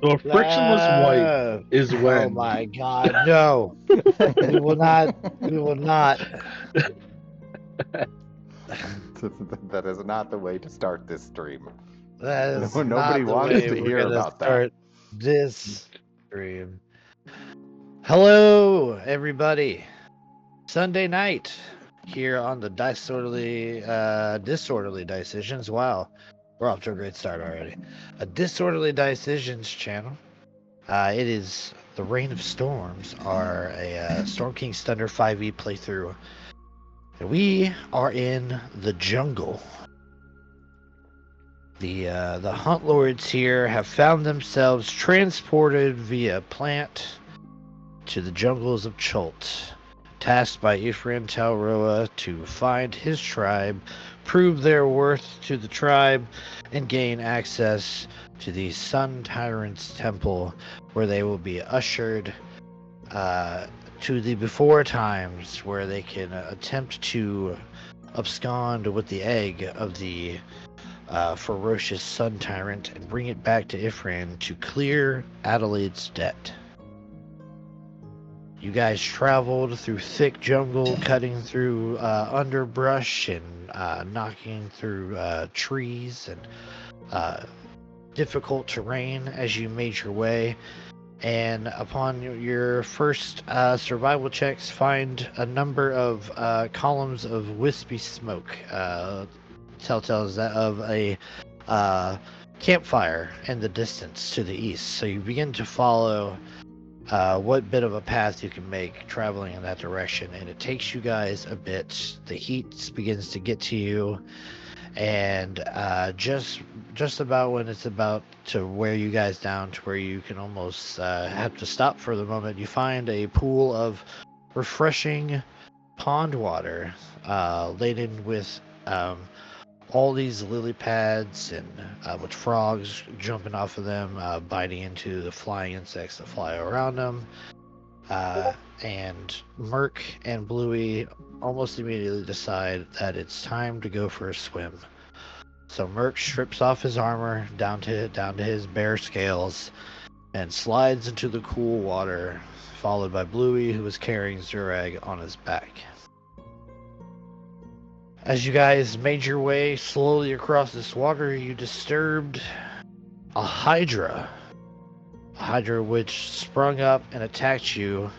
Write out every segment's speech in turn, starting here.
So a frictionless wipe is Oh when my God, no! We will not. We will not. That is not the way to start this stream. That is No, nobody not the wants way to we're hear gonna about that. start this stream. Hello, everybody. Sunday night here on the Disorderly Decisions. Wow, we're off to a great start already. A Disorderly Decisions channel. It is the Reign of Storms, our Storm King's Thunder 5e playthrough. And we are in the jungle. The Hunt Lords here have found themselves transported via plant to the jungles of Chult, tasked by Ifrin Talroa to find his tribe, prove their worth to the tribe, and gain access to the Sun Tyrant's temple, where they will be ushered to the before times, where they can attempt to abscond with the egg of the ferocious Sun Tyrant and bring it back to Ifrin to clear Adelaide's debt. You guys traveled through thick jungle, cutting through underbrush and knocking through trees and difficult terrain as you made your way. And upon your first survival checks, find a number of columns of wispy smoke. Telltales of a campfire in the distance to the east. So you begin to follow what bit of a path you can make traveling in that direction, and it takes you guys a bit. The heat begins to get to you, and just about when it's about to wear you guys down to where you can almost have to stop for the moment, you find a pool of refreshing pond water, laden with all these lily pads and with frogs jumping off of them, biting into the flying insects that fly around them. And Merc and Bluey almost immediately decide that it's time to go for a swim. So Merc strips off his armor down to his bare scales and slides into the cool water, followed by Bluey, who is carrying Zurag on his back. As you guys made your way slowly across this water, you disturbed a Hydra. A Hydra which sprung up and attacked you,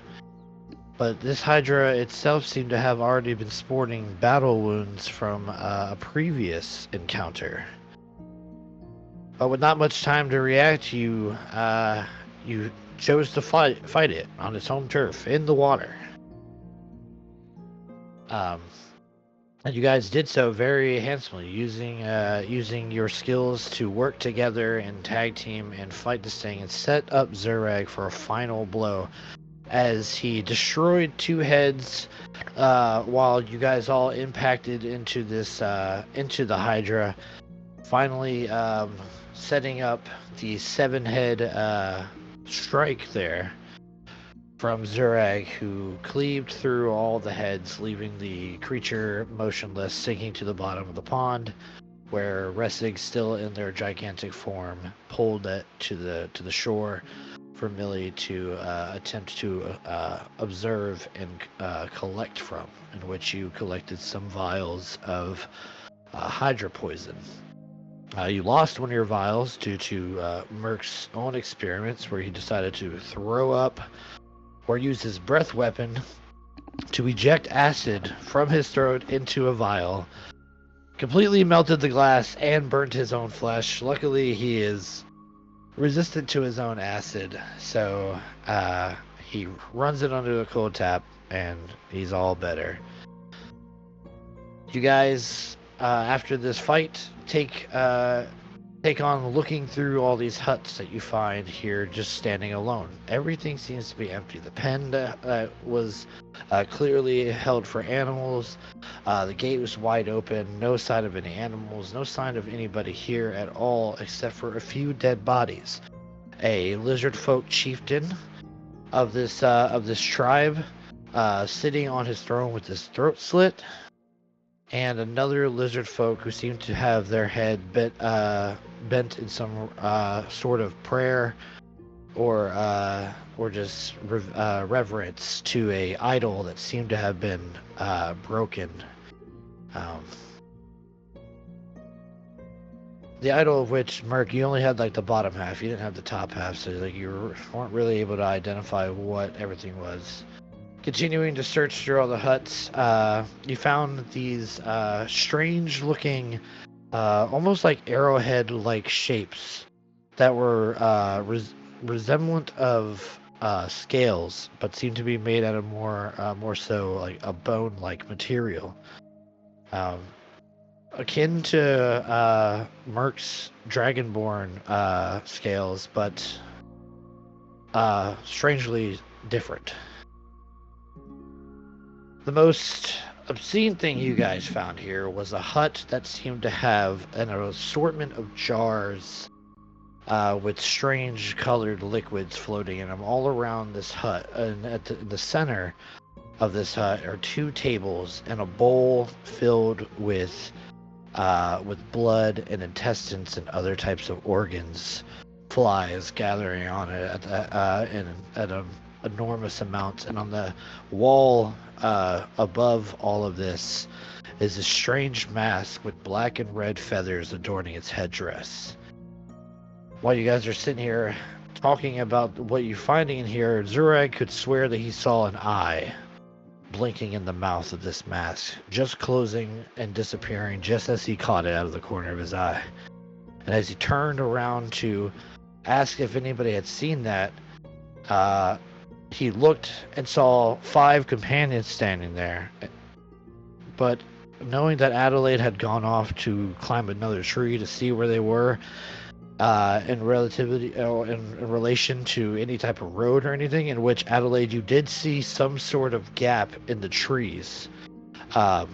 but this Hydra itself seemed to have already been sporting battle wounds from a previous encounter. But with not much time to react, you chose to fight it on its home turf in the water. Um, And you guys did so very handsomely, using your skills to work together and tag team and fight this thing and set up Zurag for a final blow as he destroyed two heads, while you guys all impacted into into the Hydra, finally setting up the 7-head strike there from Zurag, who cleaved through all the heads, leaving the creature motionless, sinking to the bottom of the pond, where Ressig, still in their gigantic form, pulled it to the shore for Millie to attempt to observe and collect from, in which you collected some vials of Hydra poison. You lost one of your vials due to Merc's own experiments, where he decided to throw up or use his breath weapon to eject acid from his throat into a vial, completely melted the glass and burnt his own flesh. Luckily, he is resistant to his own acid, so he runs it under the cold tap, and he's all better. You guys, after this fight, take on looking through all these huts that you find here, just standing alone. Everything seems to be empty. The pen was clearly held for animals. The gate was wide open. No sign of any animals. No sign of anybody here at all, except for a few dead bodies. A lizard folk chieftain of this tribe, sitting on his throne with his throat slit, and another lizard folk who seem to have their head bent in some sort of prayer, or just reverence to a idol that seemed to have been broken. Um, the idol of which, Merc, you only had like the bottom half. You didn't have the top half, so like you weren't really able to identify what everything was. Continuing to search through all the huts, you found these strange-looking, almost like arrowhead-like shapes that were resemblant of scales, but seemed to be made out of more so like a bone-like material, akin to Merc's Dragonborn scales, but strangely different. The most obscene thing you guys found here was a hut that seemed to have an assortment of jars with strange colored liquids floating in them all around this hut. And at the center of this hut are two tables and a bowl filled with blood and intestines and other types of organs. Flies gathering on it at enormous amounts, and on the wall above all of this is a strange mask with black and red feathers adorning its headdress. While you guys are sitting here talking about what you're finding in here, Zurag could swear that he saw an eye blinking in the mouth of this mask, just closing and disappearing just as he caught it out of the corner of his eye. And as he turned around to ask if anybody had seen that, he looked and saw 5 companions standing there. But knowing that Adelaide had gone off to climb another tree to see where they were, in relation to any type of road or anything, in which Adelaide, you did see some sort of gap in the trees, a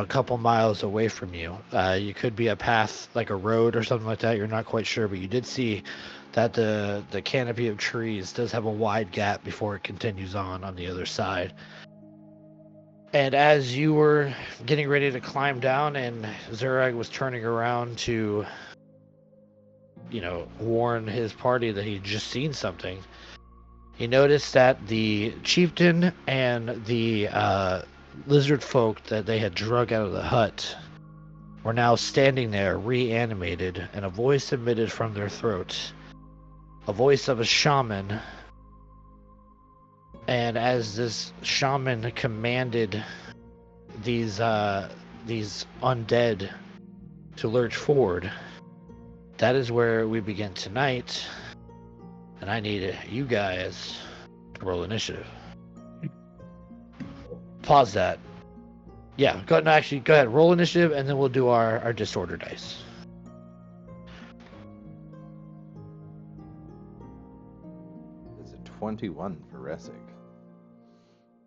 couple miles away from you. You could be a path, like a road or something like that. You're not quite sure, but you did see that the canopy of trees does have a wide gap before it continues on the other side. And as you were getting ready to climb down and Zurag was turning around to warn his party that he'd just seen something, he noticed that the chieftain and the lizard folk that they had drug out of the hut were now standing there reanimated, and a voice emitted from their throats, a voice of a shaman. And as this shaman commanded these undead to lurch forward, that is where we begin tonight, and I need you guys to roll initiative. Pause that. Yeah, go ahead, roll initiative, and then we'll do our disorder dice. It's a 21 for Ressig.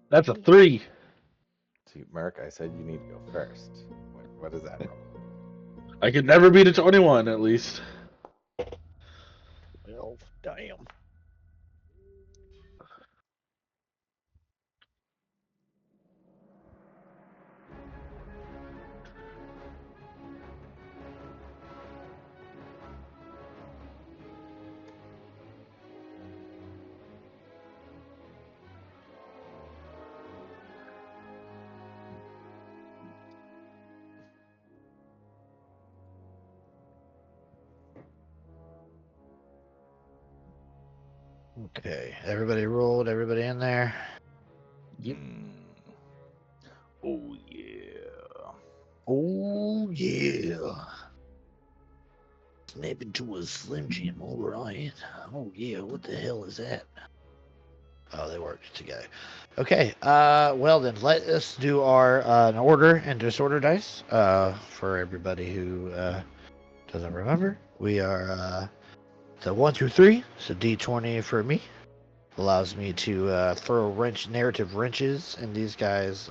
That's a 3. See, Mark, I said you need to go first. What is that roll? I could never beat a 21, at least. Well, damn. Okay, everybody rolled, everybody in there? Yep. Oh, yeah. Oh, yeah. Snap into a Slim Jim, alright. Oh, yeah, what the hell is that? Oh, they worked together. Okay, well then, let us do our order and disorder dice. For everybody who doesn't remember, we are the 1 through 3. So D20 for me. Allows me to throw narrative wrenches in these guys'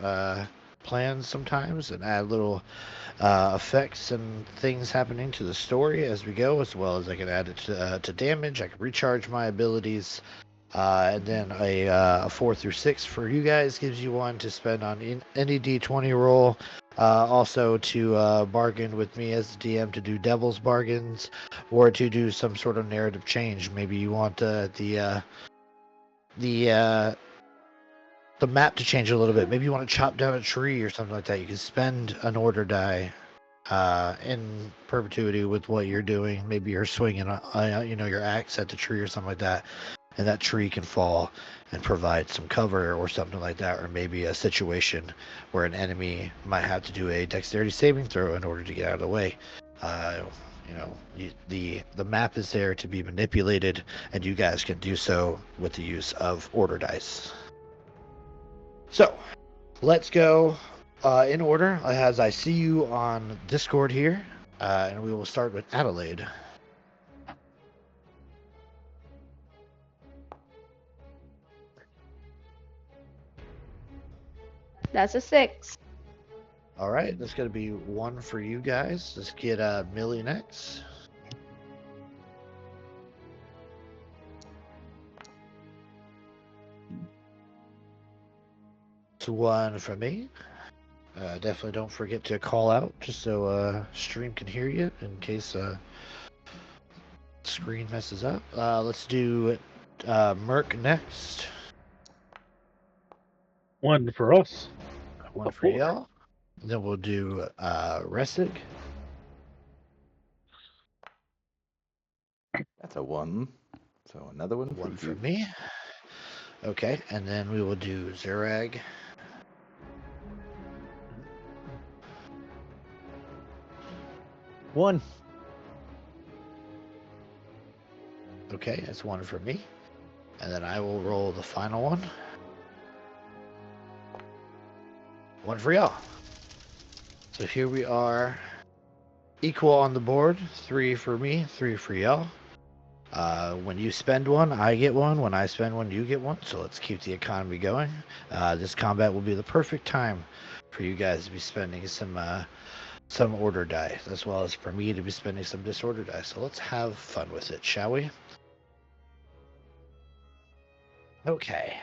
plans sometimes, and add little effects and things happening to the story as we go, as well as I can add it to damage. I can recharge my abilities, And then a 4 through 6 for you guys gives you 1 to spend on any D20 roll. Also to bargain with me as the DM to do devil's bargains, or to do some sort of narrative change. Maybe you want the map to change a little bit. Maybe you want to chop down a tree or something like that. You can spend an order die in perpetuity with what you're doing. Maybe you're swinging, your axe at the tree or something like that, and that tree can fall and provide some cover or something like that. Or maybe a situation where an enemy might have to do a dexterity saving throw in order to get out of the way. The map is there to be manipulated, and you guys can do so with the use of order dice. So, let's go in order as I see you on Discord here, and we will start with Adelaide. That's a 6. All right, that's going to be 1 for you guys. Let's get Millie next. It's 1 for me. Definitely don't forget to call out just so stream can hear you in case screen messes up. Let's do Merc next. 1 for us. 1 for y'all. Then we'll do Ressig. That's a 1. So another one, 1 for for you. me. Okay, and then we will do Zerag. 1. Okay, that's 1 for me. And then I will roll the final one. 1 for y'all. So here we are, equal on the board. 3 for me, 3 for y'all. When you spend 1, I get 1. When I spend 1, you get 1. So let's keep the economy going. This combat will be the perfect time for you guys to be spending some order die, as well as for me to be spending some disorder die. So let's have fun with it, shall we? Okay.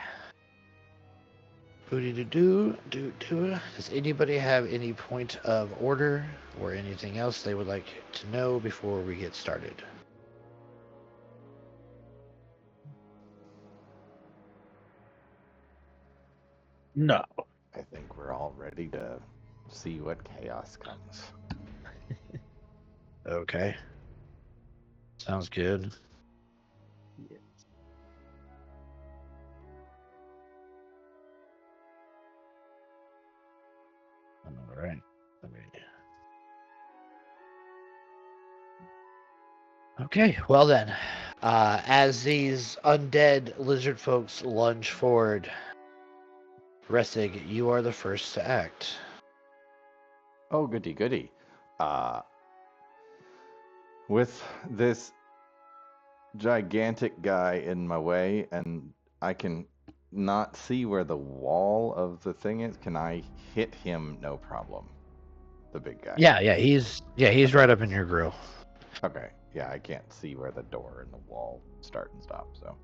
Do. Does anybody have any point of order or anything else they would like to know before we get started? No. I think we're all ready to see what chaos comes. Okay. Sounds good. All right. Okay, well then, as these undead lizard folks lunge forward, Ressig, you are the first to act. Oh, goody, goody. With this gigantic guy in my way, and I can not see where the wall of the thing is, can I hit him no problem? The big guy. Yeah, he's right up in your grill. Okay. Yeah, I can't see where the door and the wall start and stop, so.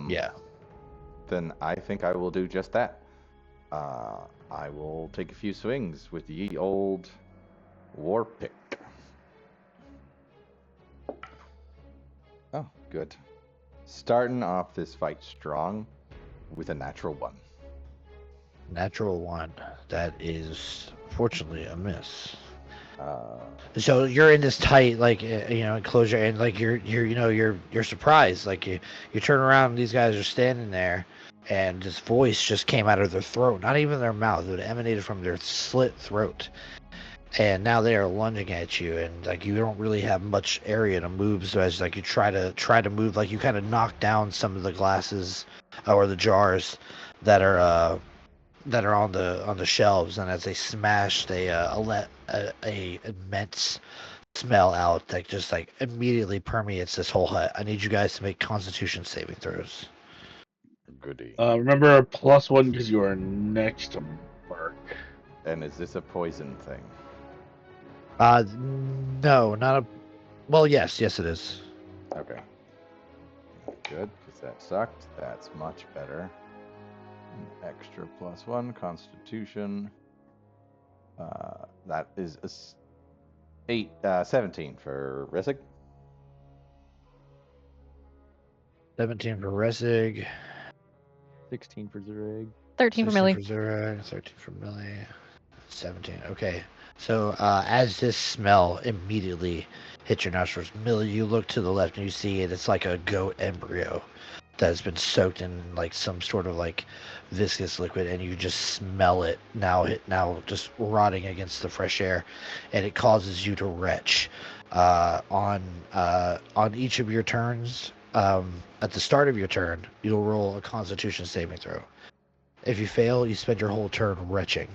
Yeah. Then I think I will do just that. I will take a few swings with the old war pick. Oh, good. Starting off this fight strong with a natural 1. Natural 1. That is fortunately a miss. Uh, So you're in this tight, enclosure, and like you're surprised. Like you turn around, and these guys are standing there, and this voice just came out of their throat, not even their mouth. It emanated from their slit throat, and now they are lunging at you, and like you don't really have much area to move. So as like you try to move, like you kind of knock down some of the glasses or the jars that are on the shelves, and as they smash, they let a immense smell out that just like immediately permeates this whole hut. I need you guys to make Constitution saving throws. goody. Remember a +1 because you are next to Mark. And is this a poison thing? No, not a. Well, yes, it is. Okay. good, because that sucked. That's much better. An extra +1 Constitution. That is a 17 for Rissig. 17 for Resig. 16 for Zureg. 13 for 16 Millie. for Zureg, 13 for Millie. 17. Okay. So as this smell immediately hits your nostrils, Millie, you look to the left and you see it. It's like a goat embryo that has been soaked in like some sort of like viscous liquid, and you just smell it now just rotting against the fresh air, and it causes you to retch. On each of your turns, at the start of your turn, you'll roll a Constitution saving throw. If you fail, you spend your whole turn retching.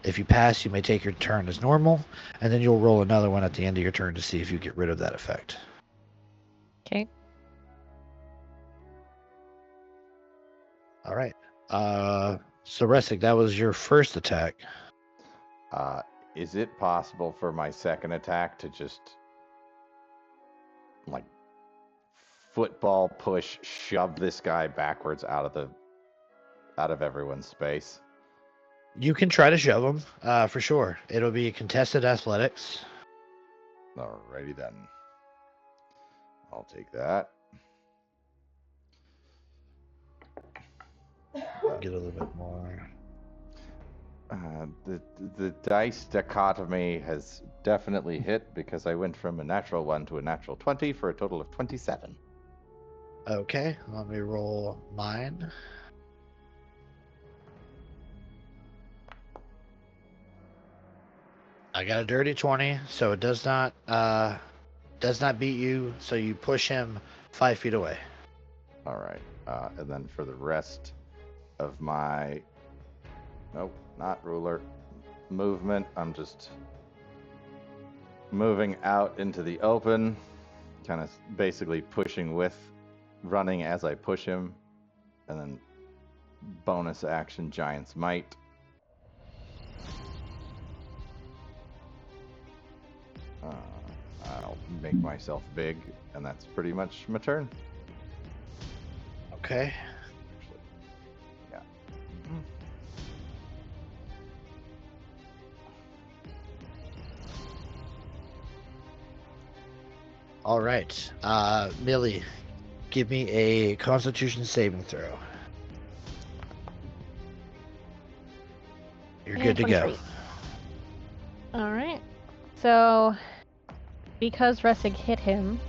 If you pass, you may take your turn as normal, and then you'll roll another one at the end of your turn to see if you get rid of that effect. Okay. All right. So Resic, that was your first attack. Is it possible for my second attack to just like football push, shove this guy backwards out of everyone's space? You can try to shove him, for sure. It'll be contested athletics. Alrighty then. I'll take that. Get a little bit more. The dice dichotomy has definitely hit because I went from a natural 1 to a natural 20 for a total of 27. Okay, let me roll mine. I got a dirty 20, so it does not beat you. So you push him 5 feet away. All right, and then for the rest of my, nope, not ruler, movement, I'm just moving out into the open, kind of basically pushing with, running as I push him, and then bonus action Giant's Might. I'll make myself big, and that's pretty much my turn. Okay. Actually, yeah. All right. Millie, give me a Constitution saving throw. You're And good to go. 23. All right. So, because Ressig hit him,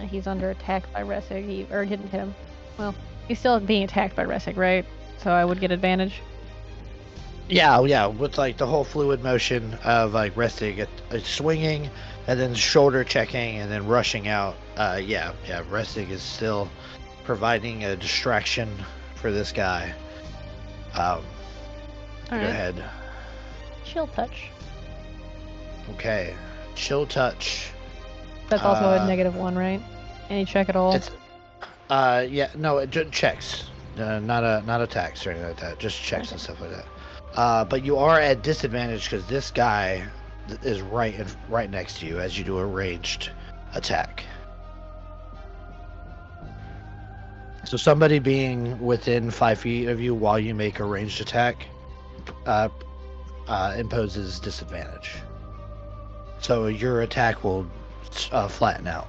he's under attack by Ressig. Or didn't hit him. Well, he's still being attacked by Ressig, right? So I would get advantage. Yeah, with like the whole fluid motion of like resting, swinging, and then shoulder checking, and then rushing out. Yeah, resting is still providing a distraction for this guy. Go ahead. Chill touch. Okay, chill touch. That's also a -1, right? Any check at all? It's, yeah, no, it just checks. Not attacks or anything like that. Just checks and stuff like that. But you are at disadvantage because this guy is right next to you as you do a ranged attack. So somebody being within 5 feet of you while you make a ranged attack imposes disadvantage. So your attack will flatten out.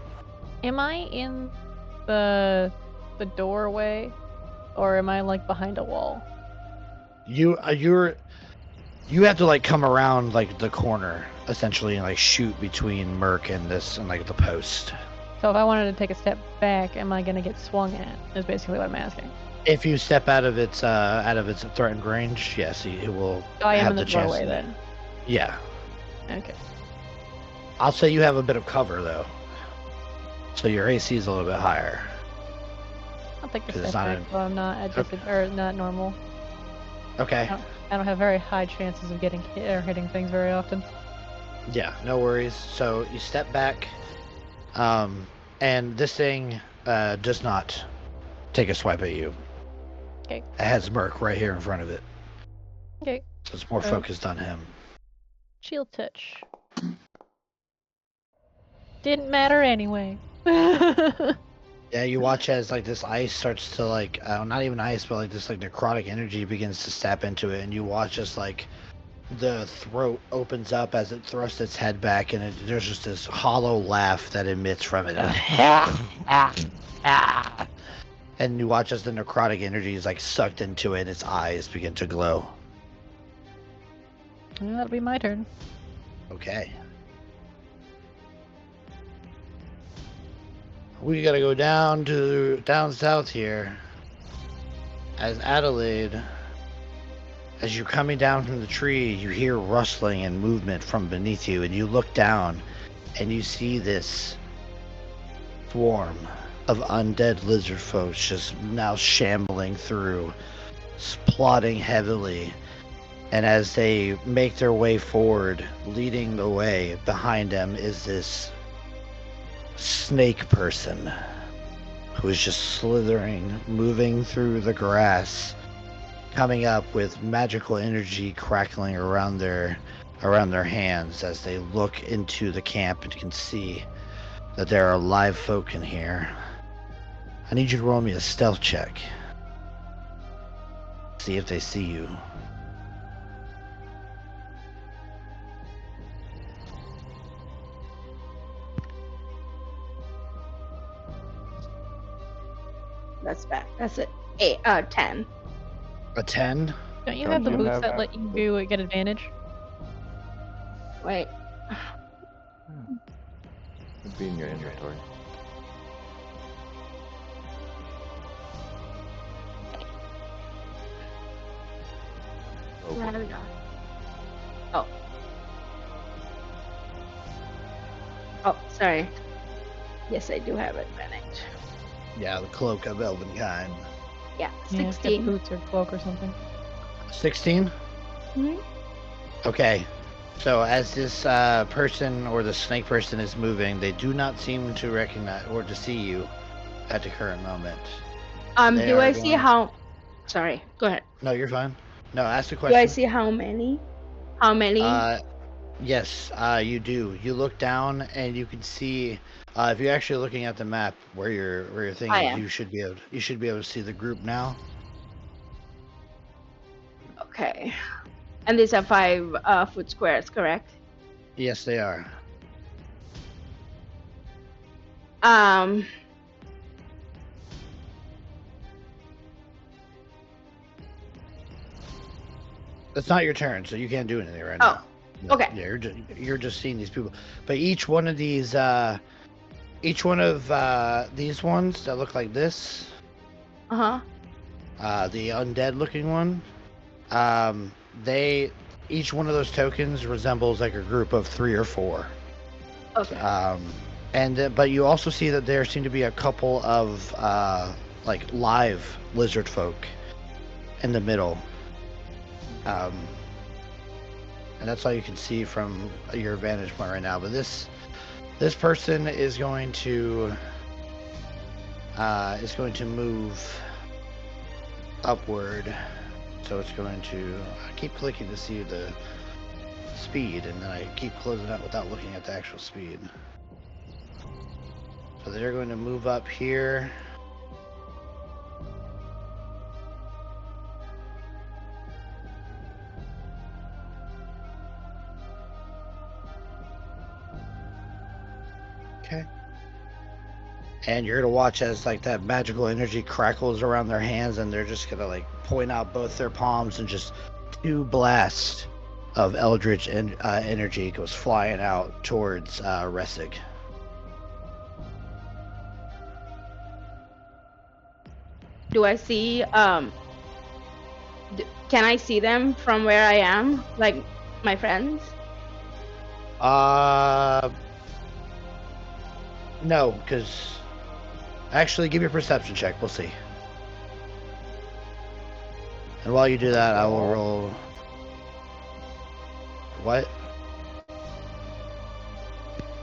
Am I in the doorway, or am I like behind a wall? You have to like come around like the corner essentially and like shoot between Merc and this and like the post. So if I wanted to take a step back, am I gonna get swung at? Is basically what I'm asking. If you step out of its threatened range, yes, it will So I am have in the chance. doorway then. Yeah, Okay. I'll say you have a bit of cover though, so your AC is a little bit higher. I'll take the 'Cause it's step not back, in- so I'm not at or not normal. Okay. I don't have very high chances of getting hit or hitting things very often. Yeah, no worries. So you step back, and this thing does not take a swipe at you. Okay. It has Merc right here in front of it, Okay. so it's more focused on him. Shield touch. Didn't matter anyway. Yeah, you watch as like this ice starts to like not even ice, but like this like necrotic energy begins to step into it, and you watch as like the throat opens up as it thrusts its head back, and there's just this hollow laugh that emits from it. And you watch as the necrotic energy is like sucked into it, and its eyes begin to glow. Yeah, that'll be my turn. Okay. We gotta go down south here. As Adelaide, as you're coming down from the tree, you hear rustling and movement from beneath you, and you look down, and you see this swarm of undead lizard folks just now shambling through, plodding heavily. And as they make their way forward, leading the way, behind them is this snake person who is just slithering, moving through the grass, coming up with magical energy crackling around their hands as they look into the camp and can see that there are live folk in here. I need you to roll me a stealth check. See if they see you. That's bad. That's it. 10. A 10? Don't you Don't have the you boots have that let you do it, get advantage? Wait. It'd be in your inventory. Where are we going? Oh. Oh, sorry. Yes, I do have advantage. Yeah, the cloak of Elvenkind. Yeah, Yeah, get 16. boots or cloak or something. 16? Mhm. Okay. So as this person or the snake person is moving, they do not seem to recognize or to see you at the current moment. They Do are I see going- how? Sorry, go ahead. No, you're fine. No, ask the Do I question. see how many? How many? Yes, you do. You look down and you can see. If you're actually looking at the map where your thing I is, am. you should be able to see the group now. Okay. And these are 5 foot squares, correct? Yes, they are. Um. It's not your turn, so you can't do anything right Oh, now. No, okay. Yeah, you're just seeing these people, but each one of these ones that look like this, Uh huh. the undead looking one, they each one of those tokens resembles like a group of 3 or 4. Okay. But you also see that there seem to be a couple of like live lizard folk in the middle. And that's all you can see from your vantage point right now. But this person is going to move upward. So it's going to. I keep clicking to see the speed, and then I keep closing out without looking at the actual speed. So they're going to move up here. Okay. And you're gonna watch as like that magical energy crackles around their hands, and they're just gonna like point out both their palms, and just 2 blasts of eldritch energy goes flying out towards Ressig. Do I see? Can I see them from where I am? Like my friends? No, because actually, give me a perception check. We'll see. And while you do that, I will roll. What?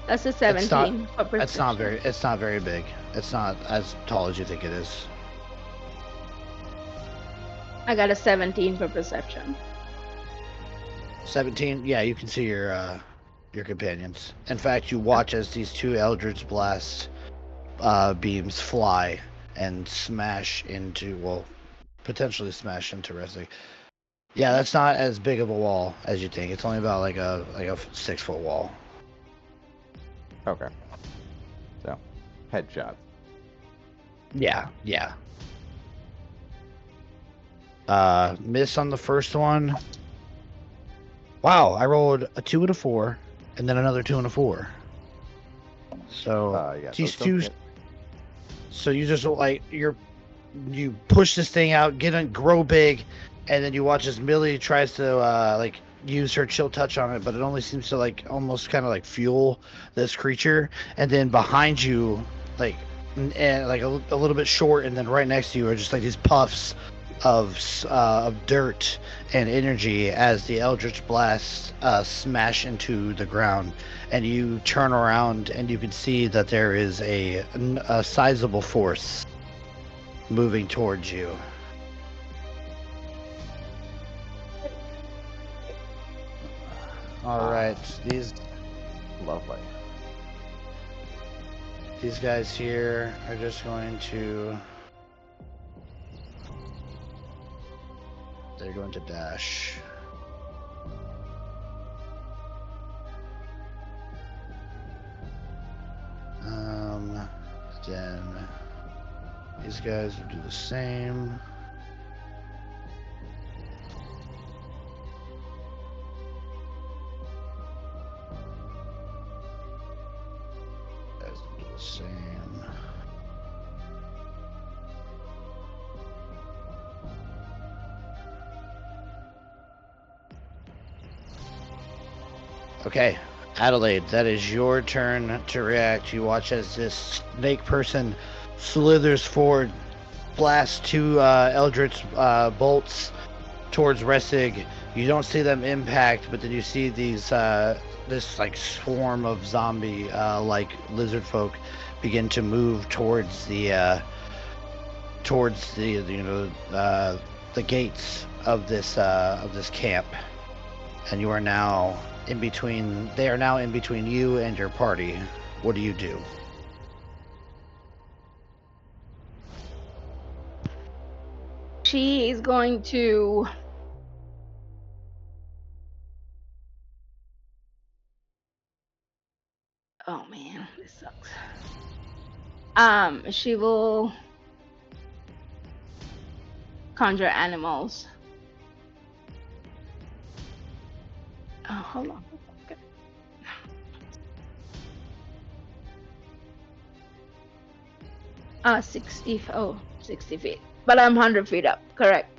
That's a 17 for perception. It's not very big. It's not as tall as you think it is. I got a 17 for perception. 17. Yeah, you can see your companions. In fact, you watch as these 2 eldritch blasts beams fly and smash into, well, potentially smash into Resig. Yeah, that's not as big of a wall as you think. It's only about like a 6-foot wall. Okay. So, headshot. Yeah. Miss on the first one. Wow, I rolled a 2 and a 4, and then another 2 and a 4. So Yeah, these those don't two. hit. So you just like you push this thing out, grow big, and then you watch as Millie tries to like use her chill touch on it, but it only seems to like almost kind of like fuel this creature. And then behind you, like and like a little bit short, and then right next to you are just like these puffs of dirt and energy as the Eldritch Blast smash into the ground. And you turn around and you can see that there is a sizable force moving towards you. All right, these Lovely. guys here are just going to. They're going to dash. Then these guys will do the same. Guys will do the same. Okay, Adelaide, that is your turn to react. You watch as this snake person slithers forward, blasts 2 Eldritch bolts towards Resig. You don't see them impact, but then you see these this like swarm of zombie like lizard folk begin to move towards the the gates of this camp, and you are now in between. They are now in between you and your party. What do you do? She is going to oh man, this sucks. She will conjure animals. Oh, hold on. Okay. 60 feet. But I'm 100 feet up, correct?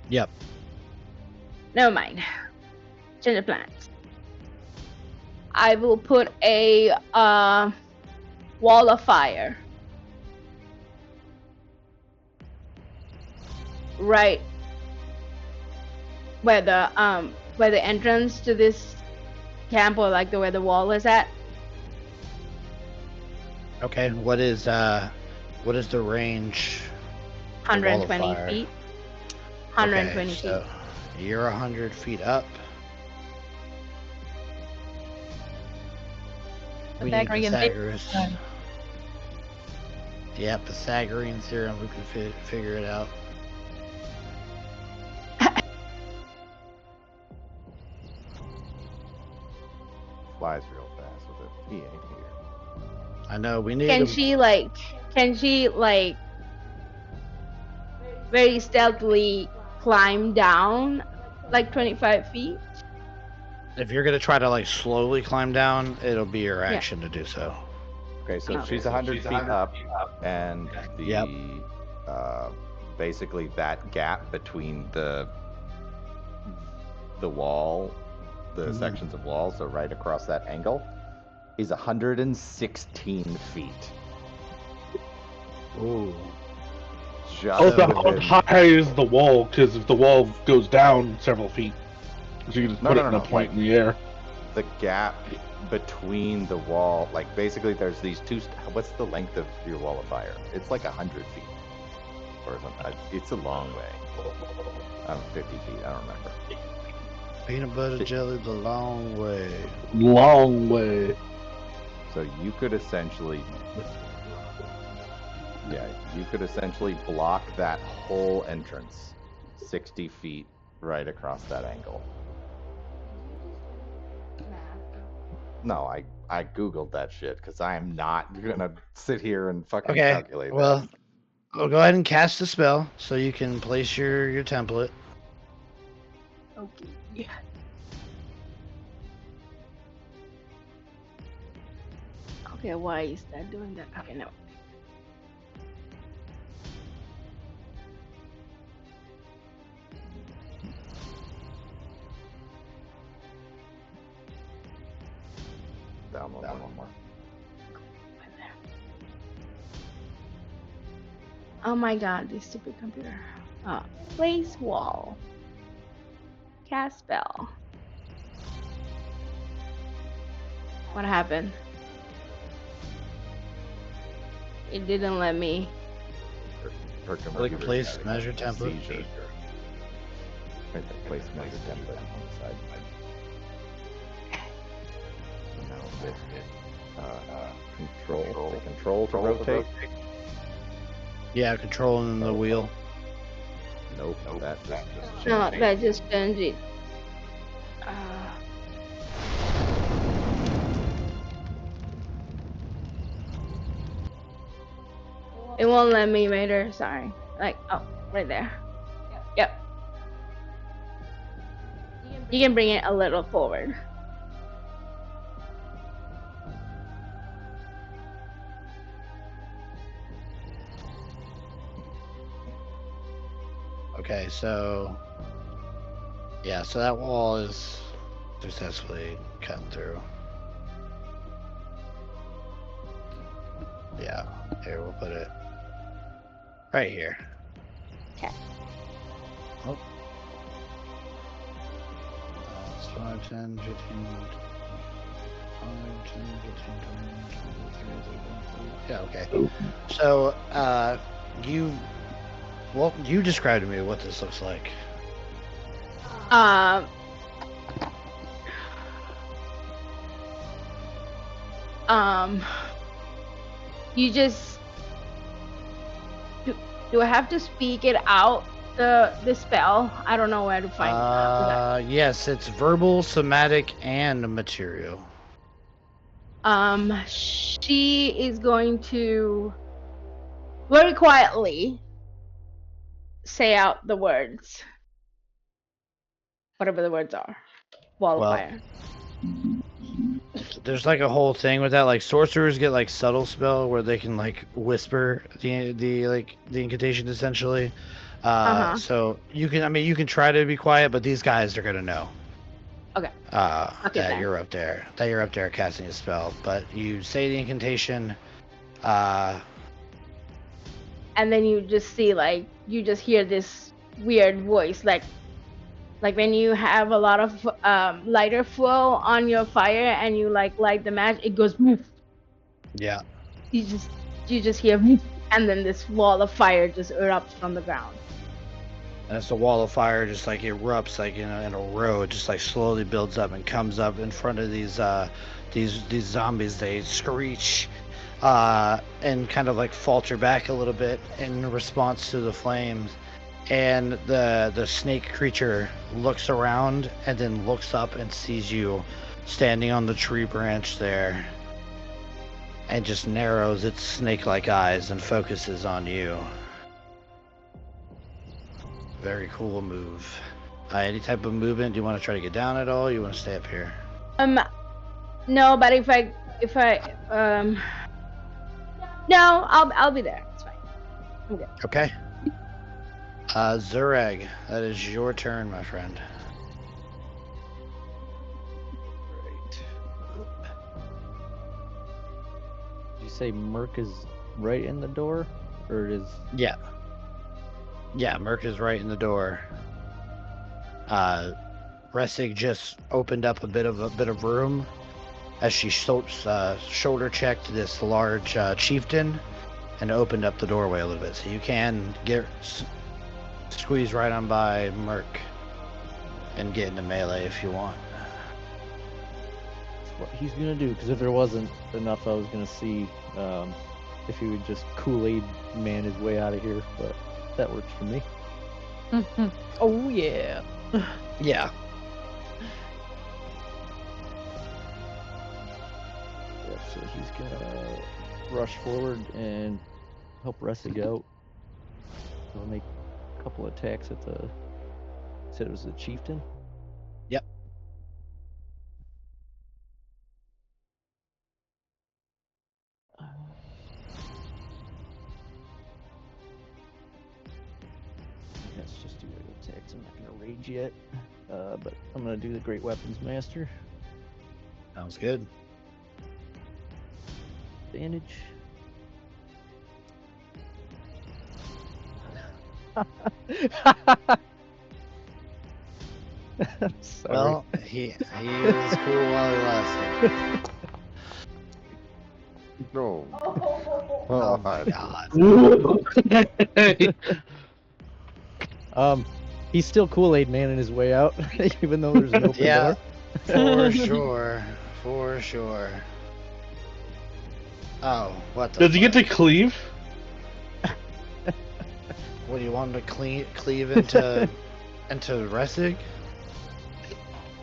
Yep. Never mind. Change of plans. I will put a wall of fire right where the entrance to this camp, or like where the wall is at. Okay. What is the range? for wall of 120 fire? feet. 120 Okay, feet. so you're 100 feet up. We need Pythagoras. Yeah, Pythagorean theorem. Who can figure it out? Flies real fast with it. He ain't here. I know. We need Can him. she very stealthily climb down like 25 feet? If you're gonna try to like slowly climb down, it'll be your action to do so. Okay, so Okay. she's 100 feet up, and the Yep. Basically that gap between the wall, the sections of wall, so right across that angle, is 116 feet. Ooh. Just How within... high is the wall? Because if the wall goes down several feet, so you can just put it in a point in the air. The gap between the wall, like basically there's these two. What's the length of your wall of fire? It's like 100 feet or something. It's a long way. 50 feet. I don't remember. Peanut butter jelly the long way. Long way. So you could essentially you could essentially block that whole entrance 60 feet right across that angle. No, I googled that shit because I am not gonna sit here and fucking Okay. calculate Well, that. I'll go ahead and cast the spell so you can place your template. Okay. Yeah. Okay, why is that doing that? Okay, no. Down one more. Oh my god, this stupid computer. Place wall. Cast spell. What happened? It didn't let me. Her Click computer's place having measure a template. seizure. Right there, place measure template on the side. Now hit control. The control to rotate. Yeah, controlling the wheel. Nope, that just No, changed. that just changed it. It won't let me later, sorry. Like, oh, right there. Yep. You can bring it a little forward. Okay, so yeah, so that wall is successfully cutting through. Yeah, here we'll put it right here. Okay. Oh. It's 5, 10, 15, 5, 10, 15, 20, 23, 34. Yeah, okay. So, you described to me what this looks like. You just do I have to speak it out the spell? I don't know where to find it. Yes, it's verbal, somatic, and material. She is going to very quietly say out the words. Whatever the words are. Wall of fire. There's like a whole thing with that. Like sorcerers get like subtle spell where they can like whisper the incantation essentially. So you can try to be quiet, but these guys are gonna know. Okay. That you're up there. That you're up there casting a spell. But you say the incantation, and then you just see you just hear this weird voice like when you have a lot of lighter flow on your fire and you light the match, it goes woof. Yeah. You just hear woof, and then this wall of fire just erupts from the ground. And it's a wall of fire just like erupts like in a row. It just like slowly builds up and comes up in front of these zombies. They screech and kind of like falter back a little bit in response to the flames. And the snake creature looks around and then looks up and sees you standing on the tree branch there, and just narrows its snake-like eyes and focuses on you. Very cool move. Any type of movement? Do you want to try to get down at all? Or you want to stay up here? No, but if I no, I'll be there. It's fine. I'm good. Okay. Zureg, that is your turn, my friend. Great. Did you say Merc is right in the door, or is? Yeah. Yeah, Merc is right in the door. Ressig just opened up a bit of room as she shoulder checked this large chieftain and opened up the doorway a little bit, so you can squeeze right on by Merc and get into melee if you want. That's what he's gonna do, because if there wasn't enough I was gonna see, if he would just Kool-Aid man his way out of here, but that works for me. Oh yeah. Yeah. Yep, so he's gonna rush forward and help Ressig out. He'll make a couple attacks at the. Said it was the chieftain. Yep. Let's just do regular attacks. I'm not gonna rage yet, but I'm gonna do the Great Weapons Master. Sounds good. Advantage. Sorry. Well, he was cool while he lasted. No. Oh my god. He's still Kool-Aid manning his way out, even though there's an open Yeah. door. For sure. For sure. Oh, what the Does he get to fuck? cleave? What do you want him to cleave into Ressig?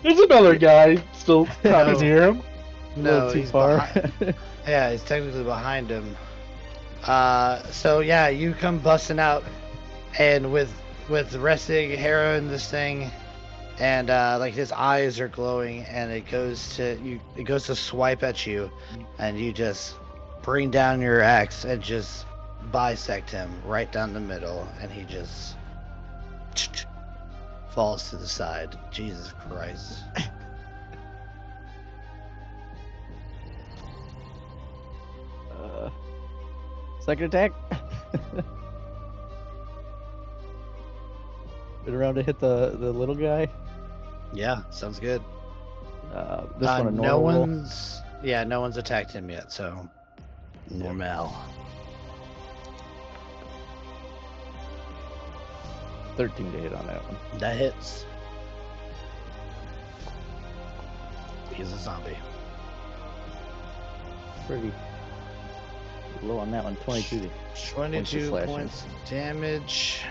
There's another guy still coming No. near him. A No, little too he's far. behind. Yeah, he's technically behind him. So yeah, you come busting out, and with Ressig, Hera, and this thing, and like his eyes are glowing, and it goes to swipe at you, and you just bring down your axe and just bisect him right down the middle, and he just falls to the side. Jesus Christ. Second attack. Been around to hit the little guy. Yeah, sounds good. This one a no normal roll. no one's attacked him yet, so normal. 13 to hit on that one. That hits. He's a zombie. Pretty low on that one. 22 to 22 slashing. points of damage.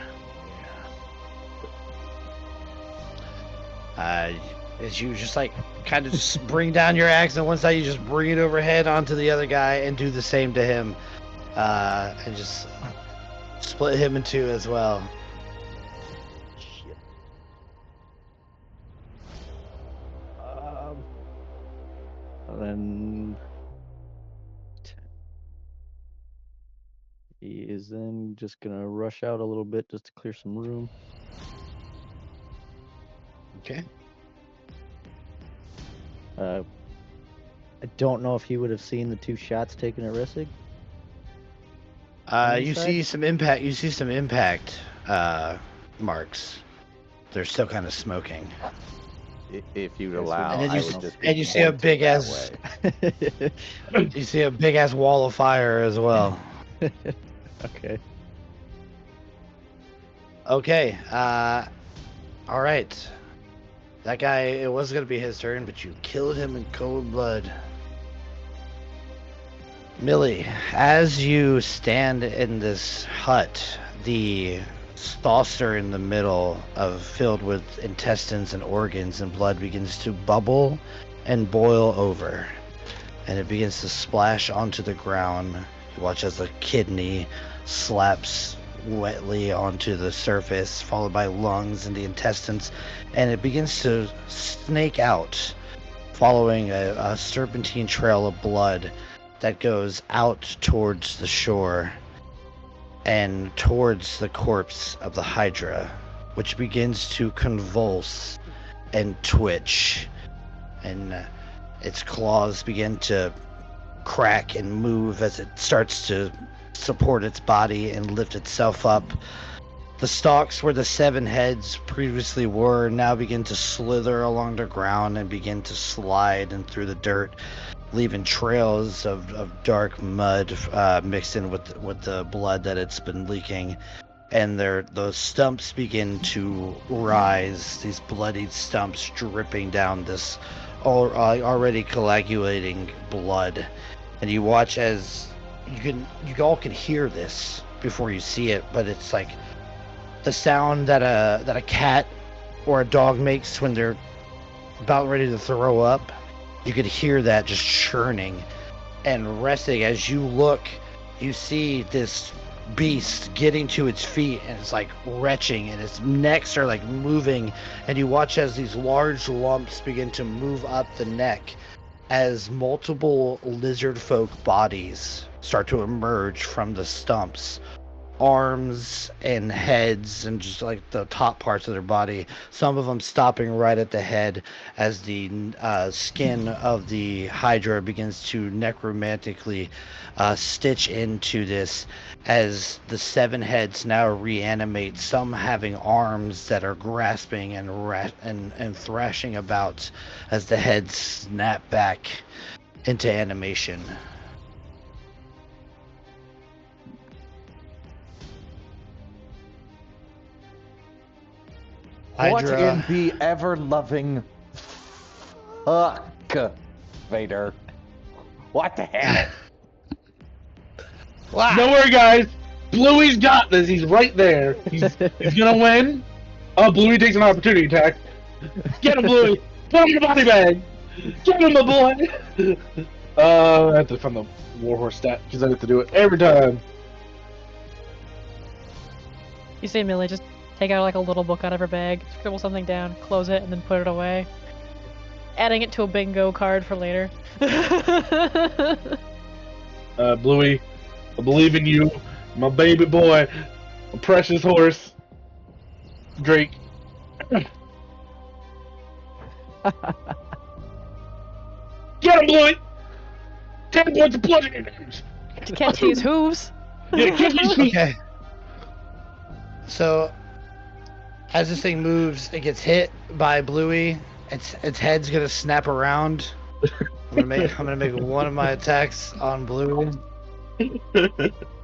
As you just like kind of just bring down your axe on one side, you just bring it overhead onto the other guy and do the same to him, and just split him in two as well. Shit. And then he is then just gonna rush out a little bit just to clear some room. Okay. I don't know if he would have seen the two shots taken at Ressig. You see some impact. You see some impact marks. They're still kind of smoking. If you'd Okay, so allow, And then I you would s- just and you see a point it big that ass- way. You see a big ass wall of fire as well. Okay. Okay. All right. That guy. It was gonna be his turn, but you killed him in cold blood. Millie, as you stand in this hut, the saucer in the middle filled with intestines and organs and blood begins to bubble and boil over, and it begins to splash onto the ground. You watch as a kidney slaps wetly onto the surface, followed by lungs and the intestines, and it begins to snake out, following a serpentine trail of blood that goes out towards the shore and towards the corpse of the Hydra, which begins to convulse and twitch, and its claws begin to crack and move as it starts to support its body and lift itself up. The stalks where the 7 heads previously were now begin to slither along the ground and begin to slide and through the dirt, leaving trails of dark mud mixed in with the blood that it's been leaking. And those stumps begin to rise, these bloodied stumps dripping down this already coagulating blood. And you watch as you all can hear this before you see it, but it's like the sound that a cat or a dog makes when they're about ready to throw up. You could hear that just churning. And Ressig, as you look, you see this beast getting to its feet, and it's like retching, and its necks are like moving, and you watch as these large lumps begin to move up the neck as multiple lizard folk bodies start to emerge from the stumps. Arms and heads and just like the top parts of their body, some of them stopping right at the head as the skin of the hydra begins to necromantically stitch into this, as the 7 heads now reanimate, some having arms that are grasping and thrashing about as the heads snap back into animation. What Hydra. in the ever-loving fuck, Vader? What the hell? Wow. Don't worry, guys. Bluey's got this. He's right there. He's gonna win. Oh, Bluey takes an opportunity attack. Get him, Bluey. Put him in the body bag. Get him, my boy. I have to find the Warhorse stat because I have to do it every time. You see Millie just take out like a little book out of her bag, scribble something down, close it, and then put it away. Adding it to a bingo card for later. Bluey, I believe in you, my baby boy, my precious horse, Drake. Get him, Bluey. 10 points of pleasure. To catch his hooves. Yeah, catch his feet. Okay. So, as this thing moves, it gets hit by Bluey. Its head's gonna snap around. I'm gonna make one of my attacks on Bluey.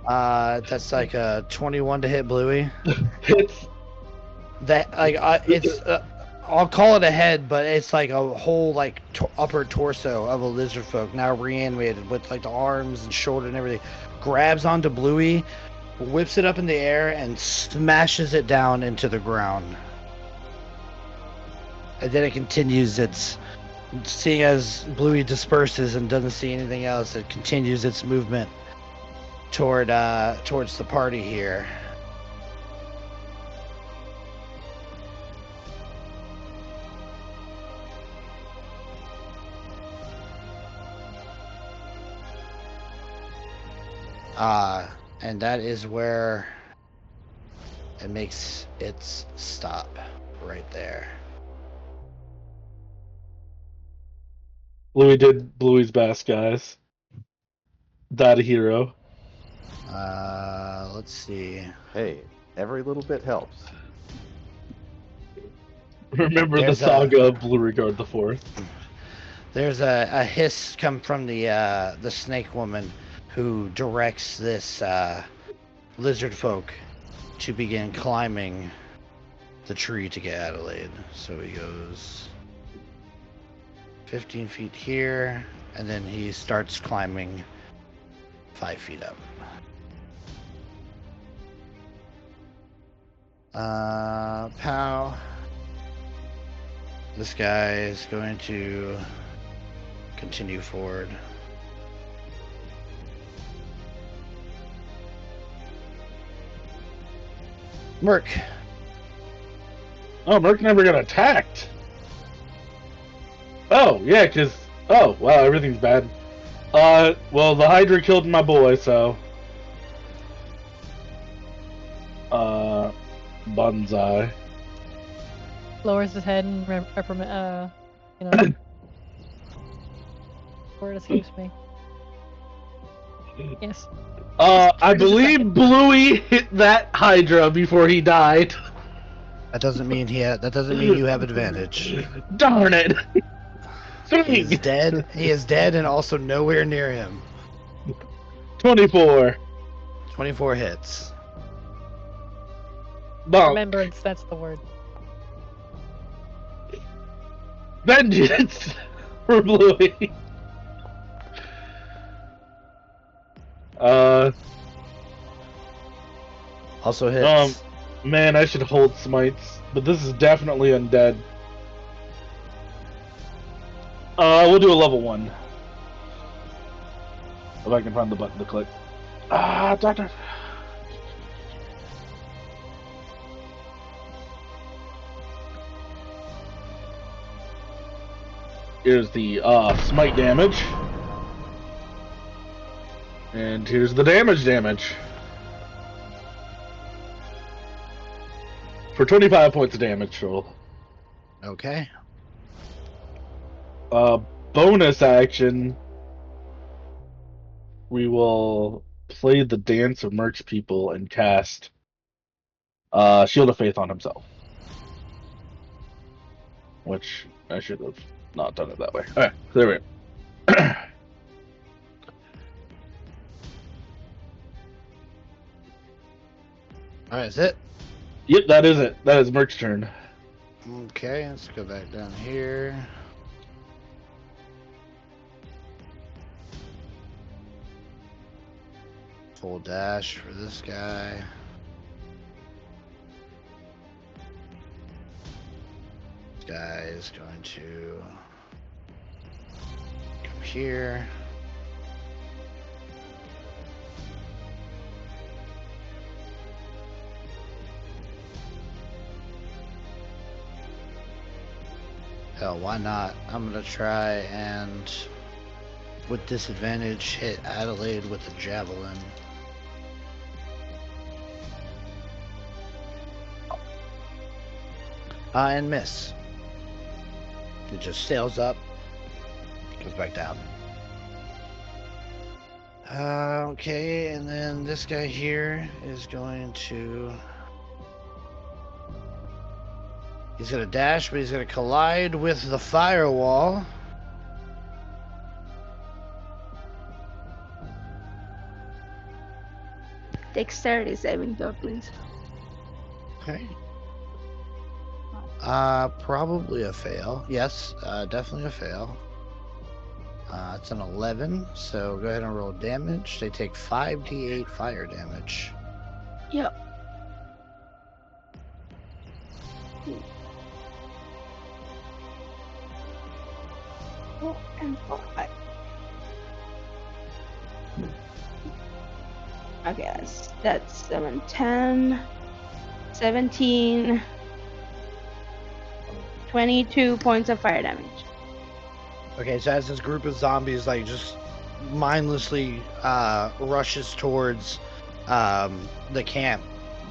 That's like a 21 to hit Bluey. Hits. That it's I'll call it a head, but it's like a whole like upper torso of a lizard folk now reanimated with like the arms and shoulder and everything. Grabs onto Bluey, whips it up in the air, and smashes it down into the ground. And then it continues its, seeing as Bluey disperses and doesn't see anything else, it continues its movement towards the party here. And that is where it makes its stop, right there. Bluey did Bluey's best, guys. Died a hero. Let's see. Hey, every little bit helps. Remember There's the saga of Blue Regard the Fourth. There's a hiss come from the snake woman who directs this lizard folk to begin climbing the tree to get Adelaide. So he goes 15 feet here, and then he starts climbing 5 feet up. Pow. This guy is going to continue forward. Merc. Oh, Merc never got attacked. Oh, yeah, because... Oh, wow, everything's bad. Well, the Hydra killed my boy, so... Bonsai. Lowers his head and you know. Word escapes me. Yes. I believe Bluey hit that Hydra before he died. That doesn't mean that doesn't mean you have advantage. Darn it! He is dead. He is dead and also nowhere near him. 24. 24 hits. Bonk. Remembrance, that's the word. Vengeance for Bluey. Uh, Also hits. man, I should hold smites, but this is definitely undead. We'll do a level 1. If I can find the button to click. Doctor. Here's the smite damage. And here's the damage. For 25 points of damage, roll. Okay. Bonus action. We will play the Dance of Merch People and cast Shield of Faith on himself. Which I should have not done it that way. Alright, there we go. Alright, is it? Yep, that is it. That is Merch's turn. Okay, let's go back down here. Full dash for this guy. This guy is going to come here. Hell, why not? I'm gonna try and, with disadvantage, hit Adelaide with the javelin. And miss. It just sails up, goes back down. Okay, and then this guy here is going to... He's gonna dash, but he's gonna collide with the firewall. Dexterity saving throw, please. Okay. Probably a fail. Yes, definitely a fail. It's an 11, so go ahead and roll damage. They take 5d8 fire damage. Yep. Oh, and 4, 5. Okay, that's 7, 10, 17, 22 points of fire damage. Okay, so as this group of zombies like just mindlessly rushes towards the camp,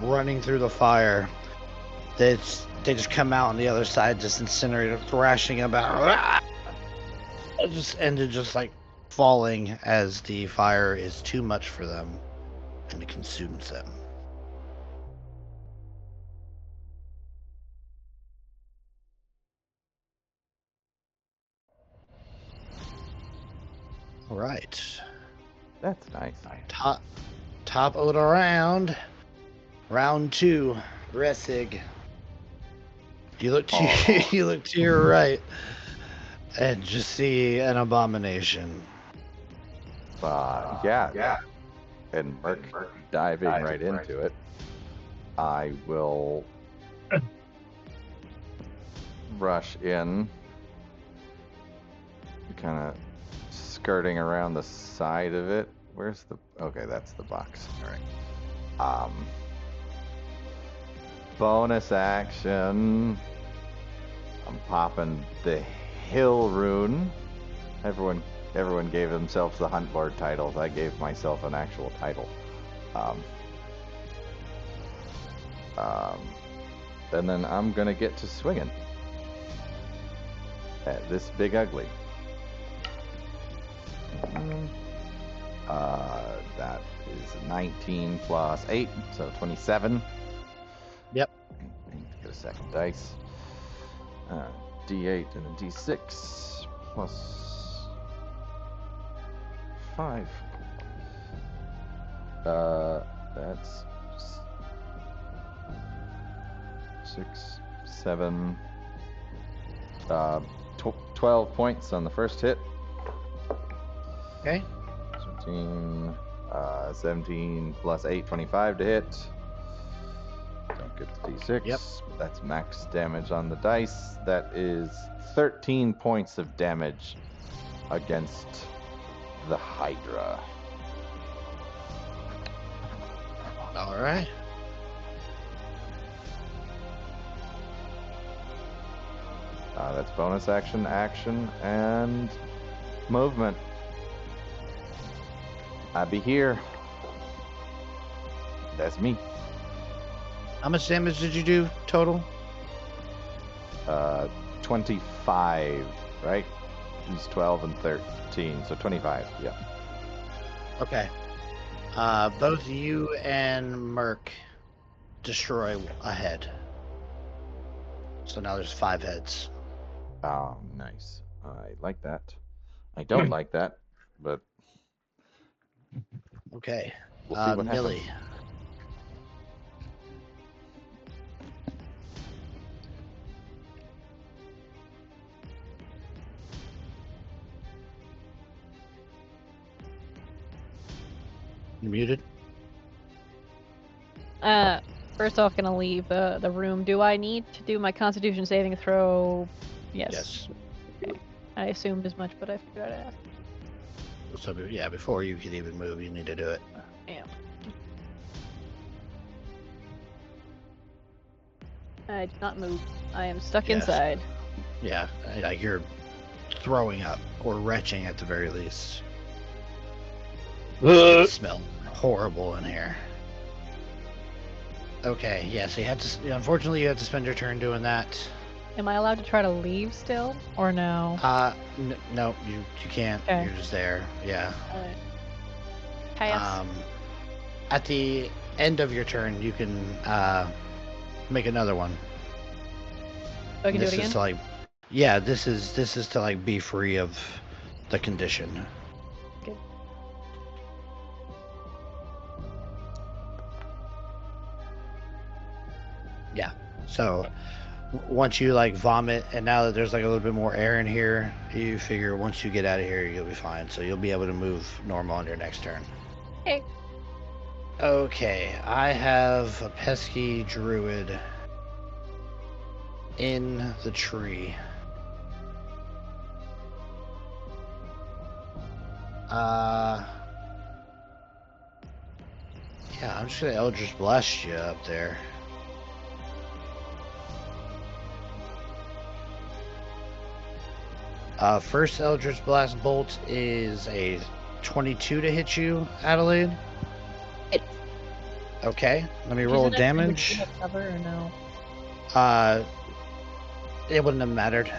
running through the fire, they just come out on the other side, just incinerated, thrashing about. It just ended just like falling as the fire is too much for them and it consumes them. All right. That's nice. Top of the round. Round 2. Resig. You look to you look to your right and just see an abomination. Yeah. And Merc diving right into it. I will rush in, kind of skirting around the side of it. Where's the... Okay, that's the box. All right. Bonus action. I'm popping the Hill Rune. Everyone gave themselves the Hunt Lord titles. I gave myself an actual title. And then I'm gonna get to swinging at this big ugly. That is 19 plus 8, so 27. Yep. Get a second dice. D8 and a D6 plus 5. That's 6, 7, 12 points on the first hit. Okay. 17, 17 plus 8, 25 to hit. Don't get the d6. Yep. But that's max damage on the dice. That is 13 points of damage against the Hydra. All right. That's bonus action, action, and movement. I be here. That's me. How much damage did you do total? 25, right? It's 12 and 13, so 25, yeah. Okay. Both you and Merc destroy a head. So now there's 5 heads. Oh, nice. I like that. I don't like that, but Okay. we'll see what Millie. happens. You muted? First off, gonna leave the room. Do I need to do my Constitution saving throw? Yes. Okay. I assumed as much, but I figured I'd ask. So yeah, before you can even move, you need to do it. Yeah. I did not move. I am stuck Yes. inside. Yeah, like you're throwing up or retching at the very least. It smells horrible in here. Okay, yeah, so unfortunately you have to spend your turn doing that. Am I allowed to try to leave still, or no? No, you can't. Okay. You're just there. Yeah. Alright. Pass. At the end of your turn, you can make another one. So I can do This it is again? to like, yeah, this is to like be free of the condition. Good. Yeah. So once you like vomit, and now that there's like a little bit more air in here, you figure once you get out of here, you'll be fine. So you'll be able to move normal on your next turn. Okay. Okay, I have a pesky druid in the tree. Yeah, I'm just gonna Eldritch Blast you up there. First Eldritch Blast bolt is a 22 to hit you, Adelaide. Okay, let me roll damage. Cover or no? It wouldn't have mattered.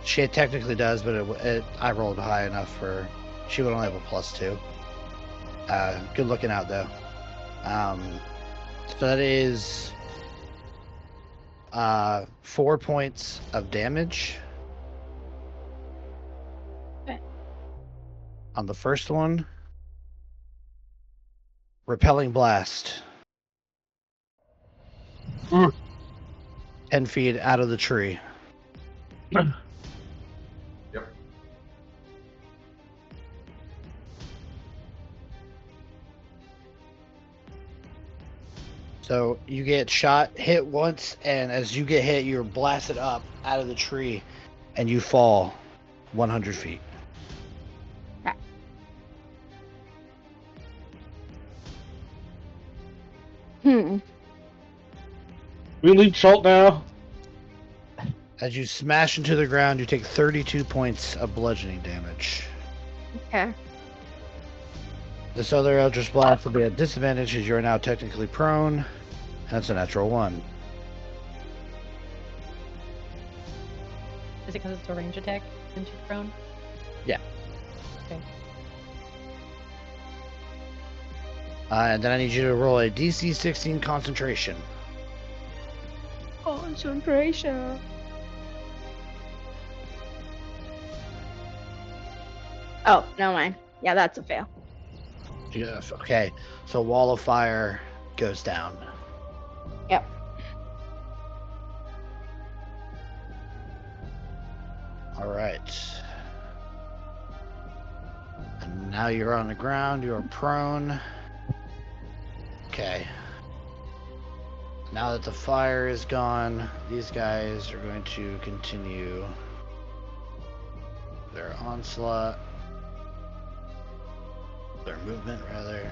She technically does, but I rolled high enough for. She would only have a +2. Good looking out though. So that is 4 points of damage. Okay. On the first one. Repelling blast. 10 feet out of the tree. Yep. So you get shot, hit once, and as you get hit, you're blasted up out of the tree, and you fall 100 feet. Hmm. We leave Schult now. As you smash into the ground, you take 32 points of bludgeoning damage. Okay. This other Eldritch Blast will be at disadvantage as you are now technically prone. That's a natural 1. Is it because it's a range attack since you're prone? Yeah. Okay. And then I need you to roll a DC 16 concentration. Concentration. Oh, no mind. Yeah, that's a fail. Yeah, okay, so Wall of Fire goes down. Yep. All right. And now you're on the ground. You're prone. Okay. Now that the fire is gone, these guys are going to continue their onslaught. Their movement, rather.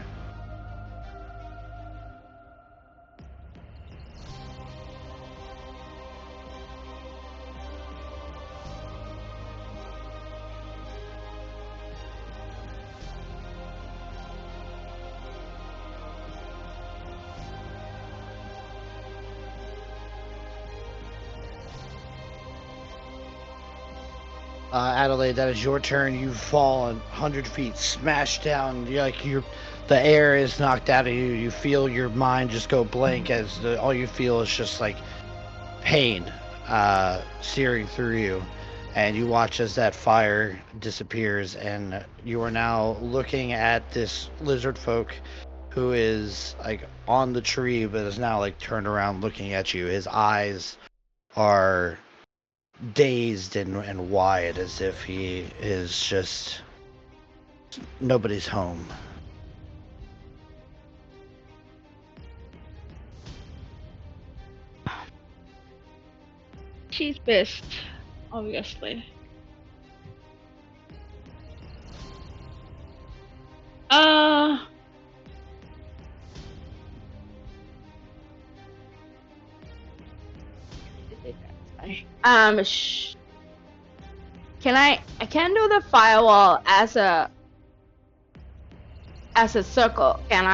Adelaide, that is your turn. You fall 100 feet, smash down. The air is knocked out of you. You feel your mind just go blank as all you feel is just like pain searing through you. And you watch as that fire disappears, and you are now looking at this lizard folk who is like on the tree, but is now like turned around looking at you. His eyes are dazed and wide, as if he is just nobody's home. She's pissed, obviously. Can I can do the firewall as a circle, can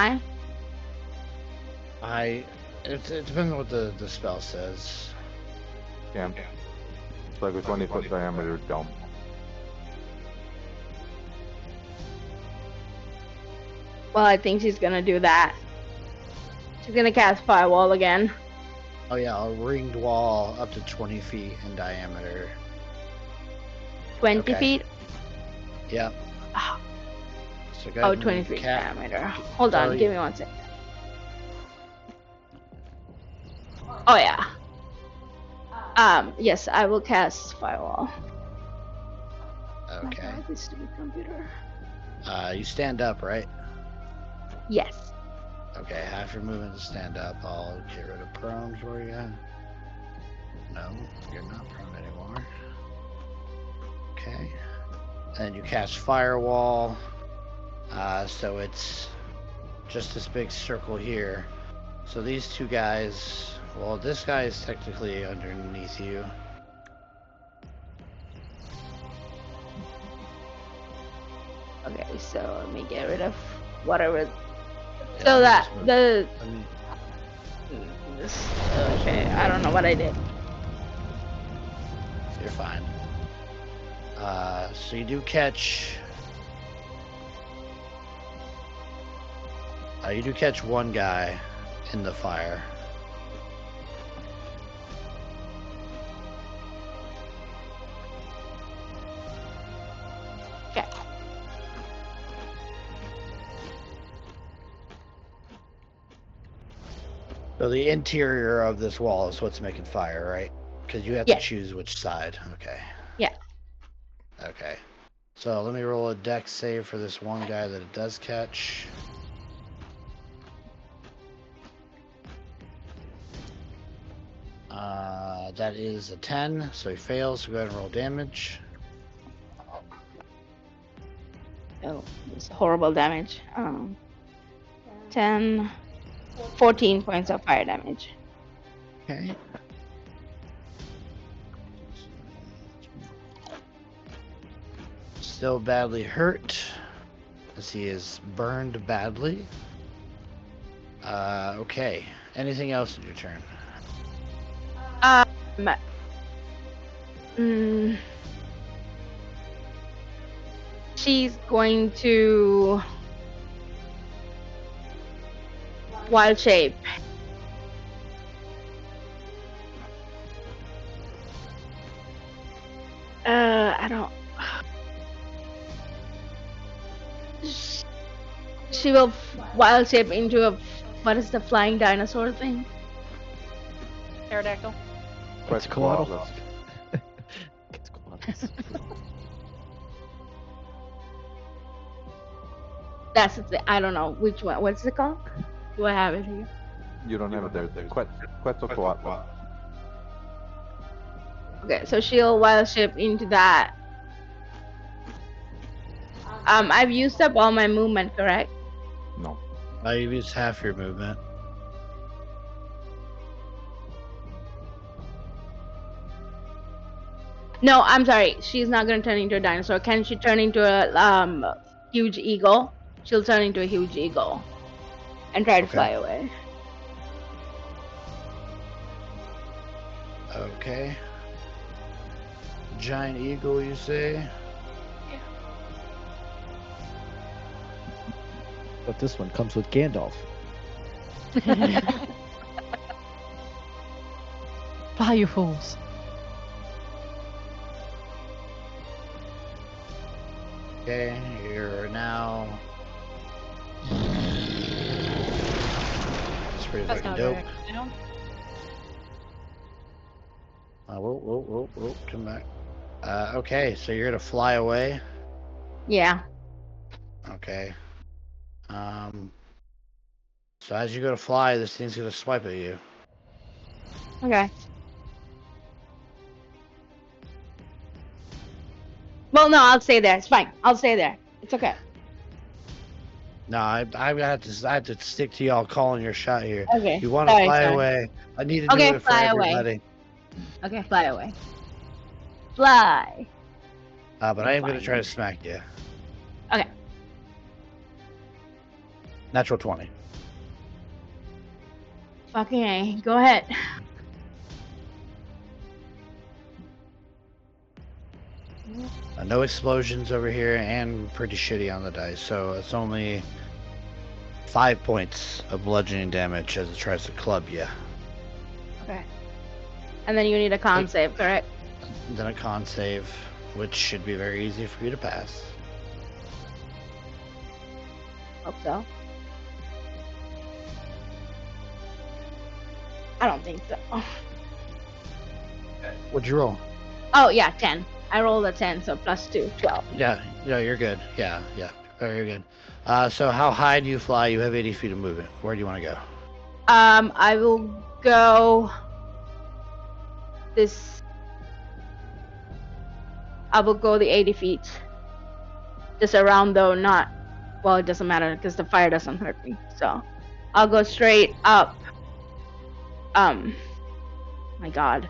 I? It depends on what the spell says. Yeah. It's like a 20-foot diameter dome. Well, I think she's gonna do that. She's gonna cast firewall again. Oh yeah, a ringed wall up to 20 feet in diameter. 20 Okay. feet? Yep. Oh, So go oh ahead 20 and feet diameter. Hold so on, you- give me 1 second. Oh yeah. Yes, I will cast firewall. Okay. My God, this stupid computer. You stand up, right? Yes. Okay, half your movement to stand up. I'll get rid of prone for you. No, you're not prone anymore. Okay. And you cast firewall. So it's just this big circle here. So these two guys, well, this guy is technically underneath you. Okay, so let me get rid of whatever. Yeah, So let me that just move- the let me- okay, I don't know what I did. You're fine. So you do catch. You do catch one guy in the fire. Okay. So the interior of this wall is what's making fire, right? Because you have Yeah. to choose which side. Okay. Yeah. Okay. So let me roll a dex save for this one guy that it does catch. That is a 10, so he fails. So go ahead and roll damage. Oh, it's horrible damage. 14 points of fire damage. Okay. Still badly hurt, as he is burned badly. Okay. Anything else in your turn? She's going to wild shape. I don't. She will wild shape into a what is the flying dinosaur thing? Pterodactyl. Quetzalcoatl. Quetzalcoatl. That's I don't know which one. What's it called? Do I have it here? You don't have it there. Quetzalcoatl. Okay, so she'll wild shape into that. I've used up all my movement, correct? No. You've used half your movement. No, I'm sorry. She's not gonna turn into a dinosaur. Can she turn into a huge eagle? She'll turn into a huge eagle and try to Okay. fly away. Okay. Giant eagle, you say? But this one comes with Gandalf. Fly, you fools. Okay, you're now. It's pretty That's fucking not dope. very down. Whoa, come back. Okay, so you're gonna fly away. Yeah. Okay. So as you go to fly, this thing's gonna swipe at you. Okay. Well, no, I'll stay there. It's fine. I'll stay there. It's okay. No, I have to stick to y'all calling your shot here. Okay. You want to Sorry, fly sorry. away? I need to do Okay, it for fly away. everybody. Okay, fly away. Fly. But I am gonna Fine. try to smack you. Okay. Natural 20. Okay, go ahead. No explosions over here, and pretty shitty on the dice. So it's only 5 points of bludgeoning damage as it tries to club you. Okay. And then you need a con Hey. save, correct? Then a con save, which should be very easy for you to pass. Hope so. I don't think so. What'd you roll? Oh, yeah, 10. I rolled a 10, so plus 2, 12. Yeah, you're good. Yeah, very good. So how high do you fly? You have 80 feet of movement. Where do you want to go? I will go this. I will go the 80 feet. Just around though, not. Well, it doesn't matter because the fire doesn't hurt me. So I'll go straight up. My God.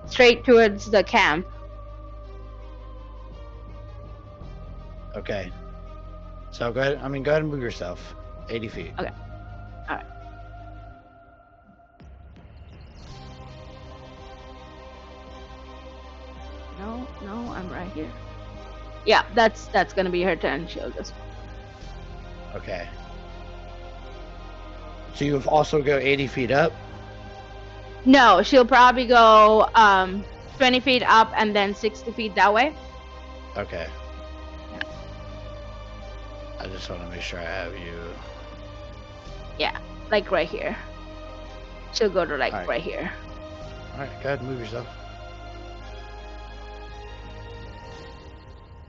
Straight towards the camp. Okay. So go ahead. Go ahead and move yourself. 80 feet. Okay. Alright. No, I'm right here. Yeah, that's gonna be her turn. She'll just. Okay. So you also go 80 feet up? No, she'll probably go 20 feet up and then 60 feet that way. Okay. I just want to make sure I have you. Yeah, like right here. She'll go to like Alright. right here. Alright, go ahead and move yourself.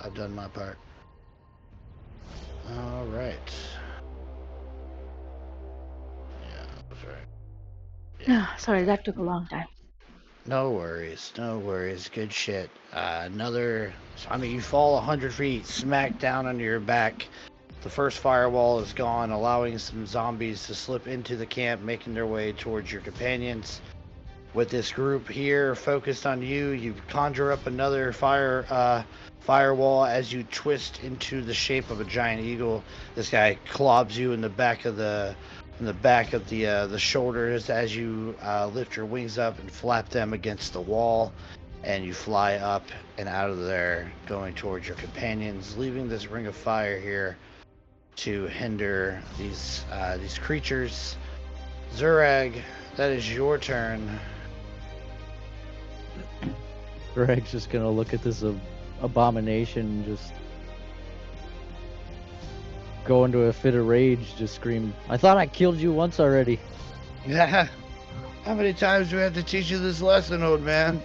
I've done my part. Alright. Yeah, that's right. Sorry, that took a long time. No worries. Good shit. You fall 100 feet, smack down onto your back. The first firewall is gone, allowing some zombies to slip into the camp, making their way towards your companions. With this group here focused on you, you conjure up another firewall as you twist into the shape of a giant eagle. This guy clobs you in the back of the shoulders as you lift your wings up and flap them against the wall, and you fly up and out of there, going towards your companions, leaving this ring of fire here to hinder these creatures. Zurag, that is your turn. Greg's just gonna look at this abomination and just go into a fit of rage, just scream, "I thought I killed you once already." Yeah. How many times do we have to teach you this lesson, old man?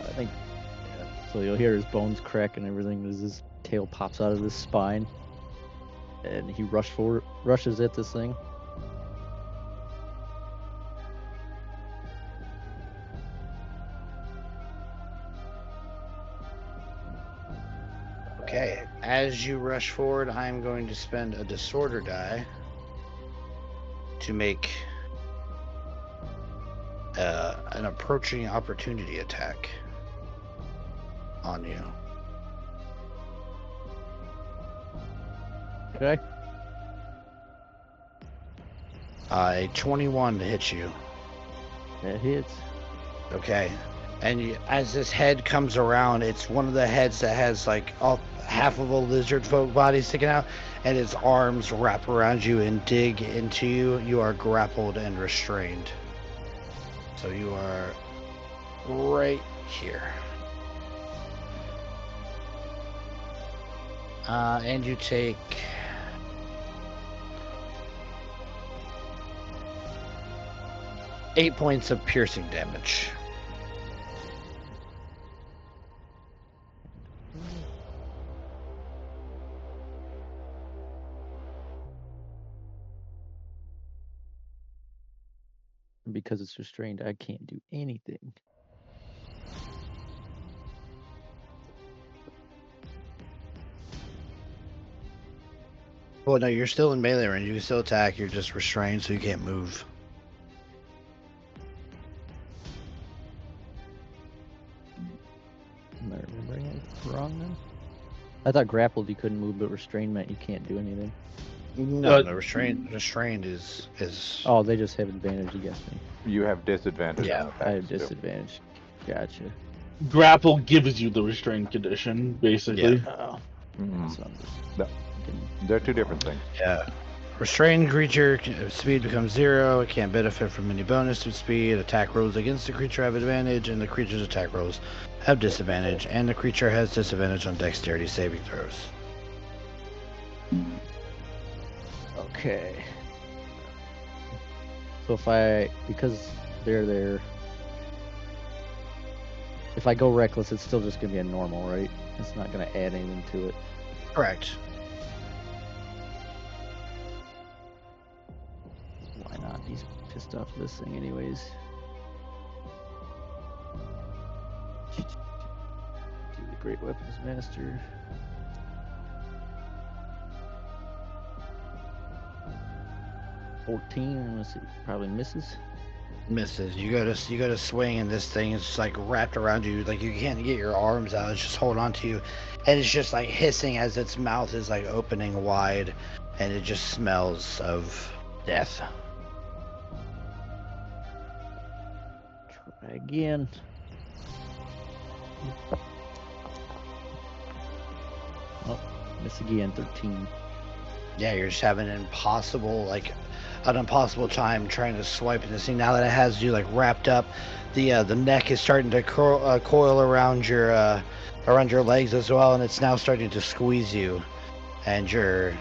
I think. Yeah. So you'll hear his bones crack and everything as his tail pops out of his spine, and he rushes at this thing. Okay, as you rush forward, I'm going to spend a disorder die to make an approaching opportunity attack on you. Okay. A 21 to hit you. That hits. Okay. And as this head comes around, it's one of the heads that has like half of a lizard folk body sticking out, and its arms wrap around you and dig into you. You are grappled and restrained. So you are right here. And you take 8 points of piercing damage. Because it's restrained, I can't do anything. Well, no, you're still in melee range. You can still attack. You're just restrained, so you can't move. Am I remembering it wrong then? I thought grappled you couldn't move, but restrained meant you can't do anything. No, restrained is. Oh, they just have advantage against me. You have disadvantage. Yeah, on attacks, I have too. disadvantage. Gotcha. Grapple gives you the restrained condition, basically. Yeah. Oh, Mhm. so I'm just No. thinking. They're two different things. Yeah. Restrained creature speed becomes 0. It can't benefit from any bonus to speed. Attack rolls against the creature have advantage, and the creature's attack rolls have disadvantage, and the creature has disadvantage on dexterity saving throws. Okay. So because they're there, if I go reckless, it's still just gonna be a normal, right? It's not gonna add anything to it. Correct. Why not? He's pissed off at this thing anyways. Do the Great Weapons Master. Let's see, probably misses. Misses. You go to swing, and this thing is like wrapped around you, like you can't get your arms out. It's just holding on to you, and it's just like hissing as its mouth is like opening wide, and it just smells of death. Try again. Oh, miss again. 13. Yeah, you're just having an impossible time trying to swipe in this thing. Now that it has you like wrapped up, the neck is starting to coil around your legs as well, and it's now starting to squeeze you, and you're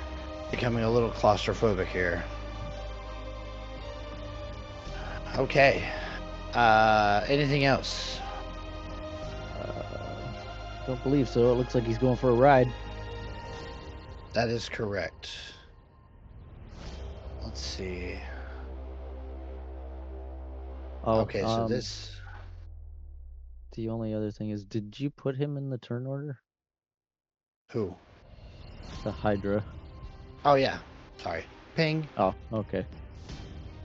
becoming a little claustrophobic here. Okay. Anything else? Don't believe so. It looks like he's going for a ride. That is correct. Let's see. Oh, Okay, so this. The only other thing is, did you put him in the turn order? Who? The Hydra. Oh yeah. Sorry. Ping. Oh, okay.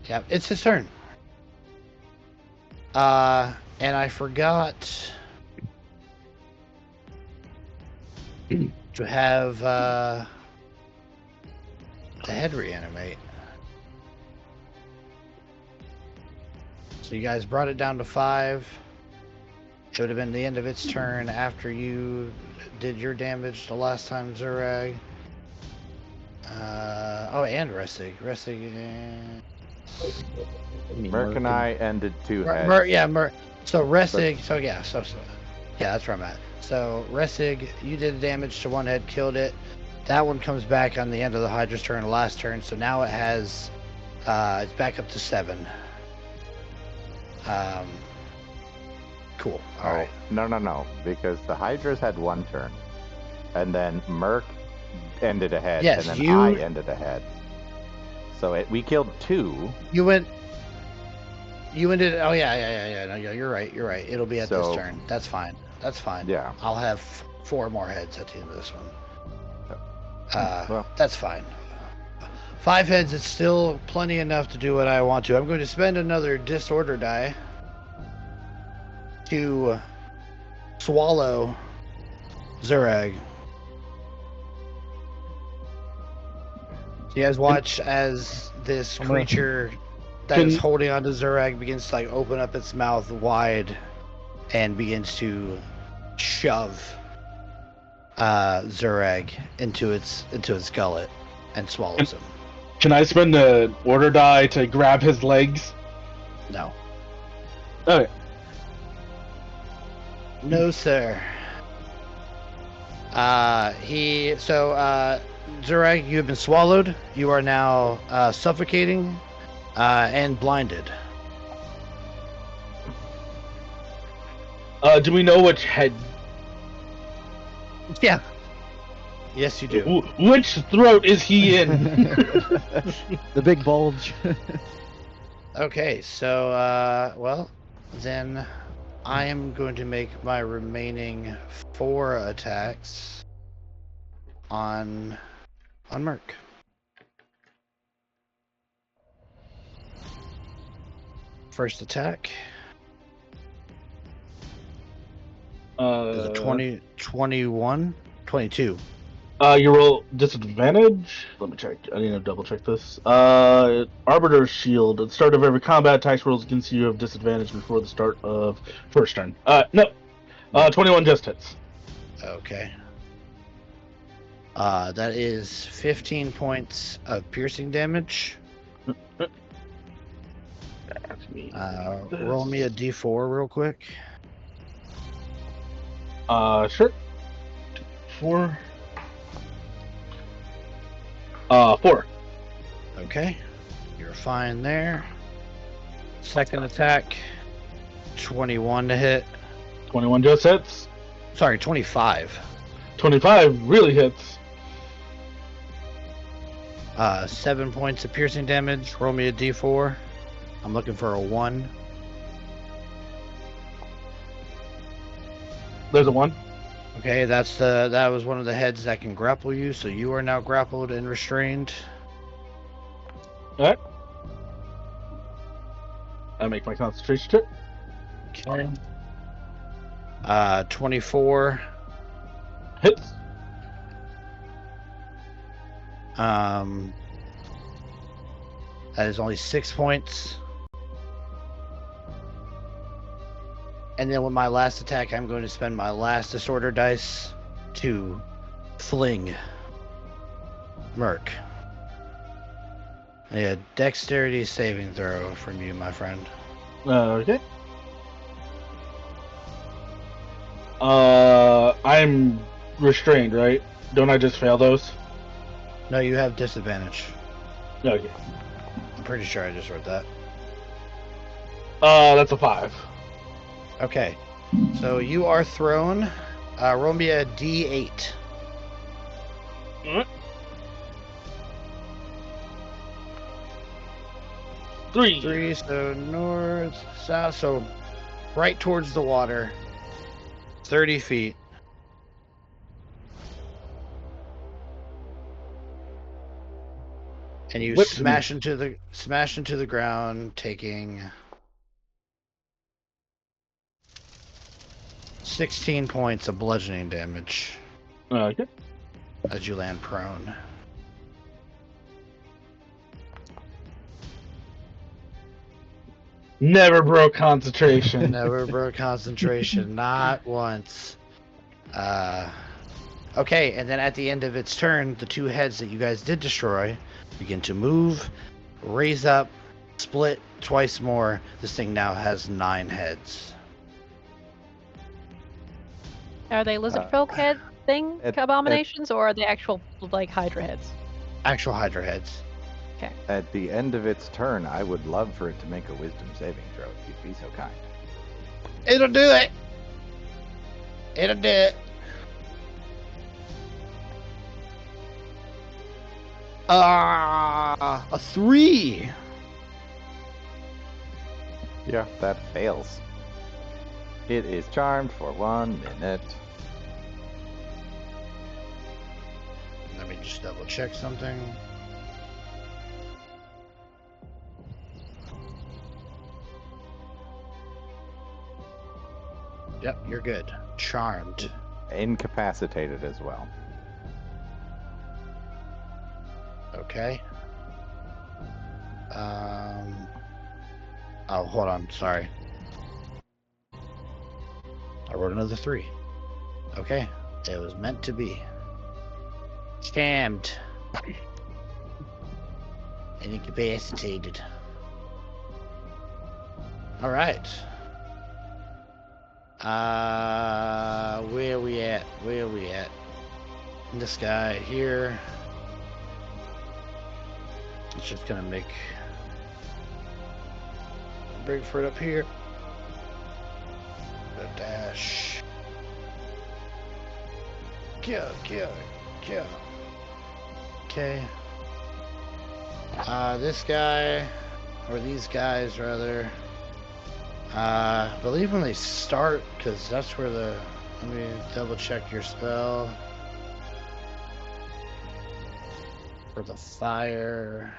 Yeah, it's his turn. And I forgot to have the head reanimate. So you guys brought it down to 5. It would have been the end of its turn after you did your damage the last time, Zurag. And Ressig. Merc and I ended 2 heads. So Ressig. So yeah, that's where I'm at. So Ressig, you did damage to one head, killed it. That one comes back on the end of the Hydra's turn, last turn. So now it has, it's back up to 7. Cool. All Oh, right. no, because the Hydras had one turn, and then Merc ended ahead, Yes, and then you- I ended ahead. So we killed 2. You ended. Oh yeah. No, you're right. You're right. It'll be at this So- turn. That's fine. That's fine. Yeah. I'll have 4 more heads at the end of this one. Well. That's fine. 5 heads is still plenty enough to do what I want to. I'm going to spend another disorder die to swallow Zurag. So you guys watch as this I'm gonna- creature that is Can- holding onto Zurag begins to like open up its mouth wide and begins to shove Zurag into its gullet and swallows him. Can I spend the order die to grab his legs? No. Okay. No, sir. Zurag, you have been swallowed. You are now suffocating and blinded. Do we know which head? Yeah. Yes, you do. Which throat is he in? The big bulge. Okay, so, well, then I am going to make my remaining 4 attacks on Merc. First attack is a 21, 22. You roll disadvantage. Let me check. I need to double check this. Arbiter's Shield. At the start of every combat, attacks rolls against you have disadvantage before the start of first turn. No. 21 just hits. Okay. That is 15 points of piercing damage. Roll me a d4 real quick. Sure. 4. 4. Okay. You're fine there. Second attack, 21 to hit. 21 just hits. Sorry, 25. 25 really hits. 7 points of piercing damage. Roll me a d4. I'm looking for a 1. There's a 1. Okay, that was one of the heads that can grapple you, so you are now grappled and restrained. Alright. I make my concentration check. Okay. 24. Hits. That is only 6 points. And then with my last attack, I'm going to spend my last disorder dice to fling Merc. A dexterity saving throw from you, my friend. Okay. I'm restrained, right? Don't I just fail those? No, you have disadvantage. Okay. I'm pretty sure I just wrote that. That's a 5. Okay. So you are thrown. Roll me a d8. Alright. 3. 3, so north, south, so right towards the water. 30 feet. And you Whips smash into the ground, taking 16 points of bludgeoning damage Okay. as you land prone. Never broke concentration. Never broke concentration, not once. Okay, and then at the end of its turn, the 2 heads that you guys did destroy begin to move, raise up, split twice more. This thing now has 9 heads. Are they lizard folk head thing at- abominations, or are they actual like Hydra heads? Actual Hydra heads. At the end of its turn, I would love for it to make a wisdom saving throw, if you'd be so kind. It'll do it. It'll do it. A 3. Yeah, that fails. It is charmed for 1 minute. Let me just double check something. Yep, you're good. Charmed. Incapacitated as well. Okay. Oh, hold on. Sorry. I wrote another 3. Okay. It was meant to be. Scammed. And incapacitated. Alright. Where we at? Where we at? This guy here. It's just gonna make break for it up here. The dash. Kill. Okay. This guy, or these guys rather. I believe when they start, because that's where the. Let me double check your spell. For the fire.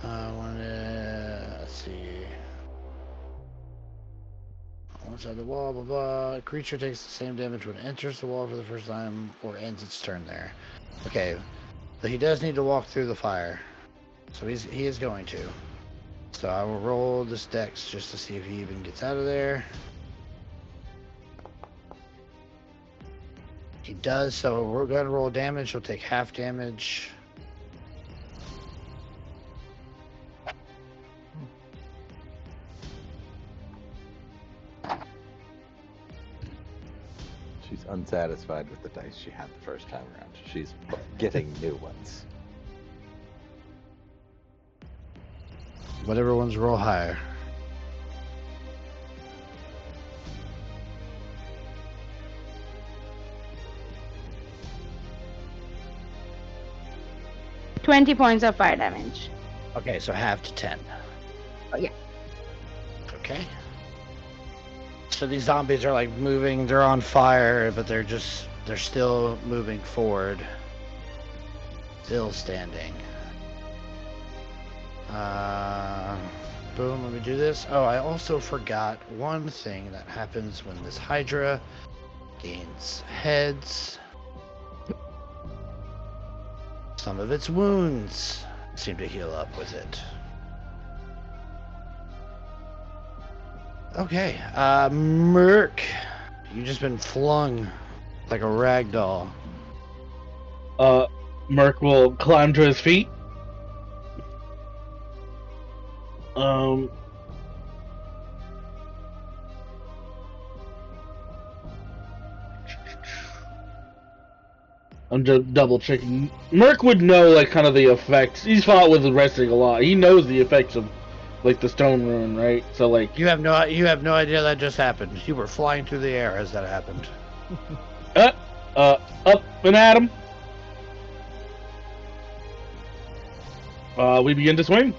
Let's see. Outside the wall, blah blah. A creature takes the same damage when it enters the wall for the first time or ends its turn there. Okay, but he does need to walk through the fire, so he is going to. So I will roll this dex just to see if he even gets out of there. He does, so we're going to roll damage. He'll take half damage. She's unsatisfied with the dice she had the first time around. She's getting new ones. Whatever ones roll higher. $20 points of fire damage. Okay, so half to 10. Oh, yeah. Okay. So these zombies are like moving, they're on fire, but they're still moving forward. Still standing. Boom, let me do this. Oh, I also forgot one thing that happens when this Hydra gains heads. Some of its wounds seem to heal up with it. Okay, Merc, you just been flung like a rag doll. Merc will climb to his feet. I'm just double checking. Merc would know like kind of the effects. He's fought with Resig a lot. He knows the effects of like the stone rune, right? So like You have no idea that just happened. You were flying through the air as that happened. Up and at him. We begin to swing.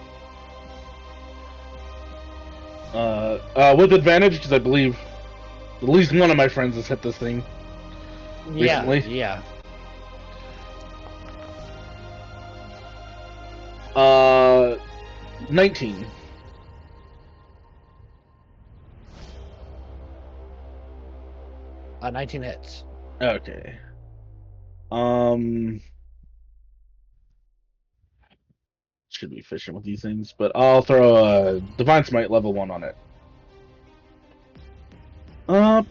With advantage because I believe at least one of my friends has hit this thing recently. Yeah. 19. Uh, 19 hits. Okay. Should be efficient with these things, but I'll throw a Divine Smite level 1 on it. Done.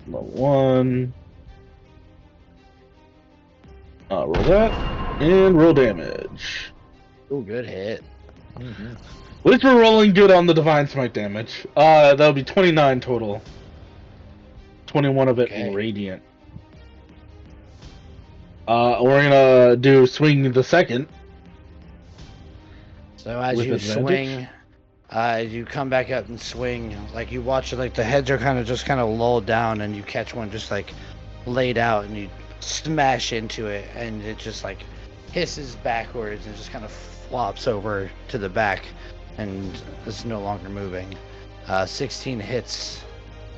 Level 1. Roll that. And roll damage. Oh, good hit. Mm-hmm. At least we're rolling good on the Divine Smite damage. That'll be 29 total. 21 of it Okay. radiant. We're gonna do swing the second. So as With you advantage? swing, you come back up and swing. Like you watch it, like the heads are kind of lulled down, and you catch one just like laid out, and you smash into it, and it just like hisses backwards and just kind of flops over to the back, and it's no longer moving. 16 hits.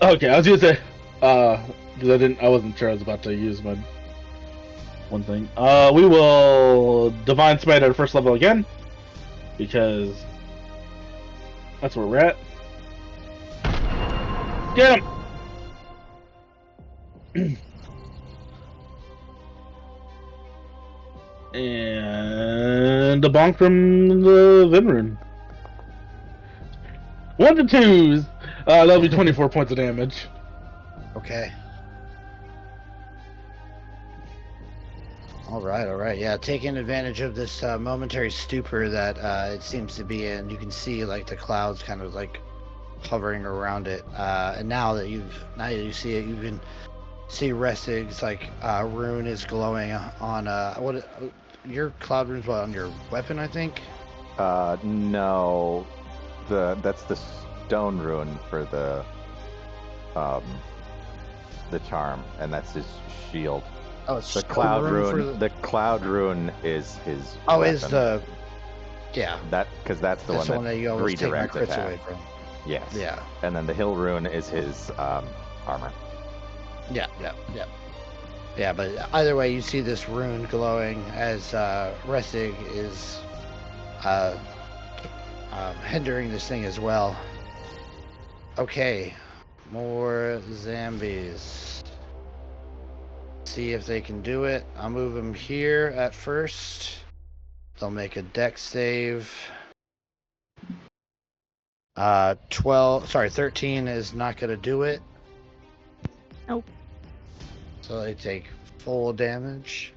Okay, I was gonna say, because I wasn't sure I was about to use my one thing. We will Divine Smite at first level again, because that's where we're at. Get him! And the bonk from the Vimrune. 1 to 2s. That'll be 24 points of damage. Okay. All right. Yeah, taking advantage of this momentary stupor that it seems to be in, you can see like the clouds kind of like hovering around it. And now that you see it, you can see Ressig's like rune is glowing on what your cloud rune's what, on your weapon, I think. No, that's the stone rune for the charm, and that's his shield. Oh, it's The cloud rune. for The cloud rune is his. Oh, weapon. is the yeah. Because that's the That's one that you always take my redirect crits attack. away from. Yes. Yeah. And then the hill rune is his armor. Yeah. Yeah, but either way, you see this rune glowing as Ressig is hindering this thing as well. Okay, more zombies. See if they can do it. I'll move them here at first. They'll make a dex save. 13 is not gonna do it. Nope. So they take full damage.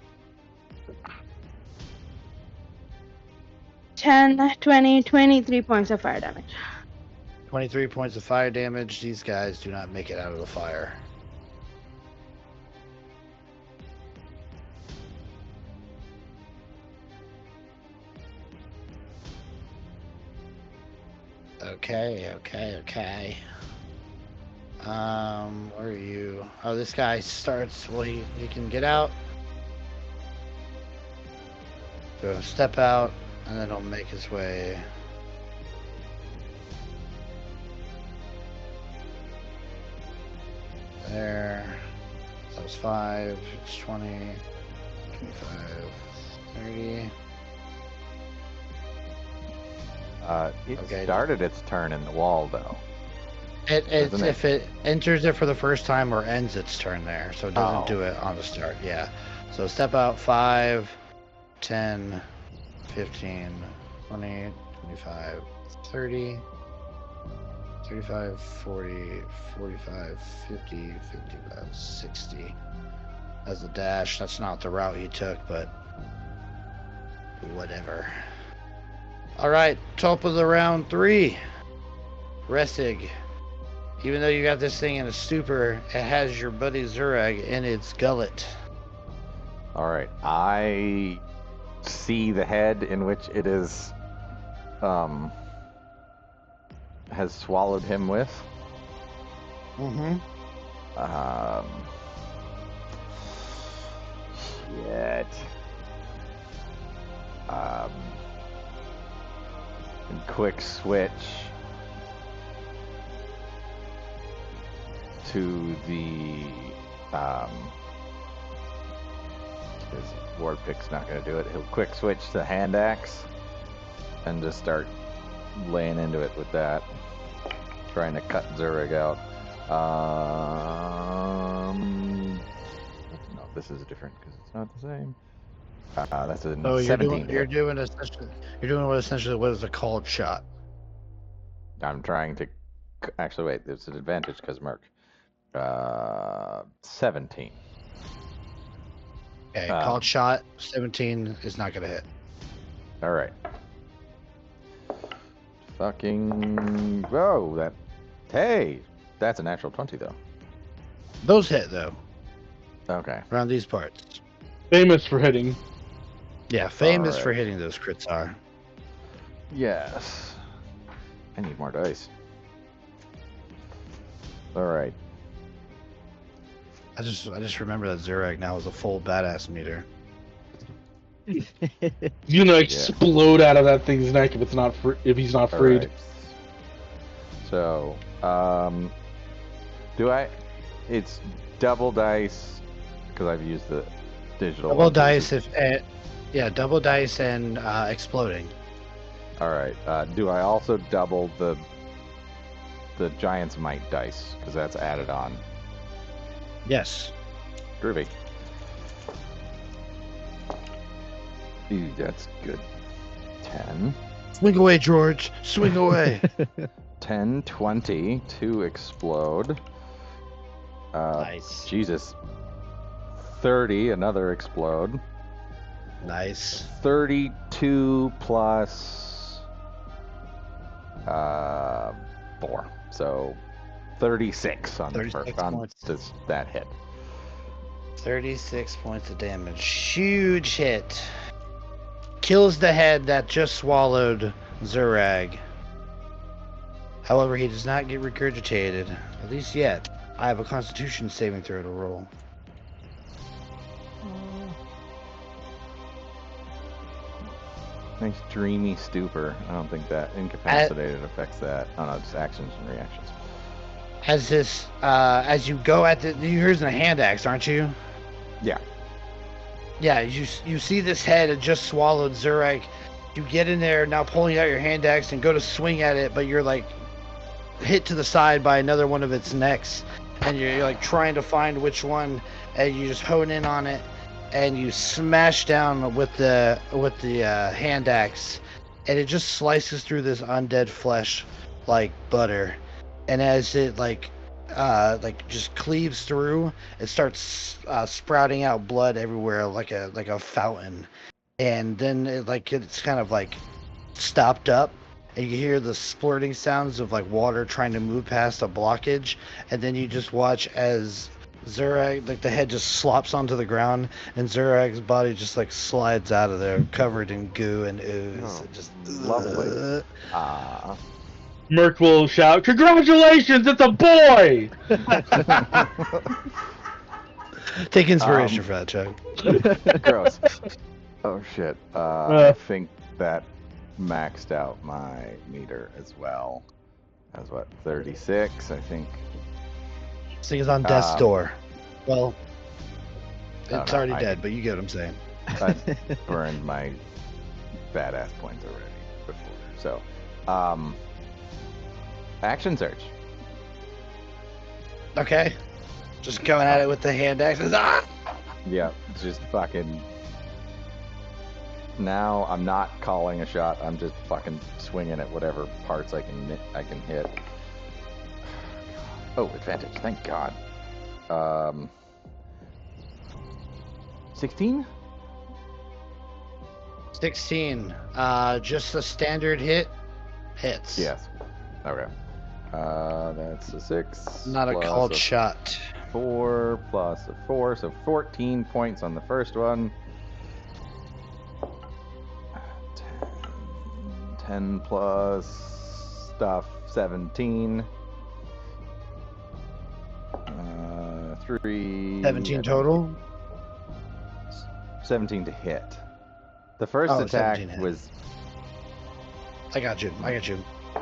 10, 20, 23 points of fire damage. 23 points of fire damage. These guys do not make it out of the fire. Okay. Where are you? Oh, this guy starts. Well, he can get out. So step out, and then he'll make his way. There. That was 5. It's 20, 25, 30. It Okay. started its turn in the wall, though. It's if it enters it for the first time or ends its turn there, so it doesn't do Oh. it on the start. Yeah. So step out 5, 10, 15, 20, 25, 30, 35, 40, 45, 50, 55, 60. As a dash, that's not the route he took, but whatever. All right, top of the round 3. Ressig. Even though you got this thing in a stupor, it has your buddy Zurag in its gullet. All right, I see the head in which it is has swallowed him with. Mm-hmm. Shit. And quick switch to the his ward pick's not going to do it. He'll quick switch to hand axe and just start laying into it with that, trying to cut Zurich out. No, this is different because it's not the same. That's a 17 You're hit. doing what essentially is a called shot. I'm trying to actually wait. There's an advantage because Merc. 17. Okay, called shot. 17 is not gonna hit. All right. Fucking whoa! Hey, that's an actual 20 though. Those hit though. Okay. Around these parts. Famous for hitting. Yeah, famous Alright. for hitting those crits are. Yes. I need more dice. All right. I just remember that Zurag now is a full badass meter. He's gonna explode out of that thing's neck if it's not if he's not All freed. right. So, do I? It's double dice because I've used the digital. Double one, so dice this if, yeah, double dice and exploding. All right. Do I also double the Giant's Might dice because that's added on? Yes. Groovy. Ooh, that's good. 10. Swing away, George. Swing away. 10, 20 to explode. Nice. Jesus. 30, another explode. Nice. 32 plus 4. So 36 on the 36 first on points. that hit. 36 points of damage. Huge hit. Kills the head that just swallowed Zurag. However, he does not get regurgitated, at least yet. I have a Constitution saving throw to roll. Nice dreamy stupor. I don't think that incapacitated affects that. Oh no, just actions and reactions. As this, as you go at the, you're using a hand axe, aren't you? Yeah. Yeah, you see this head had just swallowed Zurag. You get in there now, pulling out your hand axe and go to swing at it, but you're like hit to the side by another one of its necks, and you're like trying to find which one, and you just hone in on it, and you smash down with the hand axe, and it just slices through this undead flesh like butter, and as it like just cleaves through, it starts sprouting out blood everywhere like a fountain, and then it's kind of like stopped up, and you hear the splurting sounds of like water trying to move past a blockage, and then you just watch as Zurag, like the head just slops onto the ground, and Zurag's body just like slides out of there, covered in goo and ooze. Oh, and just lovely. Merc will shout, "Congratulations, it's a boy!" Take inspiration for that, Chuck. Gross. Oh shit. I think that maxed out my meter as well. That's what, 36, I think. This thing is on death's door. Well, Oh, it's no, already dead, but you get what I'm saying. I burned my badass points already before. So, action search. Okay. Just going at it with the hand axes. Ah! Yeah, just fucking. Now I'm not calling a shot. I'm just fucking swinging at whatever parts I can hit. Oh, advantage! Thank God. 16. 16. Just a standard hit. Hits. Yes. Okay. That's a 6. Not a plus called shot. 4 plus a 4, so 14 points on the first one. 10 plus stuff, 17. 3. 17 total? 17 to hit. The first attack was. I got you.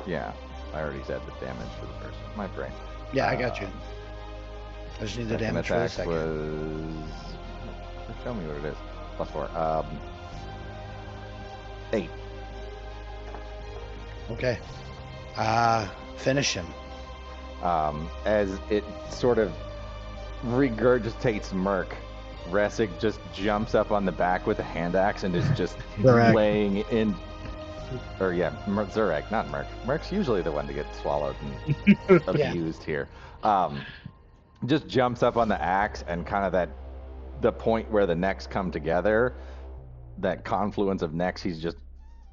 Yeah, I already said the damage for the first one. My brain. Yeah, I got you. I just need the damage for the second. Was. Tell me what it is. Plus 4. 8. Okay. Finish him. As it sort of regurgitates Merc, Resic just jumps up on the back with a hand axe and is just laying in. Or yeah, Zurag, not Merc. Merc's usually the one to get swallowed and abused here. Just jumps up on the axe and kind of the point where the necks come together, that confluence of necks, he's just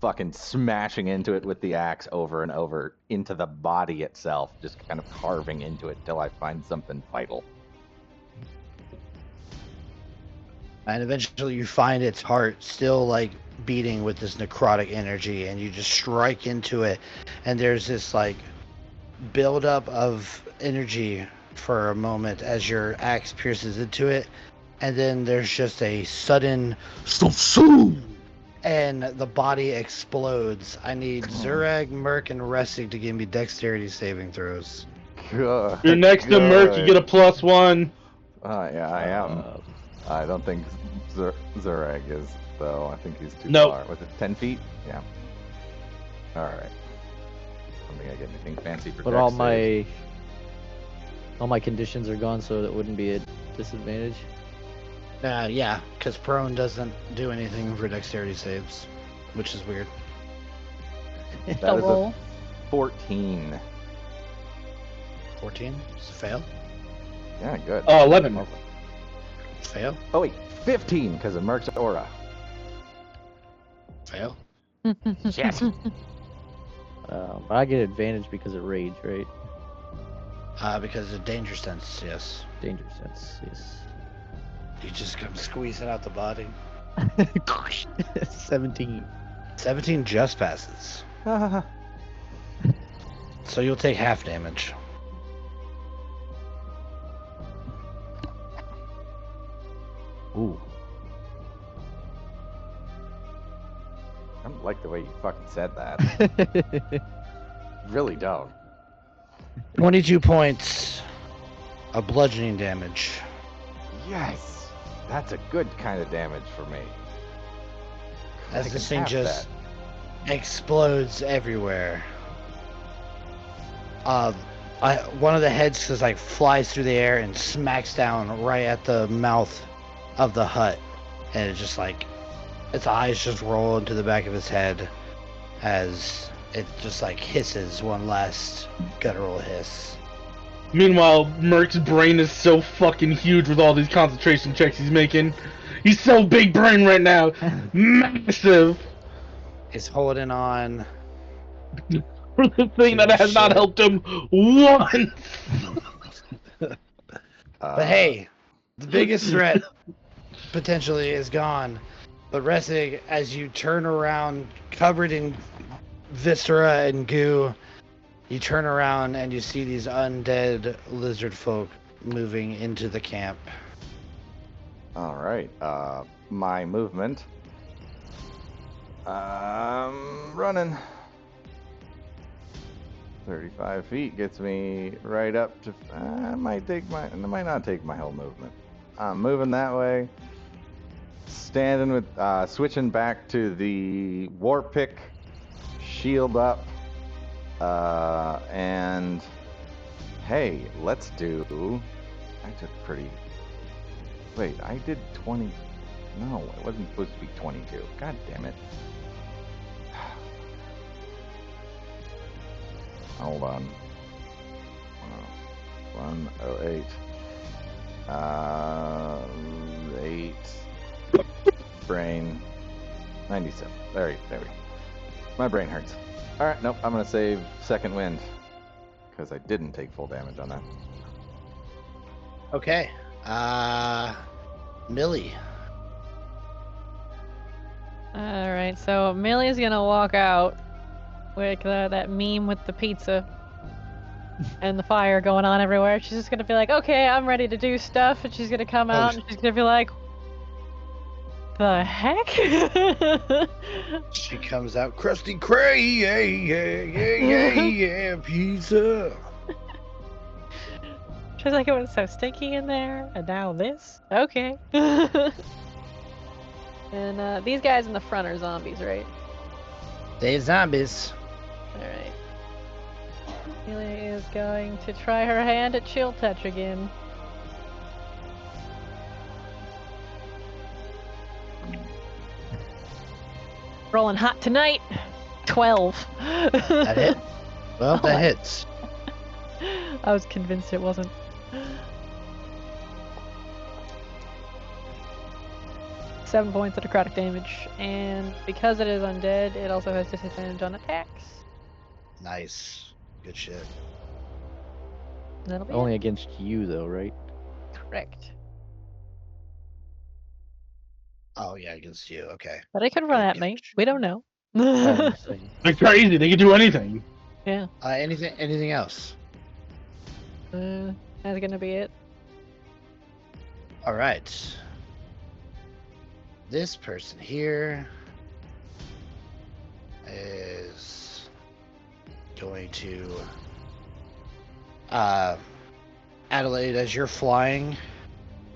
fucking smashing into it with the axe over and over into the body itself, just kind of carving into it till I find something vital. And eventually you find its heart still like beating with this necrotic energy, and you just strike into it, and there's this like buildup of energy for a moment as your axe pierces into it, and then there's just a sudden and the body explodes. I need Zurag, Merc, and Ressig to give me dexterity saving throws. Good. You're next to Merc, you get a +1. Yeah, I am. I don't think Zurag is, though. I think he's too Nope. far. Was it 10 feet? Yeah. All right. I don't think I get anything fancy for But dex all saves. my conditions are gone, so that wouldn't be a disadvantage. Yeah, because prone doesn't do anything for dexterity saves, which is weird. That He'll is roll. a 14. 14 is a fail. Yeah, good. 11. Lovely. Fail. Oh, wait. 15 because of Merc's aura. Fail. Shit. But I get advantage because of rage, right? Because of danger sense, yes. Danger sense, yes. You just come squeezing out the body. 17. 17 just passes. So you'll take half damage. Ooh. I don't like the way you fucking said that. Really don't. 22 points of bludgeoning damage. Yes. That's a good kind of damage for me. As I this can thing half just that. explodes everywhere. One of the heads just like flies through the air and smacks down right at the mouth of the hut, and it just like its eyes just roll into the back of his head as it just like hisses one last guttural hiss. Meanwhile, Merc's brain is so fucking huge with all these concentration checks he's making. He's so big brain right now. Massive. He's holding on. For the thing that has not Shit. helped him once. But hey, the biggest threat potentially is gone. But Ressig, as you turn around, covered in viscera and goo, you turn around and you see these undead lizard folk moving into the camp. All right. My movement. Running. 35 feet gets me right up to. I might not take my whole movement. I'm moving that way. Standing with, switching back to the war pick, shield up, and hey, let's do. I took pretty. Wait, I did 20. No, it wasn't supposed to be 22. God damn it. Hold on. 108. 8. Brain. 97. There we go. My brain hurts. Alright, nope, I'm gonna save second wind. Because I didn't take full damage on that. Okay. Millie. Alright, so Millie's gonna walk out with that meme with the pizza and the fire going on everywhere. She's just gonna be like, okay, I'm ready to do stuff, and she's gonna come out and she's gonna be like, the heck? She comes out, Krusty Krab, yeah, pizza. She's like, it was so stinky in there, and now this? Okay. And these guys in the front are zombies, right? They zombies. Alright. Amelia is going to try her hand at Chill Touch again. Rolling hot tonight. 12. That hit? Well, Oh that my- hits. I was convinced it wasn't. 7 points of necrotic damage, and because it is undead, it also has disadvantage on attacks. Nice. Good shit. That'll be Only it. against you, though, right? Correct. Oh yeah, against you. Okay. But it could run Good at me. catch. We don't know. I'm saying. They're crazy. They can do anything. Yeah. Anything else? That's gonna be it. All right. This person here is going to Adelaide, as you're flying,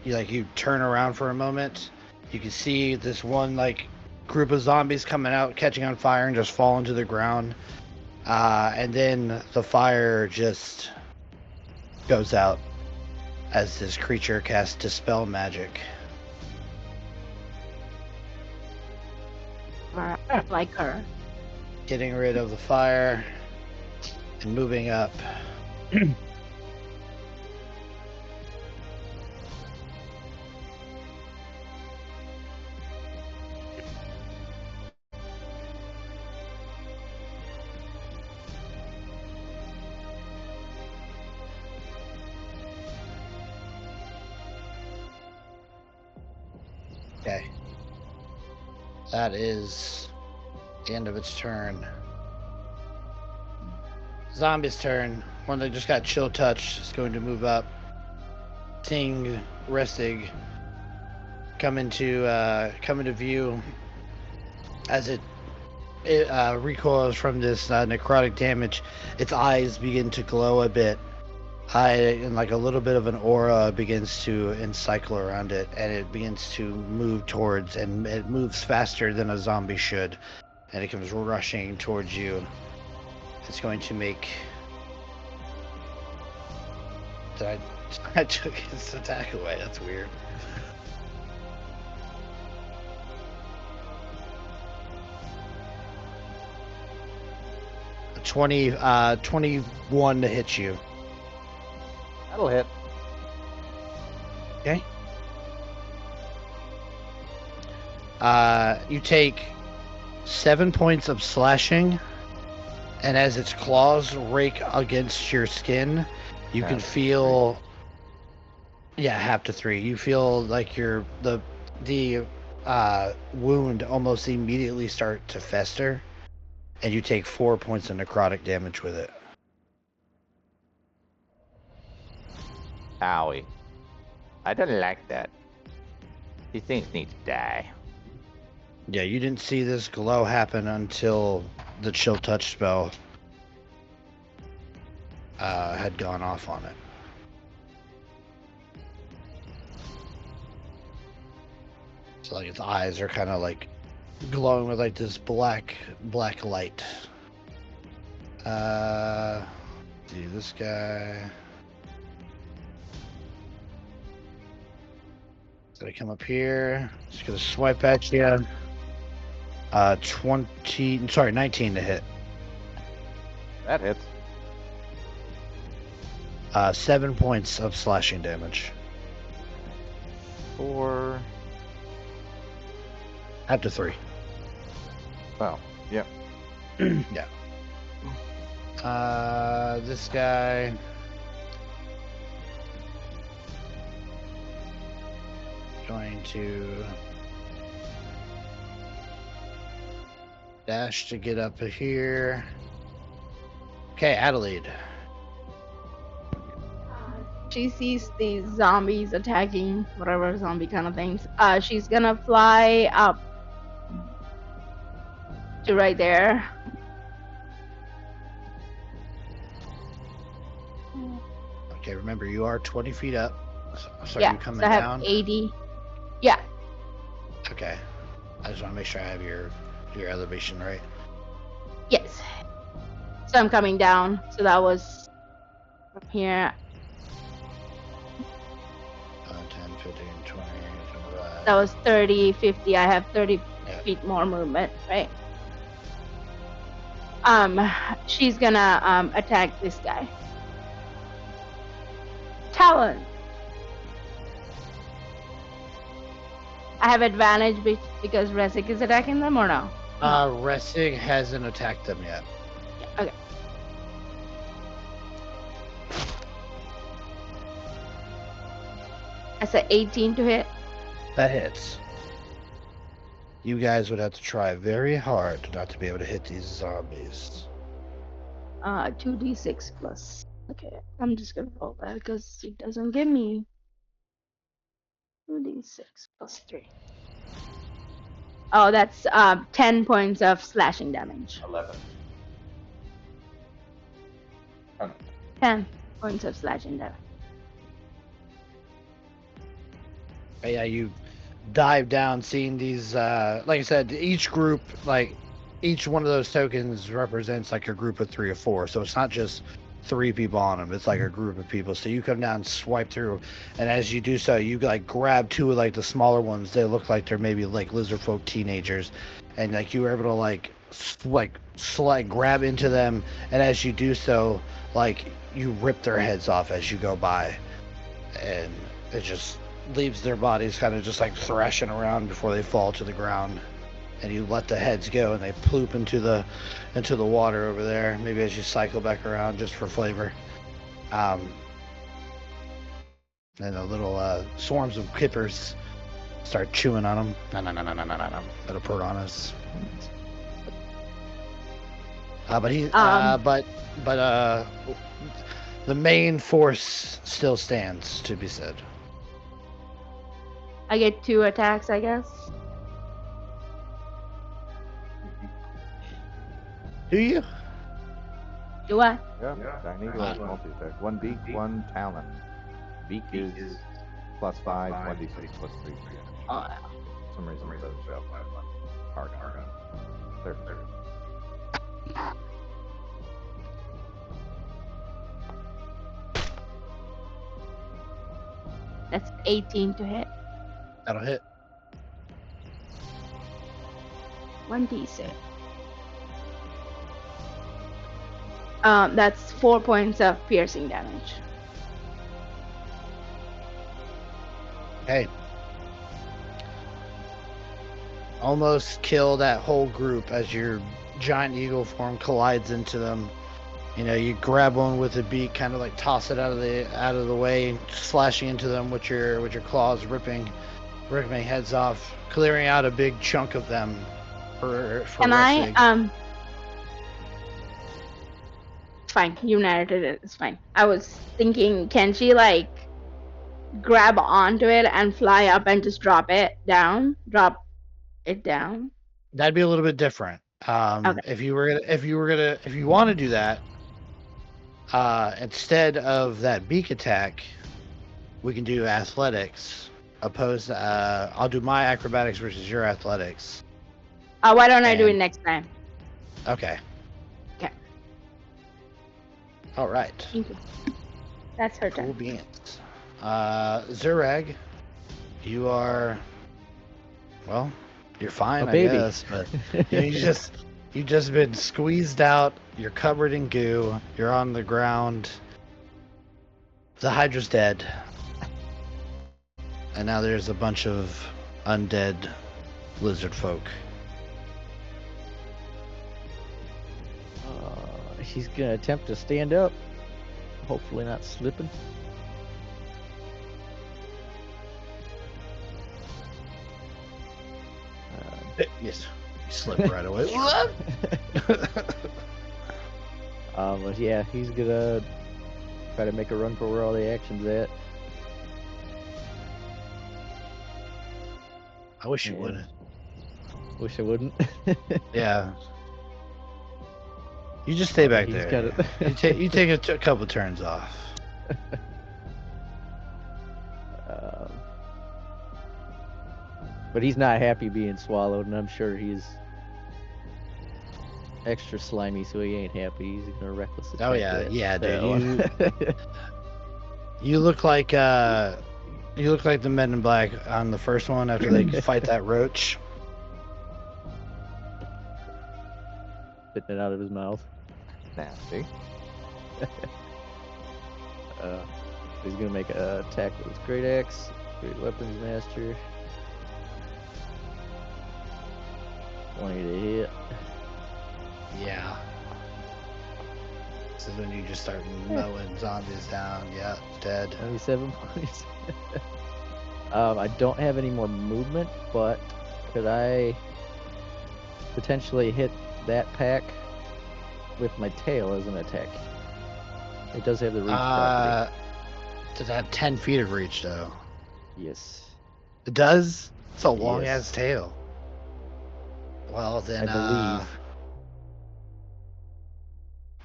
you turn around for a moment. You can see this one group of zombies coming out, catching on fire, and just falling to the ground. And then the fire just goes out as this creature casts Dispel Magic. Like her. Getting rid of the fire and moving up. Okay. That is the end of its turn. Zombie's turn. One that just got chill touch is going to move up. Seeing Restig come into view as it recoils from this necrotic damage. Its eyes begin to glow a bit. And a little bit of an aura begins to encircle around it, and it begins to move towards, and it moves faster than a zombie should, and it comes rushing towards you. It's going to make. I took its attack away. That's weird. A 21 to hit you. That'll hit. Okay. You take 7 points of slashing, and as its claws rake against your skin, you can feel. Yeah, half to 3. You feel like the wound almost immediately start to fester, and you take 4 points of necrotic damage with it. Owie. I don't like that. These things need to die. Yeah, you didn't see this glow happen until the chill touch spell had gone off on it. So its eyes are kind of glowing with this black light. See this guy. It's gonna come up here. It's gonna swipe at you. 19 to hit. That hits. 7 points of slashing damage. 4. Up to 3. Oh, yep. Yeah. This guy. Going to dash to get up here. Okay, Adelaide. She sees these zombies attacking whatever zombie kind of things. She's gonna fly up to right there. Okay, remember you are 20 feet up. So are Yeah, you coming so I have down? 80. Yeah, Okay. I just want to make sure I have your elevation right. yes. So I'm coming down. So that was from here. 10, 15, 20, 25. That was 30, 50. I have 30 Yeah. feet more movement, right? She's gonna attack this guy. Talon. I have advantage because Resik is attacking them or no? Resig hasn't attacked them yet. Okay. That's an 18 to hit. That hits. you guys would have to try very hard not to be able to hit these zombies. 2d6 plus. Okay, I'm just gonna roll that because it doesn't give me 2d6 plus 3. Oh, that's 10 points of slashing damage. 11. Oh, no. 10 points of slashing damage. But yeah, you dive down, seeing these. Like I said, each group, like each one of those tokens represents like a group of 3 or 4. So it's not just 3 people on them. It's like a group of people. So you come down and swipe through, and as you do so, you like grab 2 of like the smaller ones. They look like they're maybe like lizard folk teenagers, and like you were able to like grab into them, and as you do so, like you rip their heads off as you go by, and it just leaves their bodies kind of just like thrashing around before they fall to the ground. And you let the heads go and they ploop into the water over there, maybe as you cycle back around just for flavor. And the little swarms of kippers start chewing on them. No. Little piranhas. But the main force still stands, to be said. I get 2 attacks, I guess. Do you? Do I? Yeah, Giant Eagle has multi-attack. 1 beak, 1 talon. Beak is plus 5, 1d6 plus 3 damage. Oh, For some reason it doesn't show up. Argon. There. that's 18 to hit. That'll hit. 1d6. That's 4 points of piercing damage. Hey. Almost kill that whole group as your giant eagle form collides into them. You know, you grab one with a beak, kind of like toss it out of the way, slashing into them with your claws, ripping heads off, clearing out a big chunk of them for Can Ressig. I fine, you narrated it, it's fine. I was thinking, can she like grab onto it and fly up and just drop it down? That'd be a little bit different. Okay. If you want to do that, instead of that beak attack, we can do athletics. Opposed, I'll do my acrobatics versus your athletics. Why don't I do it next time? Okay. Okay. All right. Thank you. That's her Cool turn. beans. Zurag, you are, well, you're fine, A I baby. guess, but you just been squeezed out. You're covered in goo. You're on the ground. The Hydra's dead, and now there's a bunch of undead lizard folk. She's gonna attempt to stand up. Hopefully not slipping. Yes, you slip right away. But yeah, he's gonna try to make a run for where all the action's at. I wish you Yeah. wouldn't. Wish I wouldn't. Yeah. You just stay back He's there. got it. You take a couple turns off. But he's not happy being swallowed, and I'm sure he's extra slimy, so he ain't happy. He's gonna reckless attack. Oh yeah, that, yeah, so. dude. You look like the Men in Black on the first one after they fight that roach. Spitting it out of his mouth. Nasty. He's gonna make an attack with his great axe, great weapons master. 20 to hit. Yeah. This is when you just start mowing zombies down. Yeah, dead. 27 points. I don't have any more movement, but could I potentially hit that pack with my tail as an attack. It does have the reach property. Does it have 10 feet of reach, though? Yes. It does? It's a long Yes. ass tail. Well, then, I believe.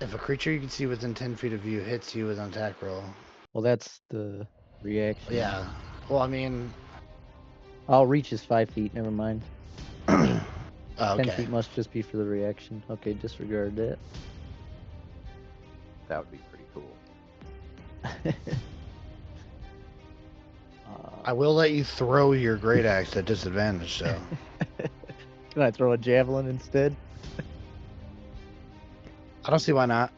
if a creature you can see within 10 feet of you hits you with an attack roll. Well, that's the reaction. Yeah. Well, I mean. All reach is 5 feet. Never mind. Oh, 10 okay. feet must just be for the reaction. Okay, disregard that. That would be pretty cool. I will let you throw your great axe at disadvantage, so. Can I throw a javelin instead? I don't see why not.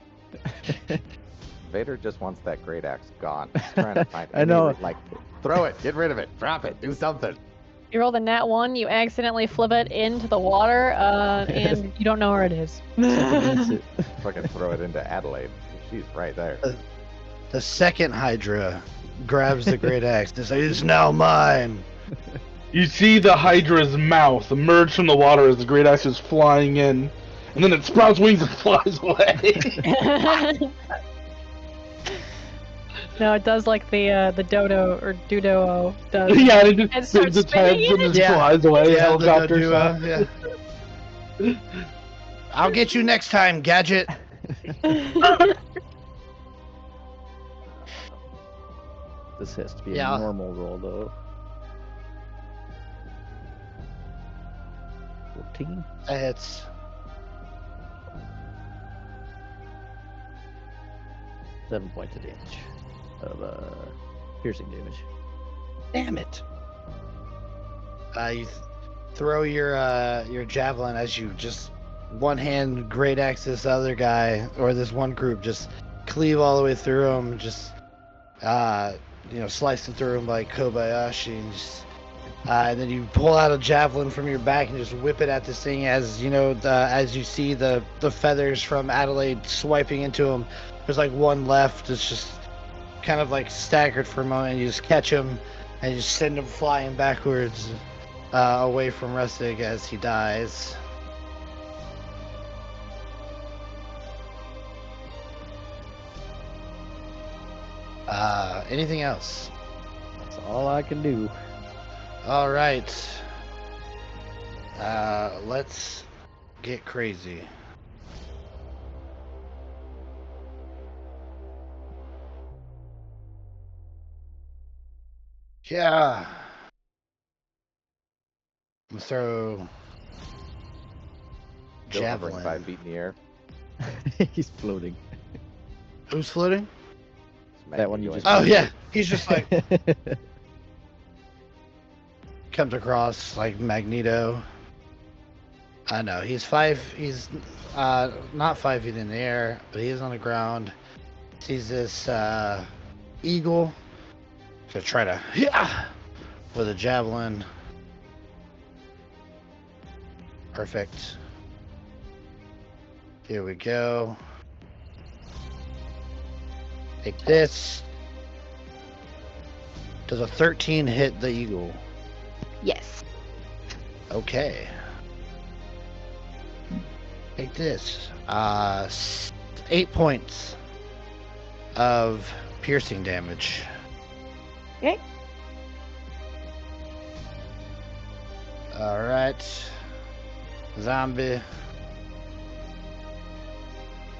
Vader just wants that great axe gone. He's trying to find I know. Like, throw it, get rid of it, drop it, do something. You roll the nat 1, you accidentally flip it into the water, and you don't know where it is. Something eats it. Fucking throw it into Adelaide. She's right there. The second Hydra grabs the great axe and says, "It's now mine." You see the Hydra's mouth emerge from the water as the great axe is flying in, and then it sprouts wings and flies away. No, it does like the dodo or dudo does. Yeah, it just And starts spins its head spinning and it? then flies away. Yeah, the Helicopter Dodua, shot. yeah. I'll get you next time, Gadget. This has to be Yeah. a normal roll, though. 14? That hits. Seven points of damage. Of piercing damage. Damn it. You throw your javelin as you just one hand great axe this other guy or this one group, just cleave all the way through him, just slicing through him like Kobayashi, and then you pull out a javelin from your back and just whip it at this thing as as you see the feathers from Adelaide swiping into him. There's like one left. It's just kind of like staggered for a moment. And you just catch him and you just send him flying backwards away from Rustig as he dies. Anything else? That's all I can do. All right. Let's get crazy. Yeah. I'm gonna throw Still hovering javelin. 5 feet in the air. He's floating. Who's floating? That one you Going just- Oh yeah, he's just like comes across like Magneto. I know he's not 5 feet in the air, but he is on the ground. Sees this eagle to try to with a javelin. Perfect. Here we go. Take this. Does a 13 hit the eagle? Yes. Okay. Take this. 8 points of piercing damage. Okay. Alright. Zombie.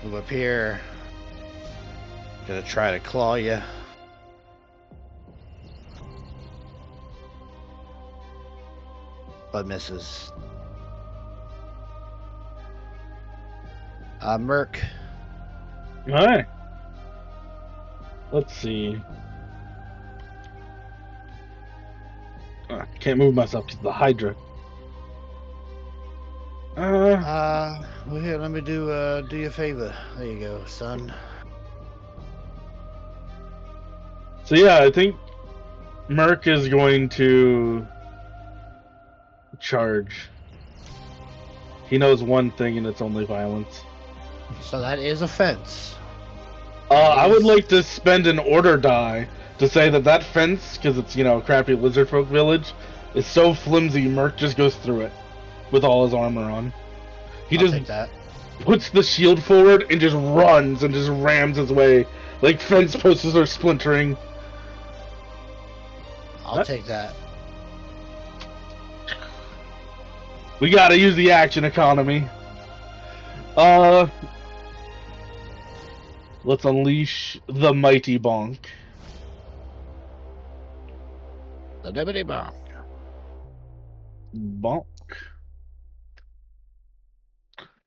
Move up here. Gonna try to claw you. But misses. Merc. Alright. Let's see. I can't move myself because of the Hydra. Well here, let me do you a favor. There you go, son. So yeah, I think Merc is going to charge. He knows one thing, and it's only violence. So that is offense. I would like to spend an order die to say that fence, because it's, a crappy lizard folk village, is so flimsy, Merc just goes through it with all his armor on. He I'll just take that. puts the shield forward and just runs and just rams his way. Like fence posts are splintering. I'll What? take that. We gotta use the action economy. Let's unleash the mighty bonk. The Liberty Bomb. Bonk.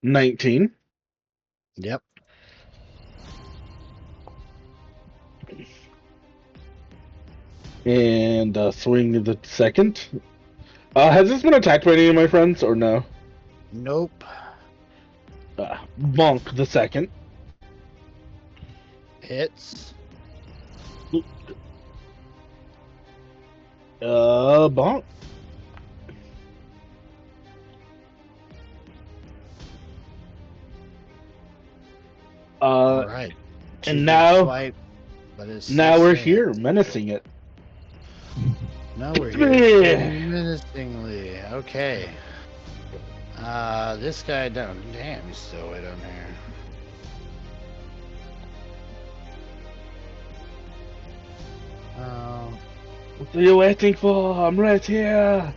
19. Yep. And swing the second. Has this been attacked by any of my friends or no? Nope. Bonk the second. Hits. Bonk. All right. And now, swipe, but it's now we're staying. here, menacing it. Now we're here. Menacingly. Okay. This guy down. Damn, he's still way down here. What are you waiting for? I'm right here.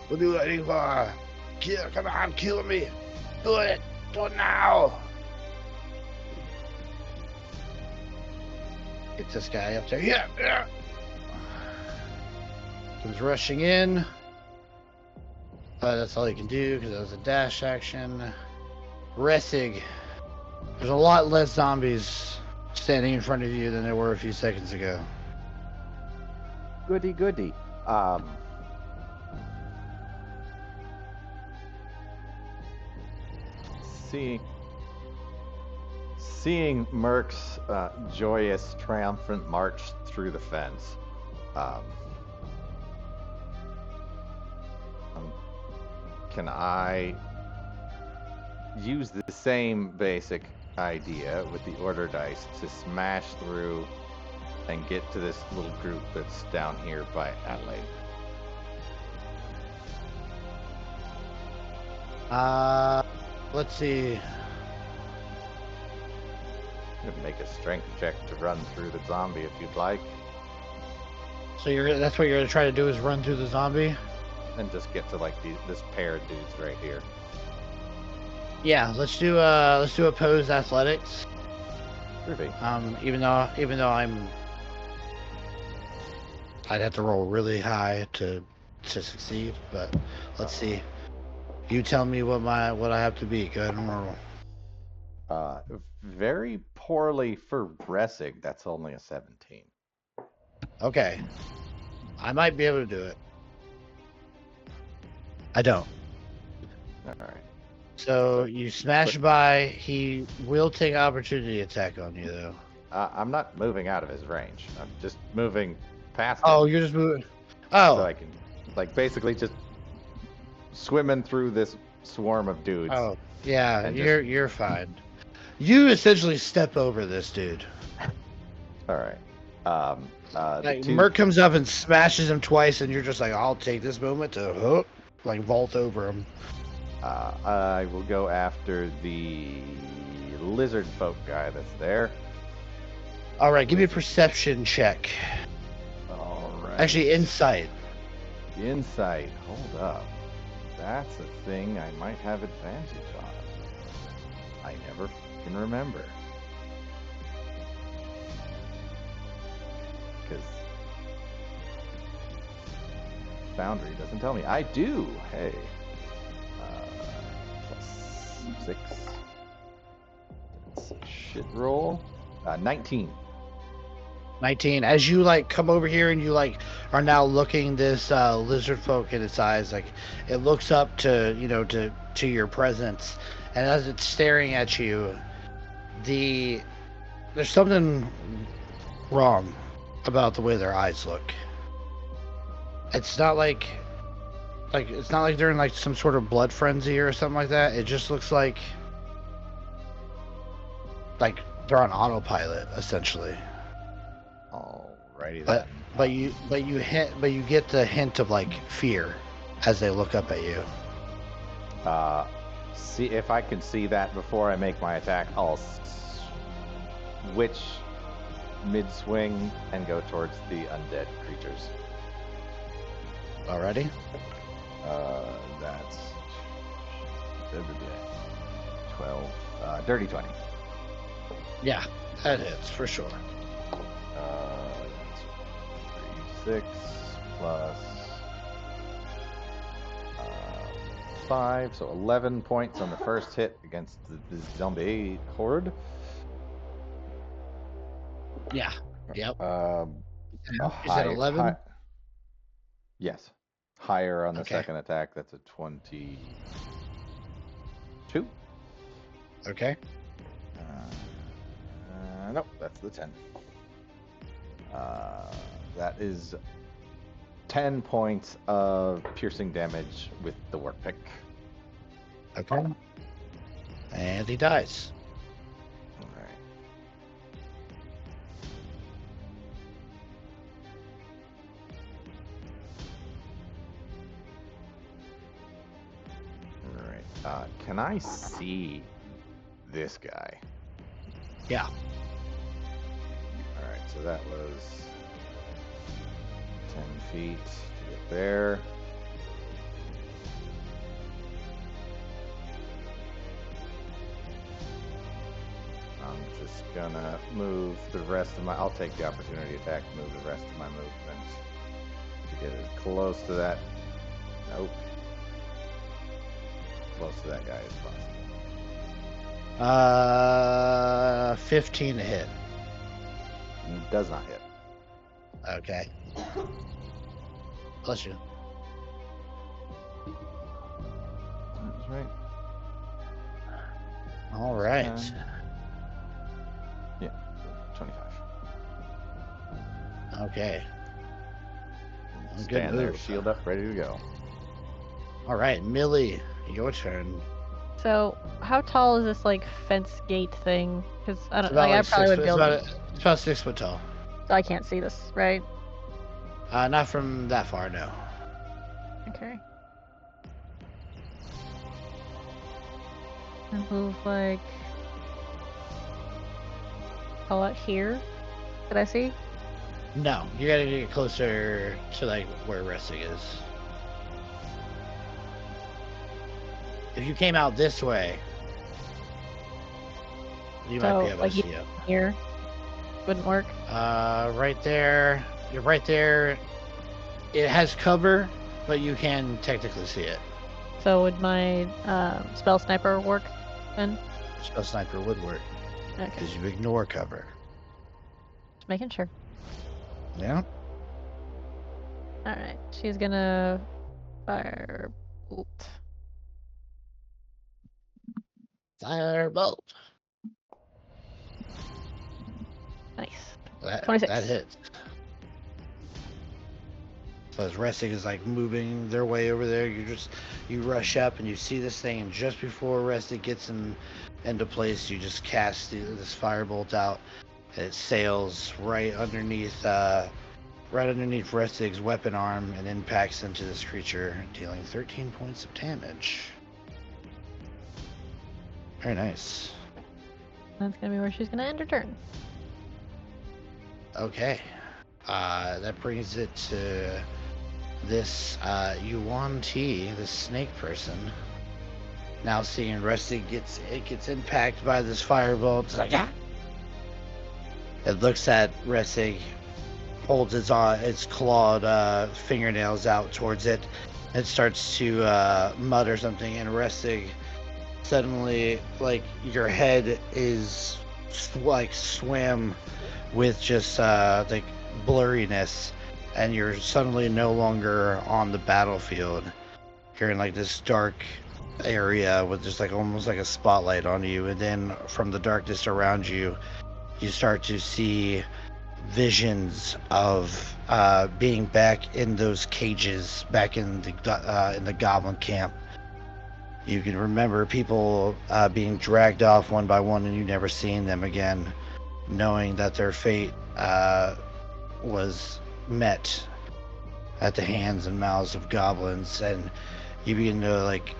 What are you waiting for? Kill! Come on, kill me! Do it! Do it now! Get this guy up there. Yeah! Comes rushing in. That's all he can do because that was a dash action. Ressig. There's a lot less zombies standing in front of you than there were a few seconds ago. Goody, goody. Seeing Merc's joyous, triumphant march through the fence, can I use the same basic idea with the order dice to smash through and get to this little group that's down here by Adelaide? Let's see. You can make a strength check to run through the zombie if you'd like, So that's what you're gonna try to do is run through the zombie? and just get to like this pair of dudes right here. Yeah, let's do opposed athletics. Groovy. Even though I'd have to roll really high to succeed, but let's see. You tell me what I have to beat. Go ahead and roll. Very poorly for Ressig. That's only a 17. Okay. I might be able to do it. I don't. All right. So you smash by. He will take opportunity attack on you, though. I'm not moving out of his range. I'm just moving past Oh, him you're just moving. so Oh, I can, like, basically just swimming through this swarm of dudes. oh, yeah. And You're fine. You essentially step over this dude. All right. Like Merc comes up and smashes him twice, and you're just like, I'll take this moment to like vault over him. I will go after the lizard folk guy that's there. All right, give me a perception check. All right. Actually, insight. Insight. Hold up. That's a thing I might have advantage on. I never can remember. Because Foundry doesn't tell me. I do. Hey. Plus 6. That's a shit roll. 19. 19. As you like come over here and you like are now looking this lizard folk in its eyes, like it looks up to to your presence, and as it's staring at you, there's something wrong about the way their eyes look. It's not like they're in like some sort of blood frenzy or something like that. It just looks like they're on autopilot essentially. Alrighty But then. you get the hint of like fear as they look up at you. see if I can see that before I make my attack. I'll switch mid-swing and go towards the undead creatures. Already? That's 12, dirty 20. Yeah, that hits for sure. That's 36 plus 5, so 11 points on the first hit against the zombie horde. Yeah. Yep. You said 11? Yes. Higher on the Okay. second attack. That's a 22. Okay. Nope, that's the 10. That is 10 points of piercing damage with the work pick. Okay. And he dies. All right. All right. Can I see this guy? Yeah. All right, so that was 10 feet to get there. I'm just gonna move the rest of my. I'll take the opportunity attack, move the rest of my movement to get as close to that. Nope. Close to that guy as possible. 15 to hit. Does not hit. Okay. Bless you. That's right. All right. 25. Okay. Good Stand there, move. shield up, ready to go. All right, Millie, your turn. So, how tall is this like fence gate thing? Because I don't It's about like. I like probably 6 would foot. build. It's about 6 foot tall. So I can't see this, right? Not from that far, no. Okay. And move like. Call it here. Did I see? No, you gotta get closer to like where resting is. If you came out this way, you might be So, able like to see it. here wouldn't work. Right there. You're right there. It has cover, but you can technically see it. So would my spell sniper work then? Spell sniper would work Okay, because you ignore cover. just making sure. Yeah. All right, she's gonna fire bolt. Firebolt. Nice. That 26. hits. So as Resting is like moving their way over there, you rush up and you see this thing, and just before Resting gets into place, you just cast this firebolt out. And it sails right underneath Restig's weapon arm and impacts into this creature, dealing 13 points of damage. Very nice. That's gonna be where she's gonna end her turn. Okay. That brings it to this Yuan Ti, this snake person. Now seeing Rusty gets impacted by this firebolt. It's like, ah! It looks at Rusty, holds its clawed fingernails out towards it, and starts to mutter something, and Rusty suddenly, like, your head is like swim with just like blurriness, and you're suddenly no longer on the battlefield. You're in like this dark area with just like almost like a spotlight on you, and then from the darkness around you, you start to see visions of being back in those cages, back in the goblin camp. You can remember people being dragged off one by one, and you never seeing them again, knowing that their fate was met at the hands and mouths of goblins. And you begin to like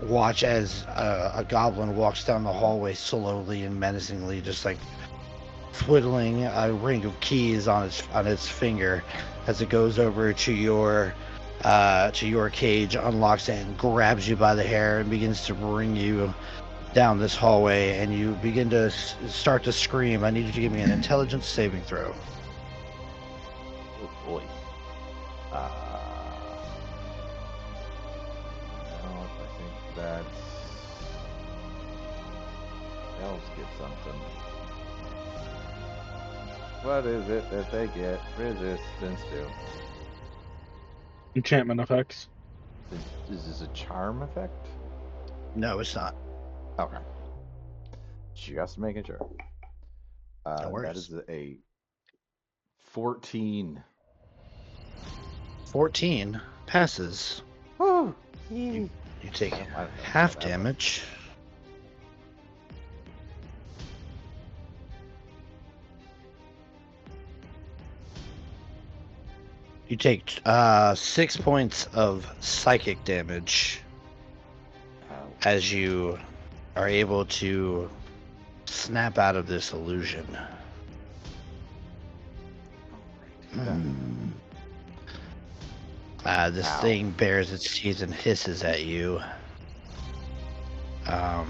watch as a goblin walks down the hallway slowly and menacingly, just like twiddling a ring of keys on its finger as it goes over to your cage, unlocks it, and grabs you by the hair and begins to bring you down this hallway. And you begin to start to scream. I need you to give me an intelligence saving throw. Oh boy. No, I think that's. Elves get something. What is it that they get resistance to? Enchantment effects. Is this a charm effect? No, it's not. Okay. Just making sure. No That worries. is a 14. 14 passes. Woo! You take I don't think half that was. damage. You take 6 points of psychic damage as you are able to snap out of this illusion. This Ow. thing bares its teeth and hisses at you. Come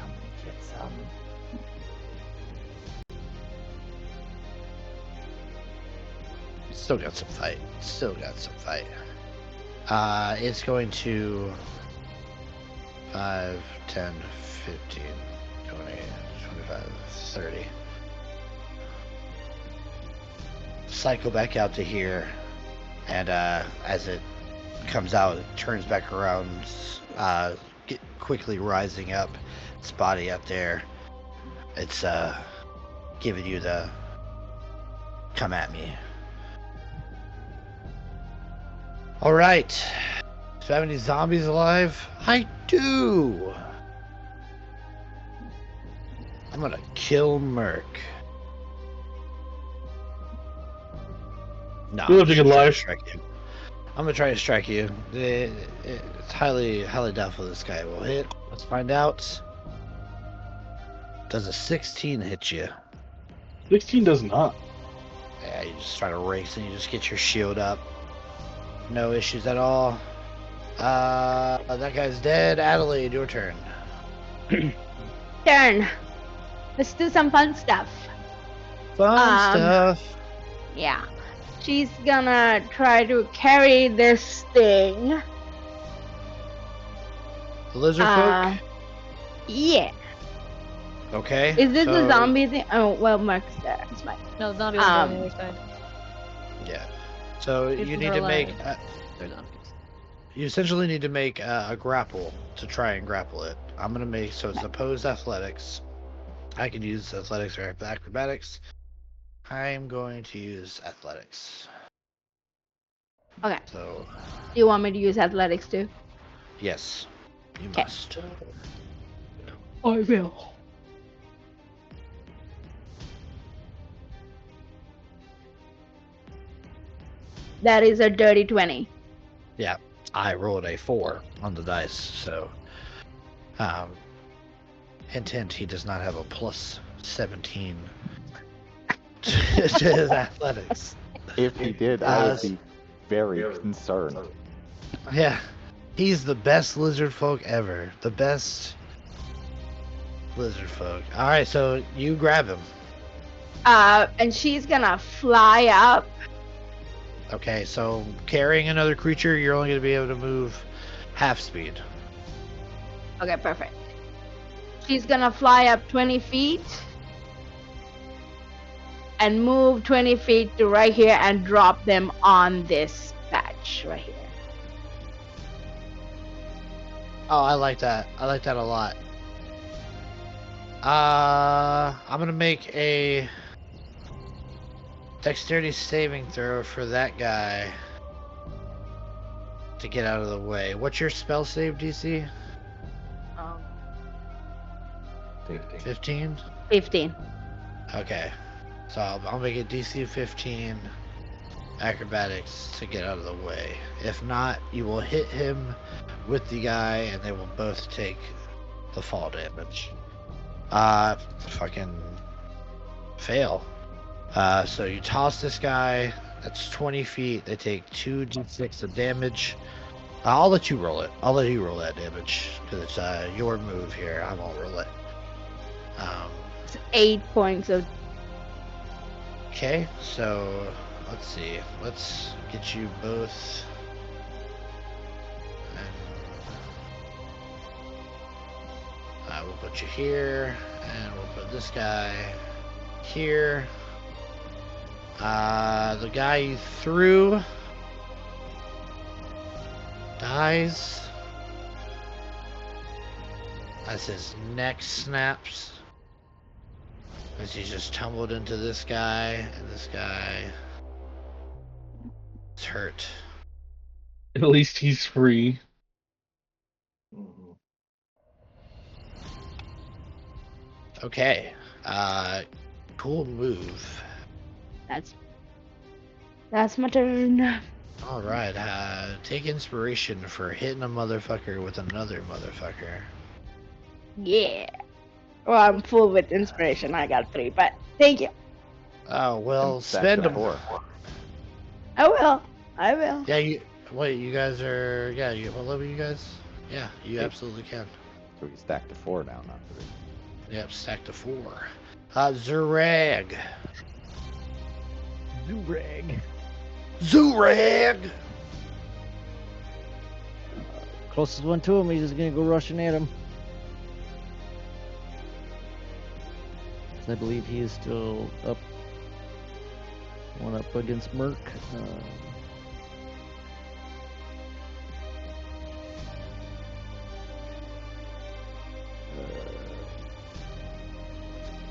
and get some. Still got some fight. It's going to 5, 10, 15, 20, 25, 30. Cycle back out to here, and as it comes out, it turns back around, quickly rising up, its body up there. It's giving you the come at me. All right. Do I have any zombies alive? I do. I'm gonna kill Merc. No, You'll have to I'm get gonna try to live. strike you. I'm gonna try to strike you. It's highly doubtful this guy will hit. Let's find out. Does a 16 hit you? 16 does not. Yeah, you just try to race and you just get your shield up. No issues at all. That guy's dead. Adelaide, your turn. Turn. Let's do some fun stuff. Fun stuff. Yeah. She's gonna try to carry this thing. The lizard Uh, folk. Yeah. Okay. Is this so, a zombie thing? Oh, well, Mark's there. It's fine. No, the zombies are on the Um, other side. Yeah. So People you are need to make. alive. They're zombies. You essentially need to make a grapple to try and grapple it. I'm gonna make so it's opposed athletics. I can use athletics or acrobatics. I'm going to use athletics. Okay. So Do you want me to use athletics too? yes, you Okay. must. I will. That is a dirty 20. Yeah, I rolled a 4 on the dice, so hint hint, he does not have a plus 17 to his athletics. If he did, I would be very concerned. Yeah, he's the best lizard folk ever. The best lizard folk. All right, so you grab him. And she's gonna fly up. Okay, so carrying another creature, you're only going to be able to move half speed. Okay, perfect. She's gonna fly up 20 feet and move 20 feet to right here and drop them on this patch right here. Oh, I like that. I like that a lot. I'm going to make a dexterity saving throw for that guy to get out of the way. What's your spell save DC? 15? 15. Okay. So I'll make it DC 15. acrobatics to get out of the way. If not, you will hit him with the guy, and they will both take the fall damage. Fucking fail. So you toss this guy. That's 20 feet. They take 2d6 of damage. I'll let you roll it. I'll let you roll that damage because it's your move here. I won't roll it. It's 8 points of. Okay, so let's see. Let's get you both. And we'll put you here, and we'll put this guy here. The guy you threw dies as his neck snaps as he just tumbled into this guy, and this guy is hurt. At least he's free. Okay, cool move. That's my turn. All right, take inspiration for hitting a motherfucker with another motherfucker. Yeah. Well, I'm full with inspiration. I got 3, but thank you. Oh well, And stack spend to them. 4. I will. I will. Yeah, you guys are. Yeah, what level you guys? Yeah, you absolutely can. So we can stack to 4 now, not 3. Yep, stack to 4. Zurag. Zurag. Closest one to him, he's just gonna go rushing at him. 'Cause I believe he is still up. One up against Merc.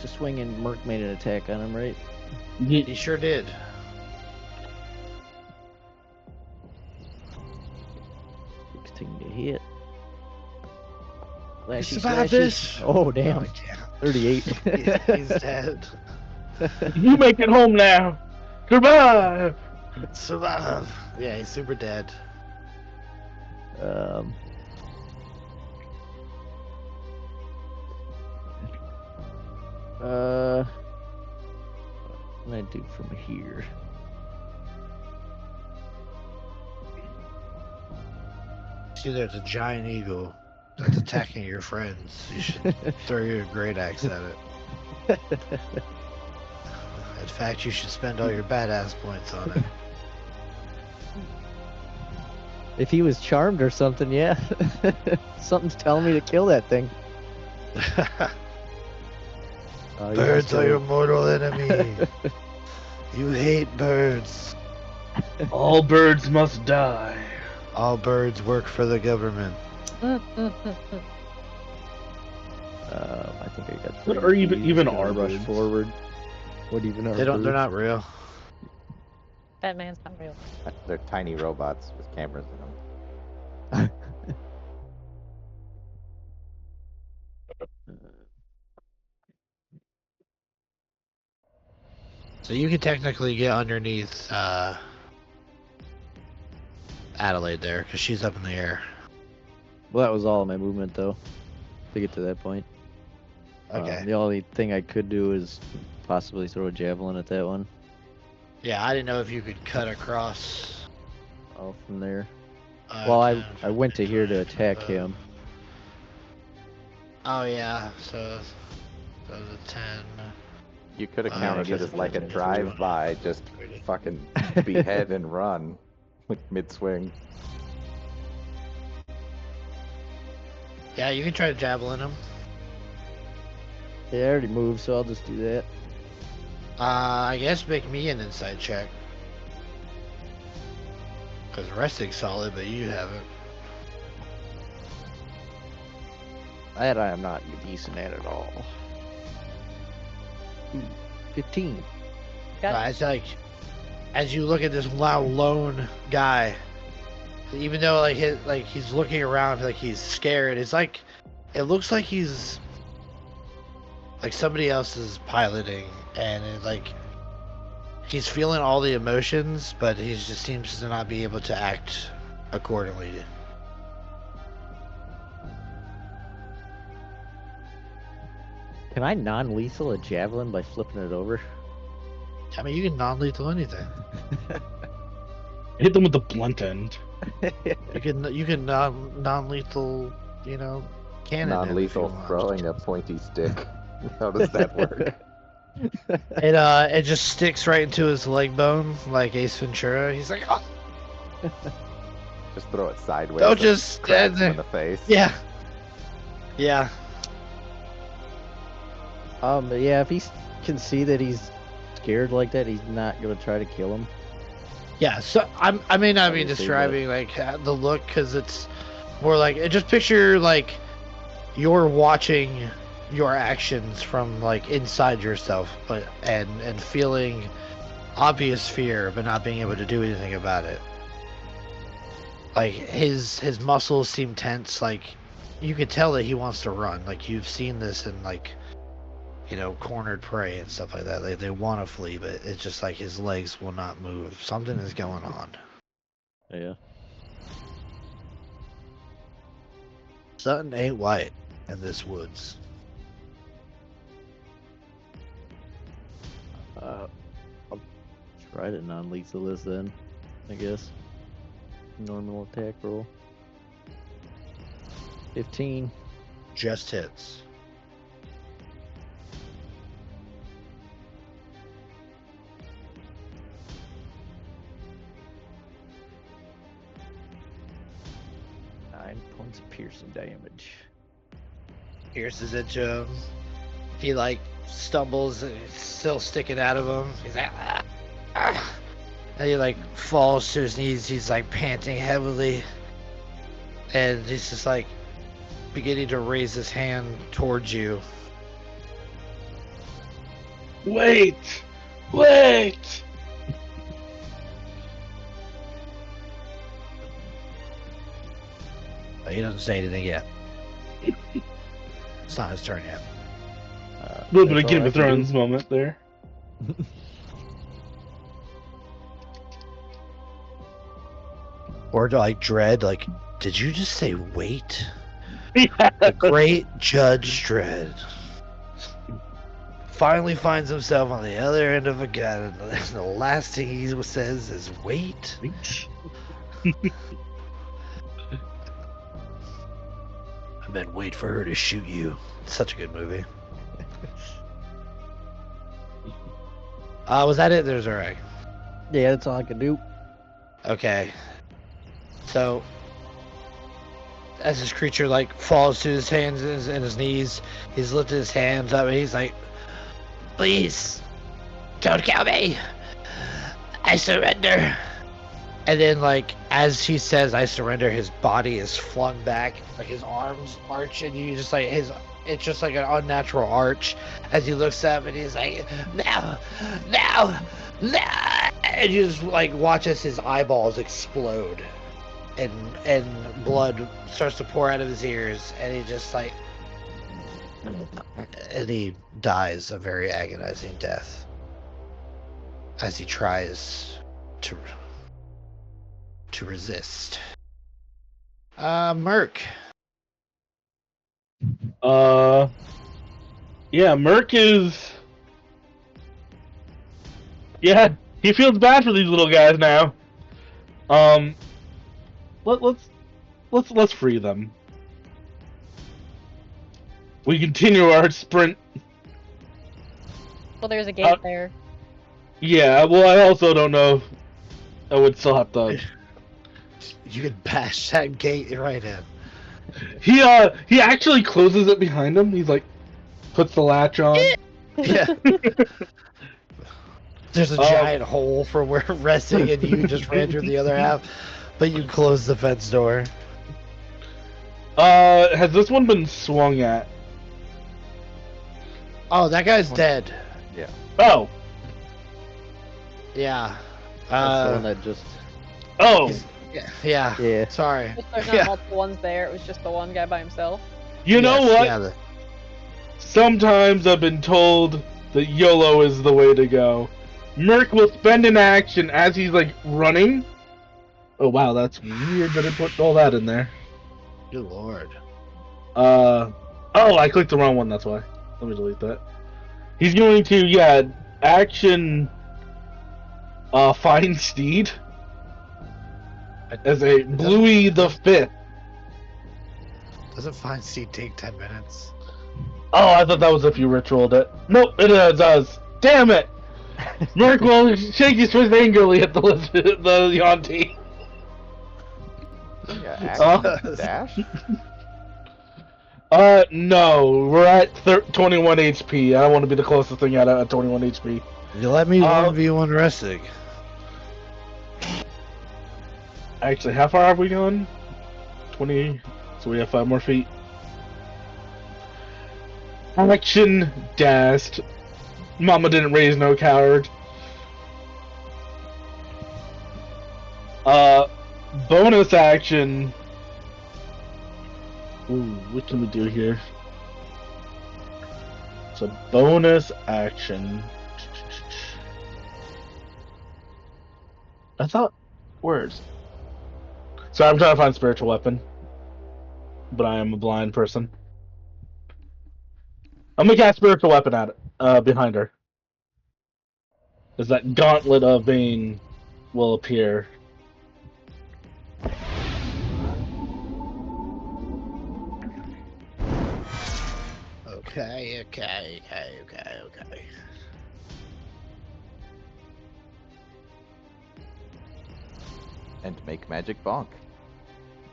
Just swinging, Merc made an attack on him, right? He sure did. 16 to hit. You Flashy, survived slashy. this? Oh, damn. Yeah. 38. He's dead. You make it home now. Survive. Survive. Yeah, he's super dead. What can I do from here? See, there's a giant eagle that's attacking your friends. You should throw your great axe at it. In fact, you should spend all your badass points on it. If he was charmed or something, yeah. Something's telling me to kill that thing. Birds are your mortal enemy. You hate birds. All birds must die. All birds work for the government. I think I got. What are even Gonna our rush birds? forward? What even are? They don't. They're birds? not real. Batman's not real. They're tiny robots with cameras in them. So you can technically get underneath Adelaide there, because she's up in the air. Well, that was all my movement though, to get to that point. Okay. The only thing I could do is possibly throw a javelin at that one. Yeah, I didn't know if you could cut across. Oh, from there. Well, I 10, went to here to 20, attack 25. him. Oh yeah, so the 10. You could have I counted guess it as it's like a just- drive-by, just fucking behead and run, like mid-swing. Yeah, you can try to javelin him. Yeah, I already moved, so I'll just do that. I guess make me an inside check. Because Restig's solid, but you haven't. That I am not decent at all. Ooh, 15. It's like, as you look at this lone guy, even though he's looking around like he's scared, it's like, it looks like he's like somebody else is piloting, and He's feeling all the emotions, but he just seems to not be able to act accordingly. Can I non-lethal a javelin by flipping it over? I mean, you can non-lethal anything. Hit them with the blunt end. You can non-lethal, you know, cannon. him if you Non-lethal want. throwing a pointy stick. How does that work? It just sticks right into his leg bone like Ace Ventura. He's like, oh, Just throw it sideways. don't and just cracks stand him in there. the face. Yeah. Yeah. Yeah, if he can see that he's scared like that, he's not gonna try to kill him. Yeah, so I may not be Obviously, describing like the look because it's more like just picture like you're watching your actions from like inside yourself, but and feeling obvious fear, but not being able to do anything about it. Like his muscles seem tense. Like you could tell that he wants to run. Like you've seen this in like cornered prey and stuff like that. They want to flee, but it's just like his legs will not move. Something is going on. Yeah. Something ain't white in this woods. I'll try to non-lethal this then, I guess. Normal attack roll. 15. Just hits. Points of piercing damage. Pierces into him. He like stumbles, and it's still sticking out of him. He's like, ah, ah. And he like falls to his knees. He's like panting heavily, and he's just like beginning to raise his hand towards you. Wait! Wait! But he doesn't say anything yet. It's not his turn yet. A little bit of That's Game all I of can do. Thrones moment there. Or like Dread, like, did you just say wait? Yeah. The great Judge Dredd finally finds himself on the other end of a gun, and the last thing he says is wait. I meant wait for her to shoot you. Such a good movie. Was that it? There's Zurag. Yeah, that's all I can do. Okay. So, as this creature like falls to his hands and his knees, he's lifted his hands up and he's like, "Please, don't kill me. I surrender." And then, like, as he says, "I surrender," his body is flung back, like his arms arch, and you just like it's just like an unnatural arch as he looks up and he's like, "No, no, no!" And you just like watch as his eyeballs explode, and blood starts to pour out of his ears, and he just like, and he dies a very agonizing death as he tries to resist. Merc. Yeah, Merc is. Yeah, he feels bad for these little guys now. Let's free them. We continue our sprint. Well, there's a gate there. Yeah, well, I also don't know. I would still have to. You can bash that gate right in. He actually closes it behind him. He's like, puts the latch on. Yeah. There's a giant hole for where Resting and you just ran through the other half, but you closed the fence door. Has this one been swung at? Oh, that guy's dead. Yeah. Oh. Yeah. That's the one that just. Oh. Yeah. Yeah. Sorry. There's not multiple ones there. It was just the one guy by himself. You know what? Yeah, Sometimes I've been told that YOLO is the way to go. Merc will spend an action as he's like running. Oh wow, that's weird that it put all that in there. Good lord. Oh, I clicked the wrong one. That's why. Let me delete that. He's going to action. Find Steed as a Bluey the Fifth. Doesn't Find Seed take 10 minutes? Oh, I thought that was if you ritualed it. Nope, it does. Damn it! Merc will shake his fist angrily at the Yonti. Yeah, action dash. No, we're at 21 HP. I want to be the closest thing at 21 HP. You let me 1v1 Ressig. Actually, how far have we gone? 20. So we have 5 more feet. Action dashed. Mama didn't raise no coward. Bonus action. Ooh, what can we do here? So bonus action. I thought words. So I'm trying to find spiritual weapon, but I am a blind person. I'm gonna cast spiritual weapon at it, behind her. As that gauntlet of Bane will appear. Okay. And make magic bonk.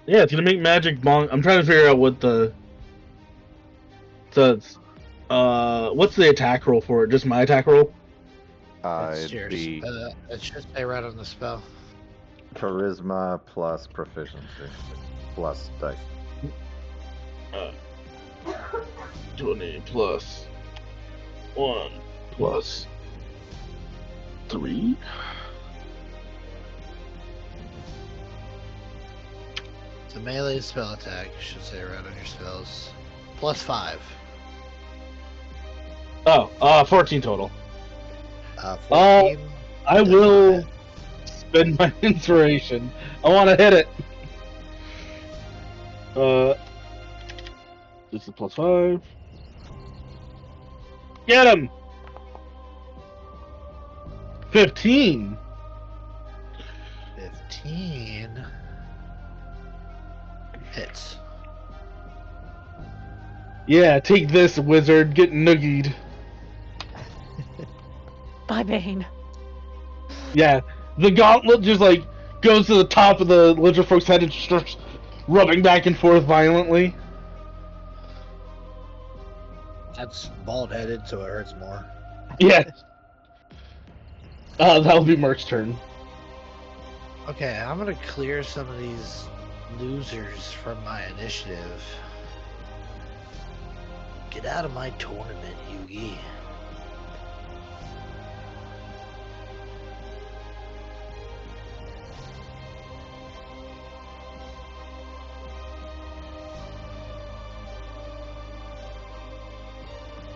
Yeah, it's gonna make magic bonk. I'm trying to figure out what the. So it's, what's the attack roll for it? Just my attack roll? That's It'd yours. be It should say right on the spell. charisma plus proficiency plus dice. 20 plus 1 plus 3. It's a melee spell attack. You should say right on your spells. Plus 5. Oh, 14 total. 14. I will spend my inspiration. I want to hit it. This is plus 5. Get him! 15. 15 hits. Yeah, take this, wizard. Get noogied. Bye, Bane. Yeah, the gauntlet just like goes to the top of the lizard folk's head and starts rubbing back and forth violently. That's bald-headed, so it hurts more. Yeah. That'll be Merc's turn. Okay, I'm gonna clear some of these losers from my initiative. Get out of my tournament, Yugi.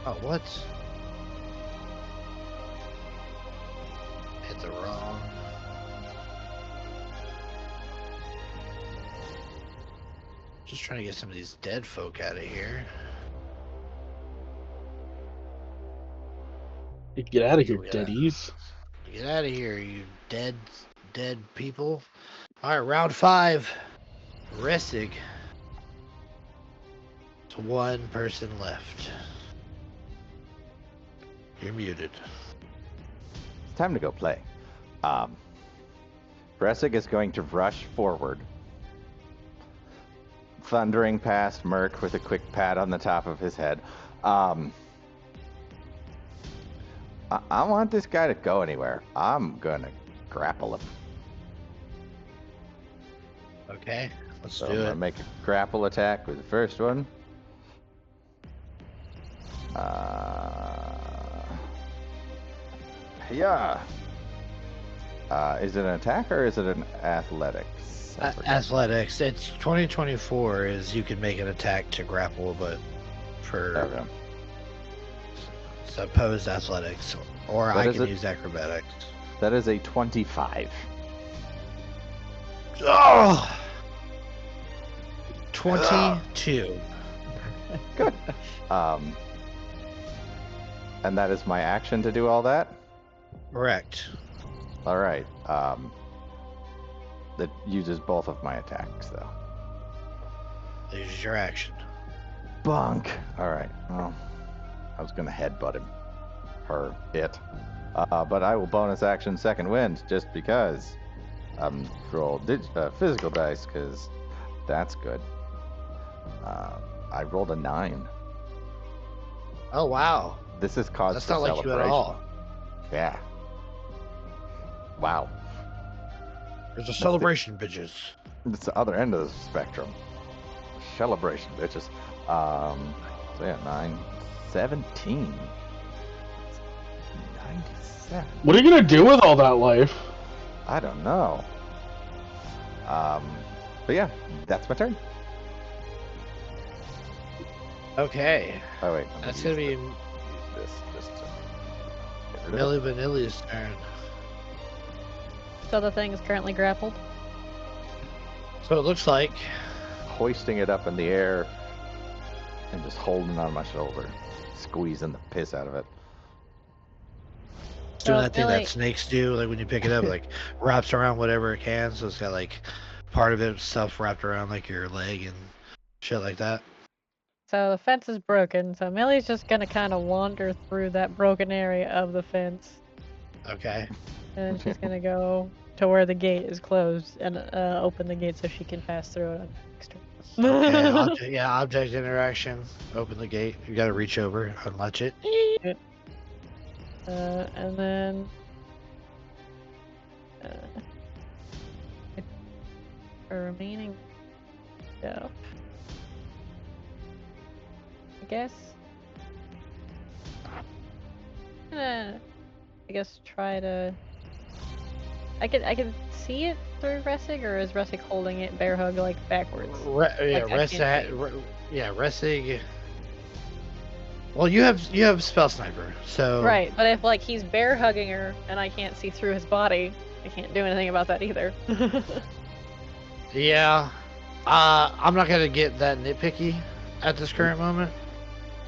Oh, what? Hit the wrong. Just trying to get some of these dead folk out of here. Get out of here, Yeah. deadies. Get out of here, you dead people. Alright, round 5. Ressig. It's one person left. You're muted. It's time to go play. Bressig is going to rush forward, thundering past Merc with a quick pat on the top of his head. I want this guy to go anywhere. I'm gonna grapple him. Okay, let's So do I'm it. gonna make a grapple attack with the first one. Yeah. Is it an attack or is it an athletics? I forget. Athletics. It's 2024 is you can make an attack to grapple, but for Okay. use opposed athletics, or That I is can a- use acrobatics. That is a 25. Oh! 22. Good. And that is my action to do all that? Correct. All right. That uses both of my attacks, though. This is your action. Bunk. All right. Well, I was going to headbutt him. It. But I will bonus action second wind just because. Roll physical dice because that's good. I rolled a 9. Oh, wow. This is cause That's for not like you at celebration. all. Yeah. Wow. There's a celebration, bitches. It's the other end of the spectrum. Celebration, bitches. So yeah, 9, 17. 97. What are you gonna do with all that life? I don't know. But yeah, that's my turn. Okay. Oh wait, That's gonna be use this just to get rid of Millie it. Vanilli's turn. So the thing is currently grappled. So it looks like Hoisting it up in the air and just holding on my shoulder, squeezing the piss out of it. it's doing So that thing Millie, that snakes do, like when you pick it up, like wraps around whatever it can. So it's got like part of it stuff wrapped around like your leg and shit like that. so the fence is broken. So Millie's just gonna kind of wander through that broken area of the fence, Okay. and she's gonna go to where the gate is closed and open the gate so she can pass through it on next turn. Okay. Object interaction. Open the gate. You gotta reach over, unlatch it. And then the remaining stuff, I guess. I'm gonna, I guess, try to. I could see it through Ressig, or is Ressig holding it bear hug like backwards? Ressig. Well, you have spell sniper, so Right, but if like he's bear hugging her and I can't see through his body, I can't do anything about that either. Yeah. I'm not gonna get that nitpicky at this current moment.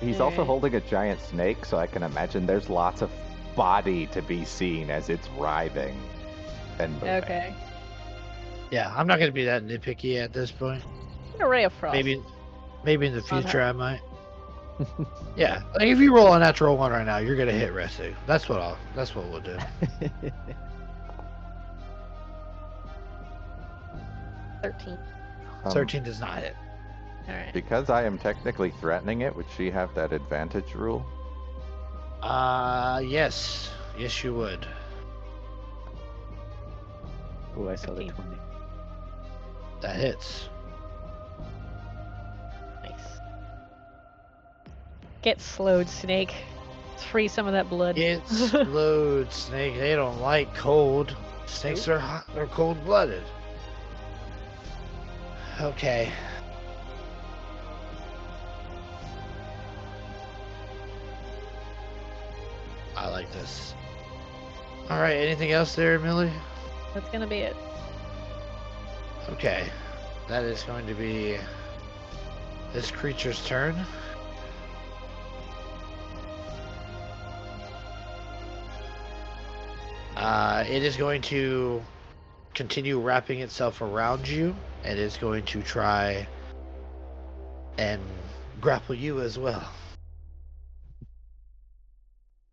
He's also Alright. holding a giant snake, so I can imagine there's lots of body to be seen as it's writhing and moving. Okay. Yeah, I'm not gonna be that nitpicky at this point. A ray of frost. Maybe in the On future her. I might. Yeah, like if you roll a natural 1 right now, you're gonna hit Ressig. That's what we'll do. 13. 13 does not hit. Alright. Because I am technically threatening it, would she have that advantage rule? Yes, you would. Oh, I saw the 15. 20. That hits. Nice. Get slowed, snake. Let's free some of that blood. Get slowed, snake. They don't like cold. Snakes are hot. They're cold-blooded. Okay. I like this. All right. Anything else there, Millie? That's gonna be it. Okay. That is going to be this creature's turn. It is going to continue wrapping itself around you, and it's going to try and grapple you as well.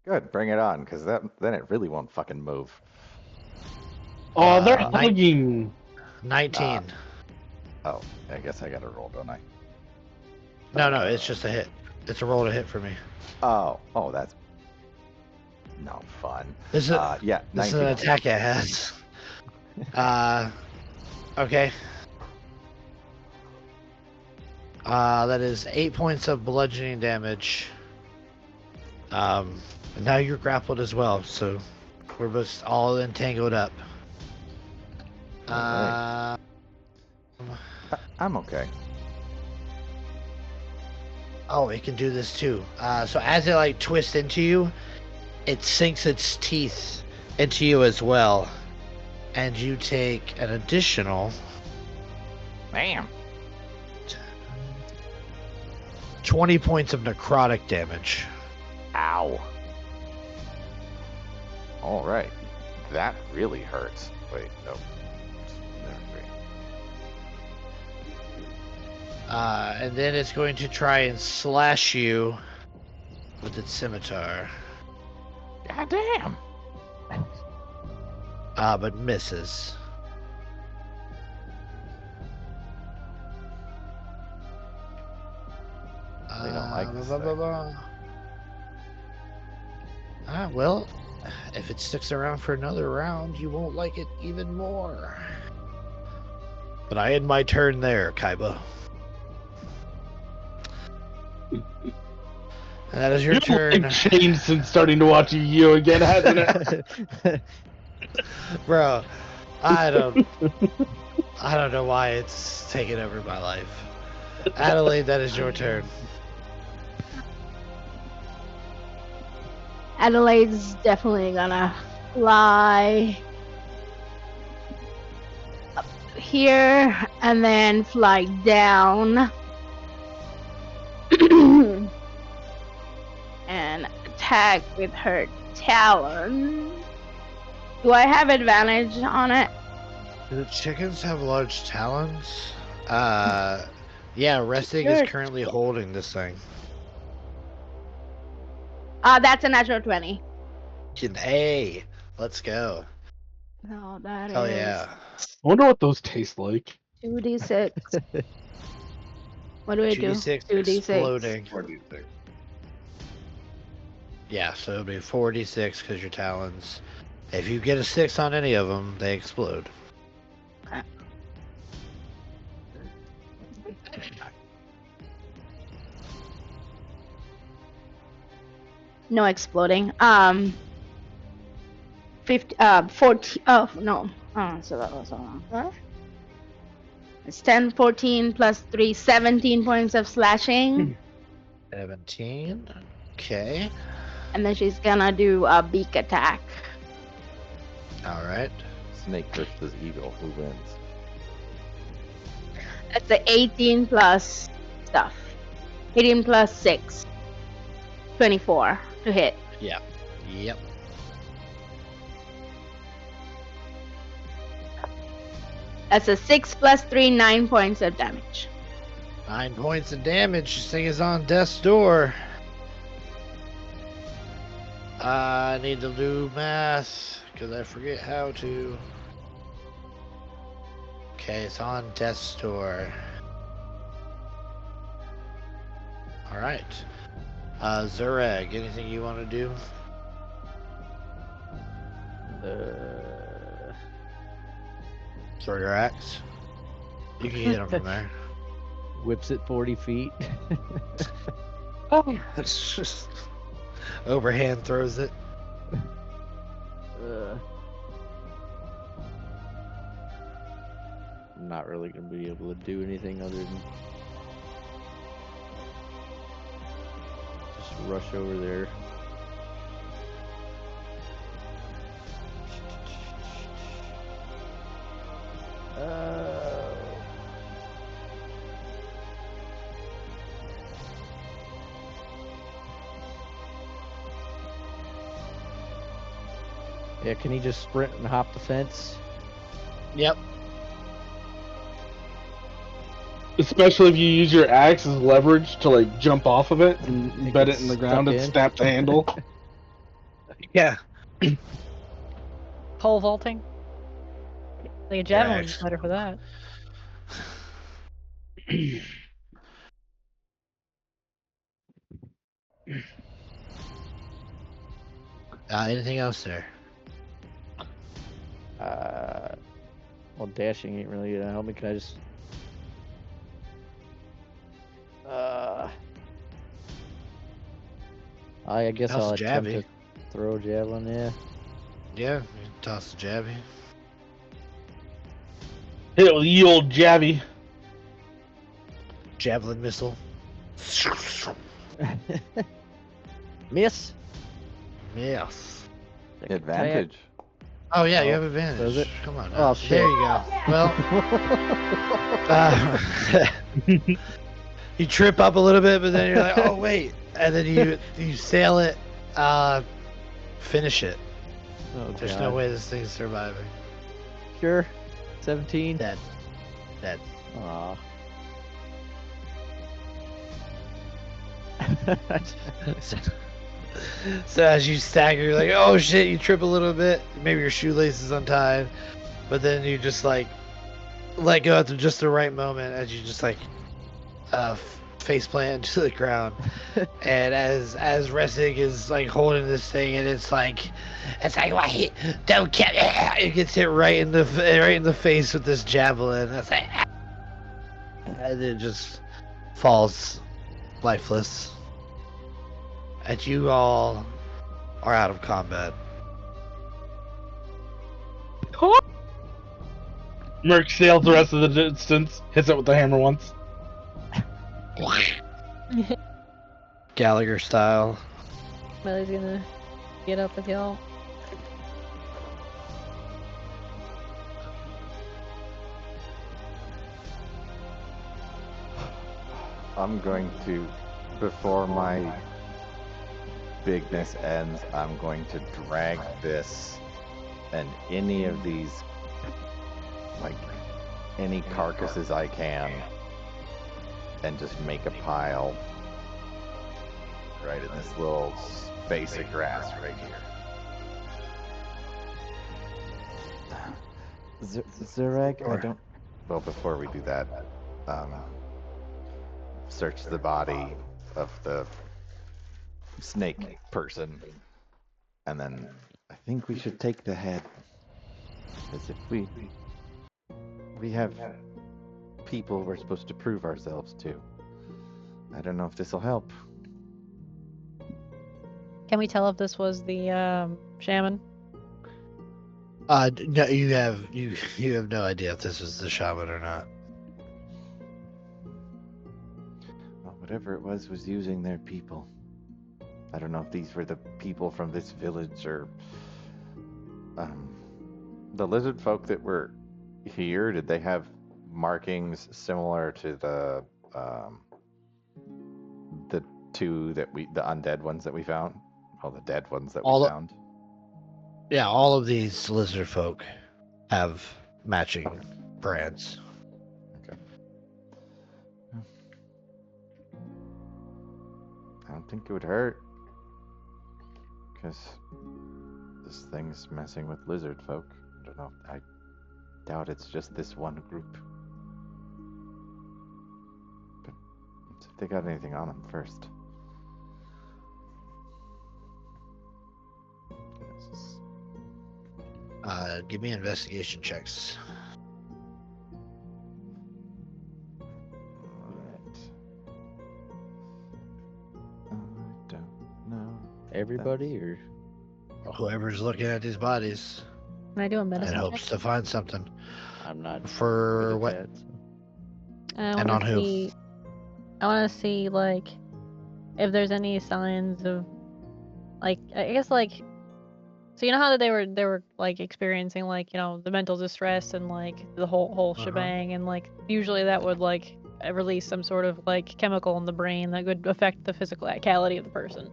Good, bring it on, because then it really won't fucking move. Oh, they're Nine- hugging. 19. Oh, I guess I gotta roll, don't I? No, it's just a hit. It's a roll to hit for me. Oh, that's no fun. This is Yeah, this is 19. an attack it has. Okay. That is 8 points of bludgeoning damage. And now you're grappled as well, so we're both all entangled up. Alright. I'm okay. Oh, it can do this too. So as it like twists into you, it sinks its teeth into you as well, and you take an additional Bam. 20 points of necrotic damage. Ow. All right. That really hurts. Wait, no. There, great. And then it's going to try and slash you with its scimitar. God damn. But misses. They don't like this blah, blah, blah. Well, if it sticks around for another round, you won't like it even more. But I end my turn there, Kaiba. And that is your turn. Life changed since starting to watch Yu-Gi-Oh again, hasn't it? Bro, I don't know why it's taken over my life. Adelaide, that is your turn. Adelaide's definitely gonna fly up here and then fly down and attack with her talon. Do I have advantage on it? Do the chickens have large talons? Yeah, Restig Sure. is currently holding this thing. That's a natural 20. Hey, let's go. No, that Hell is yeah. I wonder what those taste like. 2d6. What do I do? 2d6 2d6. exploding. 4d6. Yeah, so it'll be 4d6 because your talons. If you get a 6 on any of them, they explode. No exploding. 50, 14. Oh, no. Oh, so that was wrong. It's 10, 14 plus 3, 17 points of slashing. 17. Okay. And then she's gonna do a beak attack. Alright. Snake versus eagle. Who wins? That's the 18 plus stuff. 18 plus 6. 24 to hit. Yep. That's a 6 plus 3, 9 points of damage. 9 points of damage. This thing is on death's door. I need to do math because I forget how to. Okay, it's on death's door. Alright. Zureg, anything you want to do? Throw your axe. You can hit him from there. Whips it 40 feet. It's just overhand throws it. I'm not really gonna be able to do anything other than just rush over there. Yeah, can he just sprint and hop the fence? Yep. Especially if you use your axe as leverage to like jump off of it and It embed gets it in the ground stuck and in. snap the handle. Yeah. Pole vaulting. Like a javelin's axe. better for that. Anything else there? Well, dashing ain't really gonna help me. Can I just? I guess Toss I'll a attempt jabbie. to throw a javelin. Yeah. Yeah, you can toss the jabby. Hit it with the old jabby. Javelin missile. Miss. Yes. Second Advantage. Oh yeah, you Oh, have advantage. does it? Come on. Oh, There shit. you go. Well, you trip up a little bit, but then you're like, oh wait, and then you sail it, finish it. Oh, There's God. no way this thing's surviving. Sure. 17. Dead. Aw. So as you stagger, you're like, oh shit, you trip a little bit. Maybe your shoelace is untied, but then you just like let go at just the right moment as you just like face plant into the ground. And as Resig is like holding this thing, and it's like why don't get it gets hit right in the face with this javelin. That's like, and it just falls lifeless. And you all are out of combat. Merc sails the rest of the distance, hits it with the hammer once. Gallagher style. Millie's gonna get up with y'all. I'm going to, before my bigness ends, I'm going to drag this and any of these, like, any carcasses I can, and just make a pile right in this little space of grass right here. Zureg, I don't. Well, before we do that, search the body of the snake person, and then I think we should take the head, because if we have people we're supposed to prove ourselves to. I don't know if this will help. Can we tell if this was the shaman? No, you have no idea if this was the shaman or not. Well, whatever it was using their people. I don't know if these were the people from this village or the lizard folk that were here. Did they have markings similar to the two that the undead ones that we found? Well, the dead ones that we found. Yeah, all of these lizard folk have matching brands. Okay. I don't think it would hurt, because this thing's messing with lizard folk. I don't know. I doubt it's just this one group. But let's see if they got anything on them first. Give me investigation checks. Alright. I don't know. Everybody, or Whoever's looking at these bodies Can I do a and medicine hopes check? to find something. I'm not For good at what? that, so. I And wanna on who? see. I want to see like if there's any signs of like I guess like so you know how they were like experiencing like the mental distress and like the whole shebang, and like usually that would like release some sort of like chemical in the brain that would affect the physicality of the person.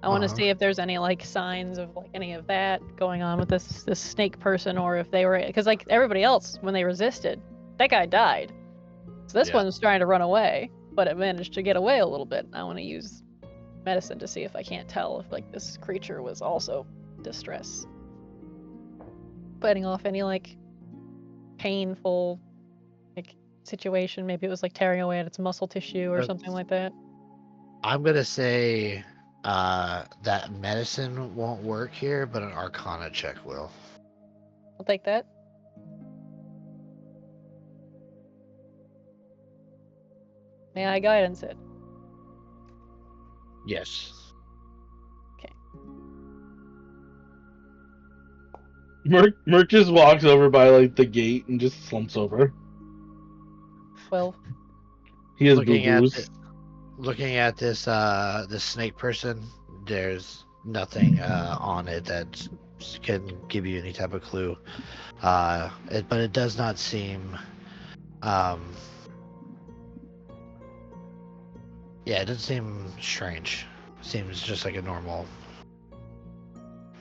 I want to see if there's any like signs of like any of that going on with this snake person, or if they were, because like everybody else when they resisted, that guy died. So this one's trying to run away, but it managed to get away a little bit. I want to use medicine to see if I can't tell if like this creature was also distress, fighting off any like painful like situation. Maybe it was like tearing away at its muscle tissue or something like that. I'm gonna say that medicine won't work here, but an Arcana check will. I'll take that. May I guidance it? Yes. Merc just walks over by like the gate and just slumps over. 12. He has Looking at boo-boos. looking at this snake person, there's nothing on it that can give you any type of clue. But it does not seem. Yeah, it doesn't seem strange. Seems just like a normal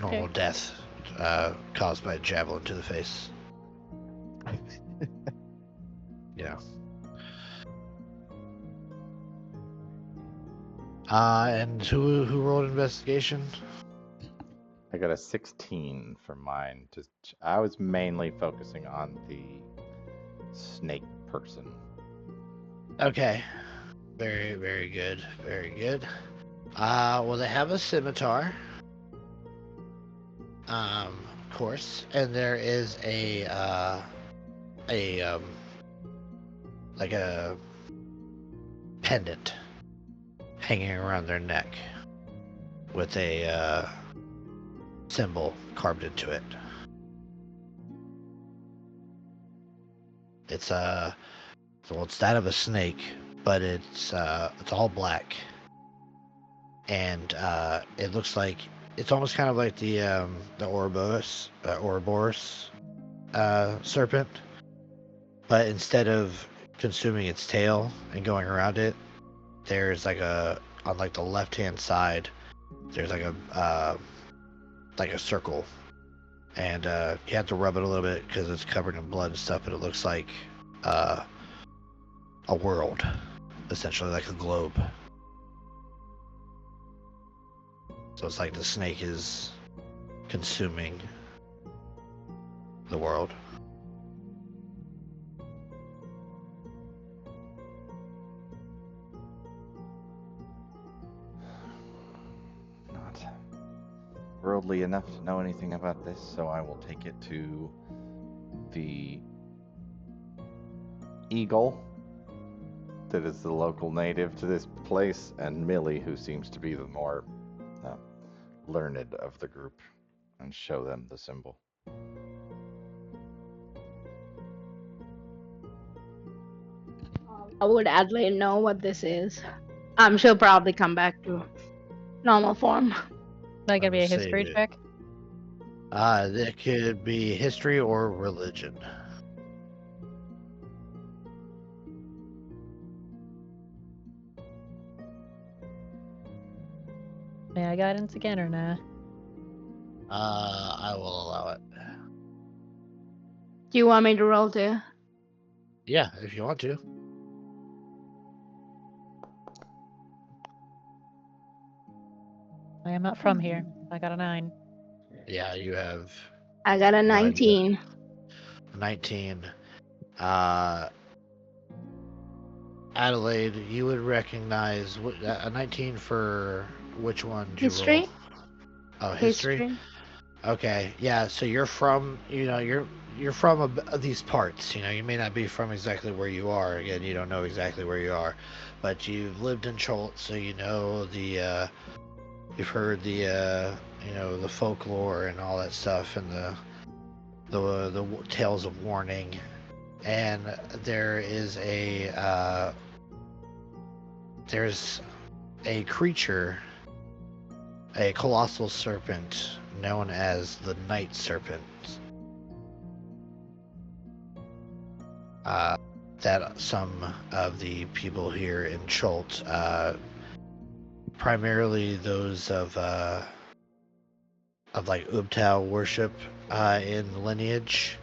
Okay. death caused by a javelin to the face. Yeah. And who rolled investigation? I got a 16 for mine. I was mainly focusing on the snake person. Okay. Very, very good. Very good. Well, they have a scimitar. Of course, and there is like a pendant hanging around their neck with a symbol carved into it. It's it's that of a snake, but it's all black, and it looks like it's almost kind of like the Ouroboros serpent, but instead of consuming its tail and going around it, there's like on like the left hand side, there's like a circle, and you have to rub it a little bit because it's covered in blood and stuff, but it looks like a world, essentially like a globe. So it's like the snake is consuming the world. Not worldly enough to know anything about this, so I will take it to the eagle that is the local native to this place, and Millie, who seems to be the more learned of the group, and show them the symbol. How would Adelaide know what this is? She'll probably come back to normal form. That could be a Let's history see. check. That could be history or religion. May I guidance again or nah? I will allow it. Do you want me to roll too? Yeah, if you want to. I am not from here. I got a 9. Yeah, you have I got a no idea. 19. 19. Adelaide, you would recognize a 19 for which one did you History? roll? Oh, history? History. Okay, yeah, so you're from, you're from these parts, you may not be from exactly where you are. Again, you don't know exactly where you are, but you've lived in Cholt, so you know you've heard the folklore and all that stuff, and the tales of warning. And there is there's a creature, a colossal serpent known as the Night Serpent. That some of the people here in Cholt, primarily those of like Ubtao worship in lineage,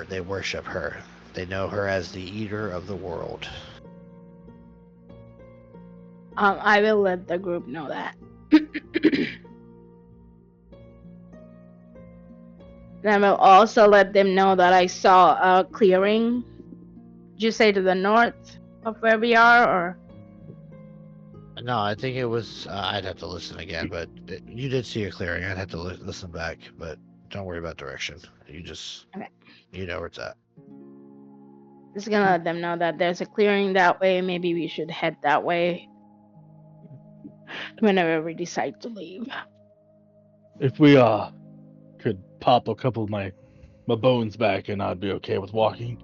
they worship her. They know her as the Eater of the World. I will let the group know that. And I will also let them know that I saw a clearing. Did you say to the north of where we are, or? No, I think it was. I'd have to listen again, but you did see a clearing. I'd have to listen back, but don't worry about direction. You just, Okay. you know where it's at. Just gonna let them know that there's a clearing that way. Maybe we should head that way whenever we decide to leave. If we could pop a couple of my bones back, and I'd be okay with walking.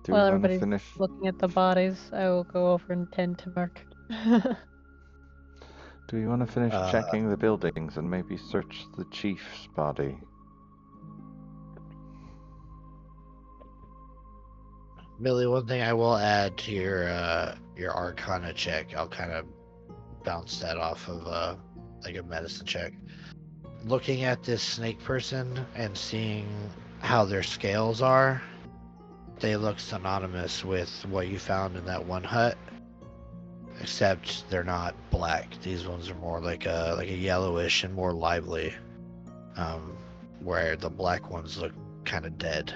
Do While we want to everybody's finish? looking at the bodies, I will go over and tend to Merc. Do we want to finish Uh, checking the buildings and maybe search the chief's body? Millie, one thing I will add to your Arcana check, I'll kind of bounce that off of like a medicine check. Looking at this snake person and seeing how their scales are, they look synonymous with what you found in that one hut, except they're not black. These ones are more like a yellowish and more lively, where the black ones look kind of dead.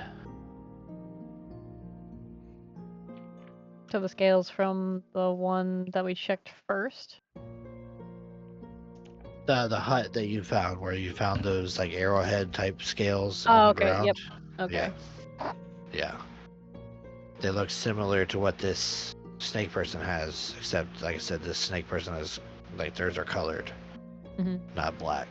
So the scales from the one that we checked first. The hut that you found, where you found those like arrowhead type scales Oh, on the okay. ground. Yep. Okay. Yeah. They look similar to what this snake person has, except, like I said, this snake person has, like, theirs are colored, not black.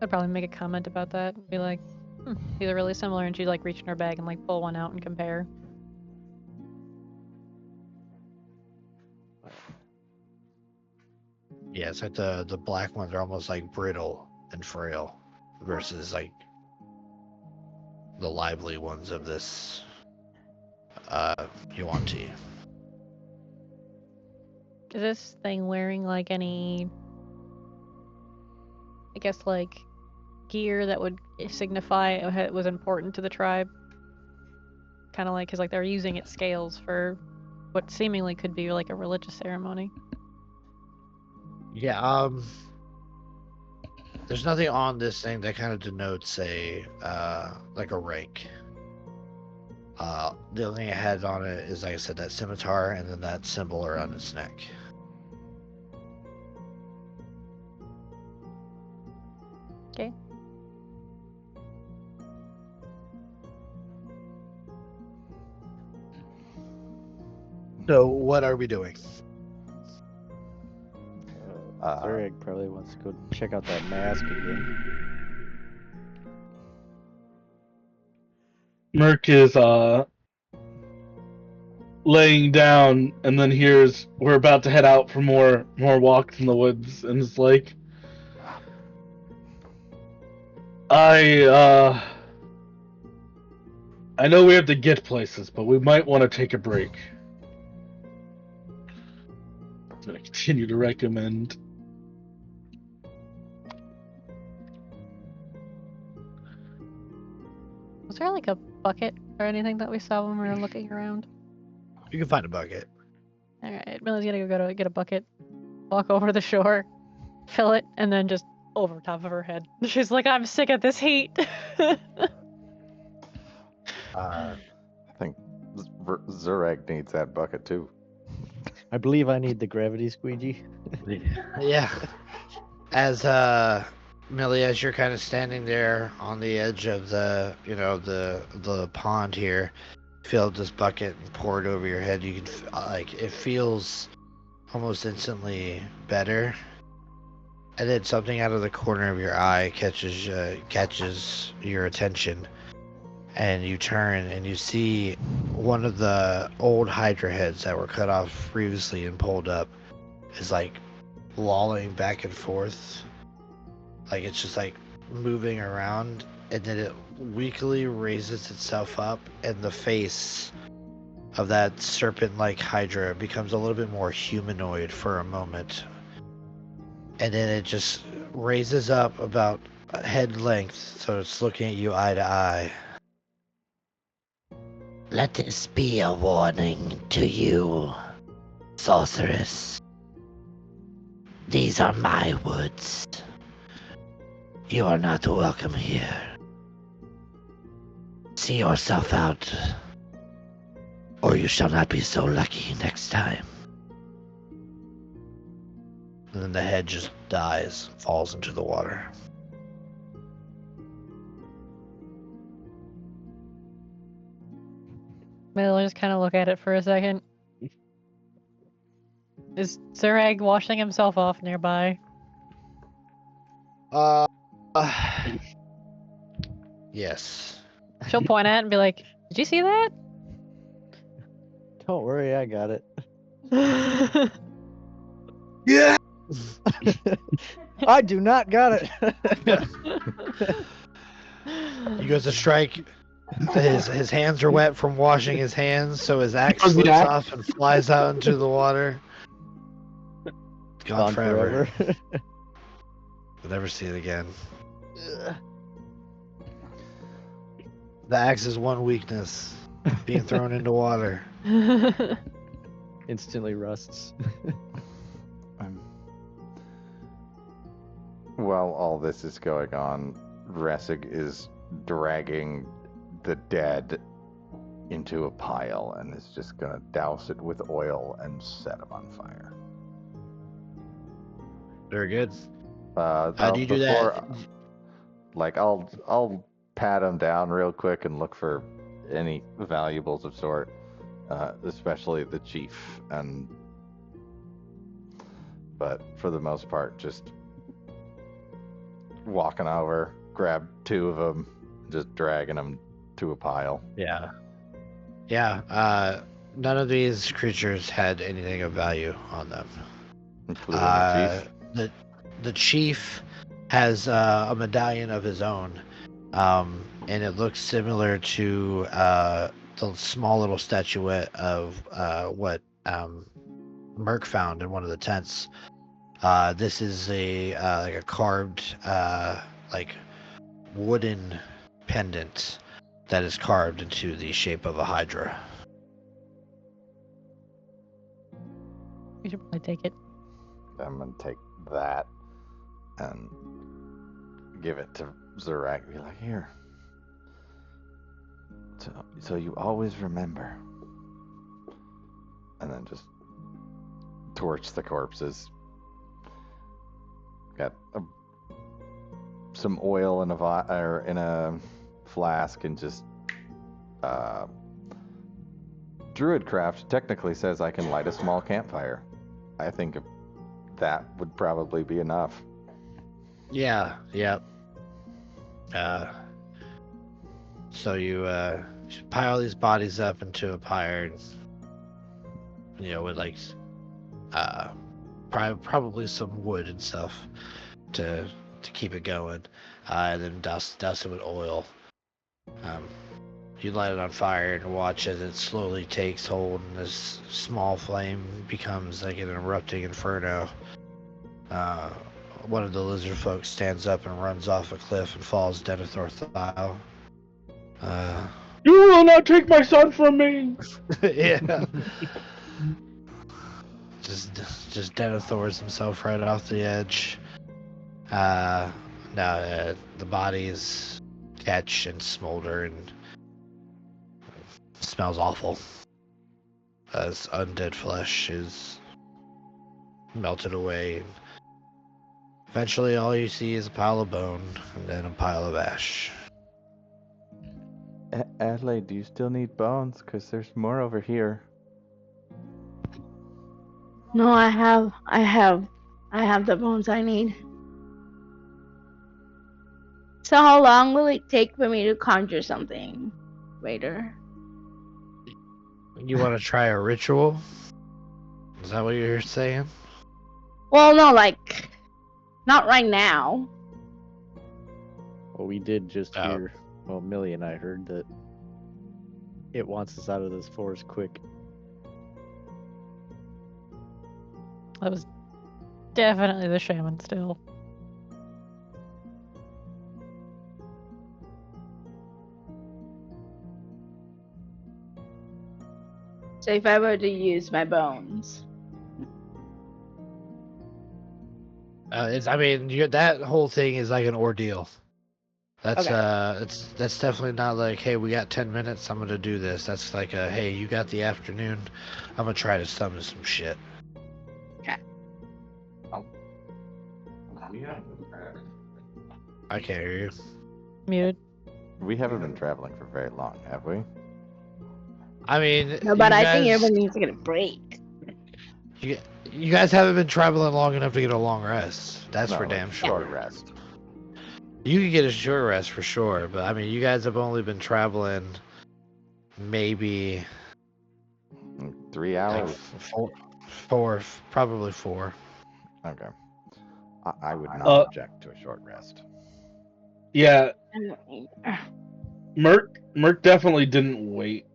I'd probably make a comment about that and be like, these are really similar, and she'd like reach in her bag and like pull one out and compare. Yeah, it's like the black ones are almost like brittle and frail versus like the lively ones of this Yuan-Ti. Is this thing wearing like any, I guess, like gear that would signify it was important to the tribe? Kind of like, because like they're using its scales for what seemingly could be like a religious ceremony. Yeah, there's nothing on this thing that kind of denotes a like a rank. The only thing it had on it is, like I said, that scimitar and then that symbol around its neck. Okay. So what are we doing? Zureg probably wants to go check out that mask again. Merc is laying down and then hears we're about to head out for more walks in the woods, and it's like, I know we have to get places, but we might want to take a break. I'm gonna continue to recommend. Was there like a bucket or anything that we saw when we were looking around? You can find a bucket. All right, Millie's gonna go get a bucket, walk over to the shore, fill it, and then just over top of her head. She's like, "I'm sick of this heat." I think Zureg needs that bucket too. I believe I need the gravity squeegee. Yeah. As Millie, as you're kind of standing there on the edge of the the pond here, fill up this bucket and pour it over your head. You can like it feels almost instantly better, and then something out of the corner of your eye catches your attention, and you turn and you see one of the old Hydra heads that were cut off previously and pulled up is like lolling back and forth, like it's just like moving around, and then it weakly raises itself up, and the face of that serpent-like Hydra becomes a little bit more humanoid for a moment, and then it just raises up about head length, so it's looking at you eye to eye. Let this be a warning to you, sorceress. These are my woods. You are not welcome here. See yourself out, or you shall not be so lucky next time. And then the head just dies, falls into the water. Millie just kind of look at it for a second. Is Zureg washing himself off nearby? Yes. She'll point at it and be like, "Did you see that?" Don't worry, I got it. Yeah. I do not got it. He goes to strike. His hands are wet from washing his hands, so his axe Throws the slips axe. off and flies out into the water. Gone forever. We'll never see it again. The axe's one weakness: being thrown into water. Instantly rusts. While all this is going on, Ressig is dragging the dead into a pile and is just gonna douse it with oil and set him on fire. Very good. How do you do that? Like, I'll pat him down real quick and look for any valuables of sort, especially the chief. But for the most part, just walking over, grab two of them, just dragging them to a pile. Yeah. None of these creatures had anything of value on them. Including the chief. The chief has a medallion of his own, and it looks similar to the small little statuette of what Merc found in one of the tents. This is like a carved like wooden pendant that is carved into the shape of a hydra. You should probably take it. I'm gonna take that and give it to Zorak. Be like, here. So you always remember. And then just torch the corpses. Got some oil in a flask, and just Druidcraft technically says I can light a small campfire. I think that would probably be enough. Yeah. So you pile these bodies up into a pyre, with like probably some wood and stuff to keep it going, and then douse it with oil. You light it on fire and watch as it slowly takes hold, and this small flame becomes like an erupting inferno. One of the lizard folk stands up and runs off a cliff and falls Denethor style. You will not take my son from me! Yeah. just Denethors himself right off the edge. Now the bodies catch and smolder and smells awful as undead flesh is melted away. Eventually all you see is a pile of bone and then a pile of ash. Adelaide, do you still need bones? Because there's more over here. No, I have the bones I need. So how long will it take for me to conjure something, Raider? You want to try a ritual? Is that what you're saying? Well, no, like, not right now. Well, we did just hear, well, Millie and I heard that it wants us out of this forest quick. That was definitely the shaman still. So if I were to use my bones. That whole thing is like an ordeal. That's Okay. that's definitely not like, hey, we got 10 minutes, I'm gonna do this. That's like a, hey, you got the afternoon, I'm gonna try to summon some shit. Okay. I can't hear you. Muted. We haven't been traveling for very long, have we? I mean, No, but you I think guys- everyone needs to get a break. You guys haven't been traveling long enough to get a long rest. That's No, for like damn short sure. rest. You can get a short rest for sure, but I mean, you guys have only been traveling maybe 3 like hours. four, probably 4. Okay. I would not Uh, object to a short rest. Yeah, Merc definitely didn't wait.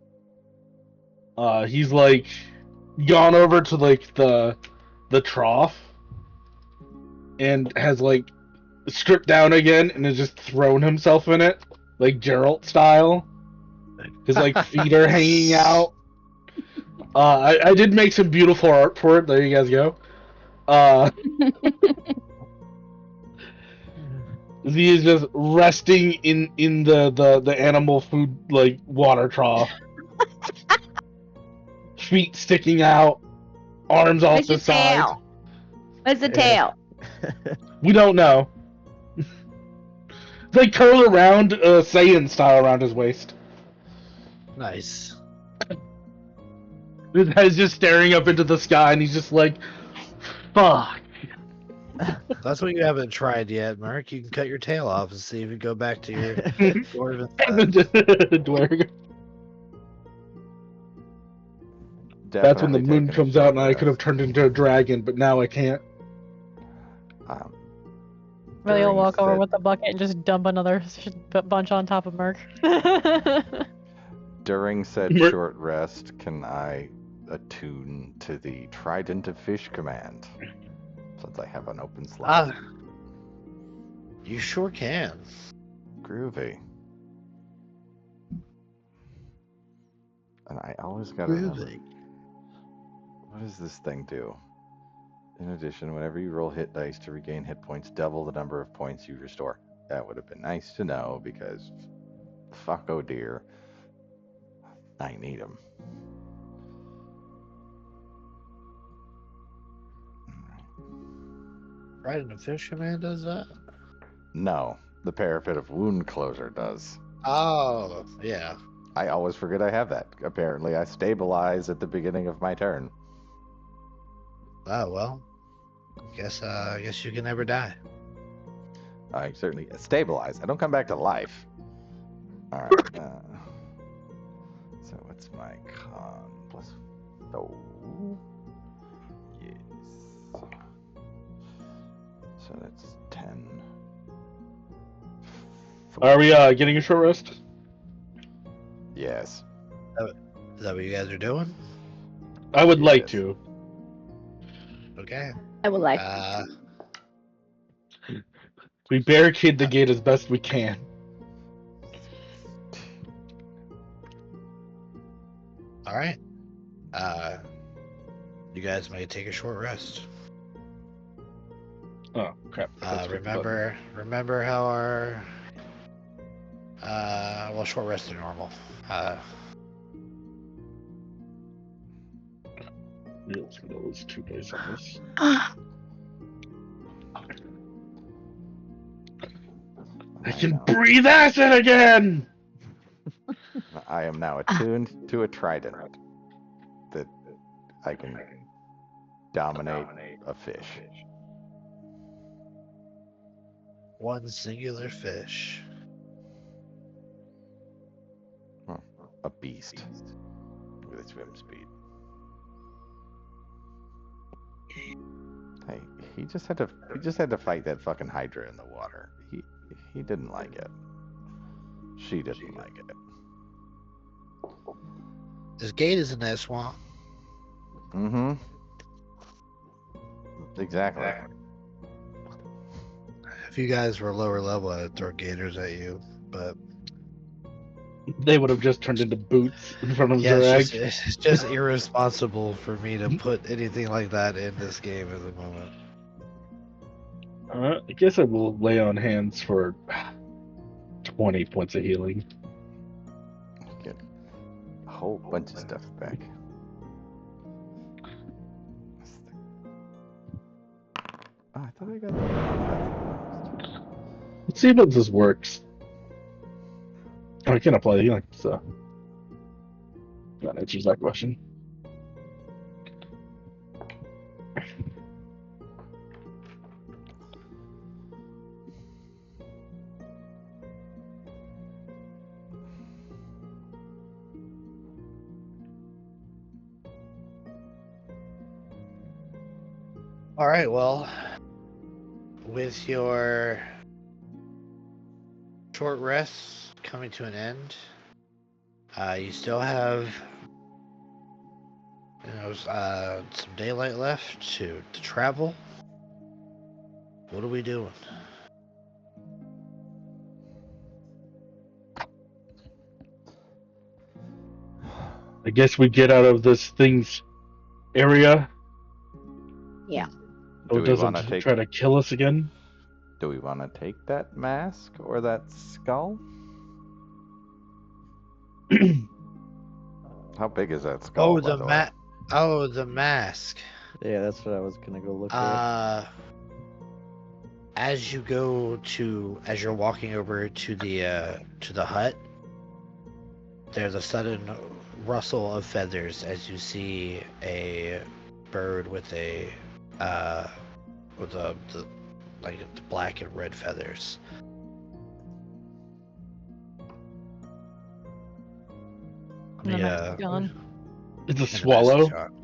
He's like gone over to like the trough and has like stripped down again and has just thrown himself in it, like Geralt style. His like feet are hanging out. I did make some beautiful art for it. There you guys go. He is just resting in the animal food like water trough. Feet sticking out, arms off Where's the your side. tail? Where's the tail? We don't know. They curl around Saiyan style around his waist. Nice. His head's just staring up into the sky, and he's just like, "Fuck." That's what you haven't tried yet, Mark. You can cut your tail off and see if you go back to your dwarven side. Dwerg. That's when the Definitely moon taking a comes out, short and I could have rest. turned into a dragon, but now I can't. Um, Really, I'll during walk over said- with the bucket and just dump another bunch on top of Merc. During said Mer- short rest, can I attune to the Trident of Fish command? Since I have an open slot. You sure can. Groovy. And I always gotta remember, Groovy. what does this thing do? In addition, whenever you roll hit dice to regain hit points, double the number of points you restore. That would have been nice to know because fuck oh dear, I need them. Right in the fish command does that? No, the Parapet of Wound Closer does. Oh, yeah. I always forget I have that. Apparently, I stabilize at the beginning of my turn. Oh, well. Guess you can never die. I certainly stabilize. I don't come back to life. All right. So what's my con plus? Oh, yes. So that's 10. Are we getting a short rest? Yes. Is that what you guys are doing? I would like Yes. to. Okay. I would like. We barricade the gate as best we can. All right. You guys may take a short rest. Oh crap! Remember how our well, short rests are normal. Let's go those 2 dice on this. I can know. breathe acid again. I am now attuned to a trident that I can dominate a fish. One singular fish. A beast with swim speed. Hey, he just had to fight that fucking Hydra in the water. He didn't like it. She didn't like it. This gate is in that swamp. Mm-hmm. Exactly. If you guys were lower level, I'd throw gators at you, but They would have just turned into boots in front of yeah, Zurag. it's just irresponsible for me to put anything like that in this game at the moment. I guess I will lay on hands for 20 points of healing. Get a whole bunch of stuff back. Oh, I thought I got that. Let's see if this works. I can't apply the healing, so that answers that question. All right. Well, with your short rest coming to an end, you still have some daylight left to travel. What are we doing? I guess we get out of this thing's area. Yeah. So Do it we doesn't want to take? try to kill us again. Do we want to take that mask or that skull? How big is that skull? Oh, by the way? the mask. Yeah, that's what I was gonna go look at. As you're walking over to the hut, there's a sudden rustle of feathers as you see a bird with the black and red feathers. And the mask is gone. It's a and the mask is swallow. gone.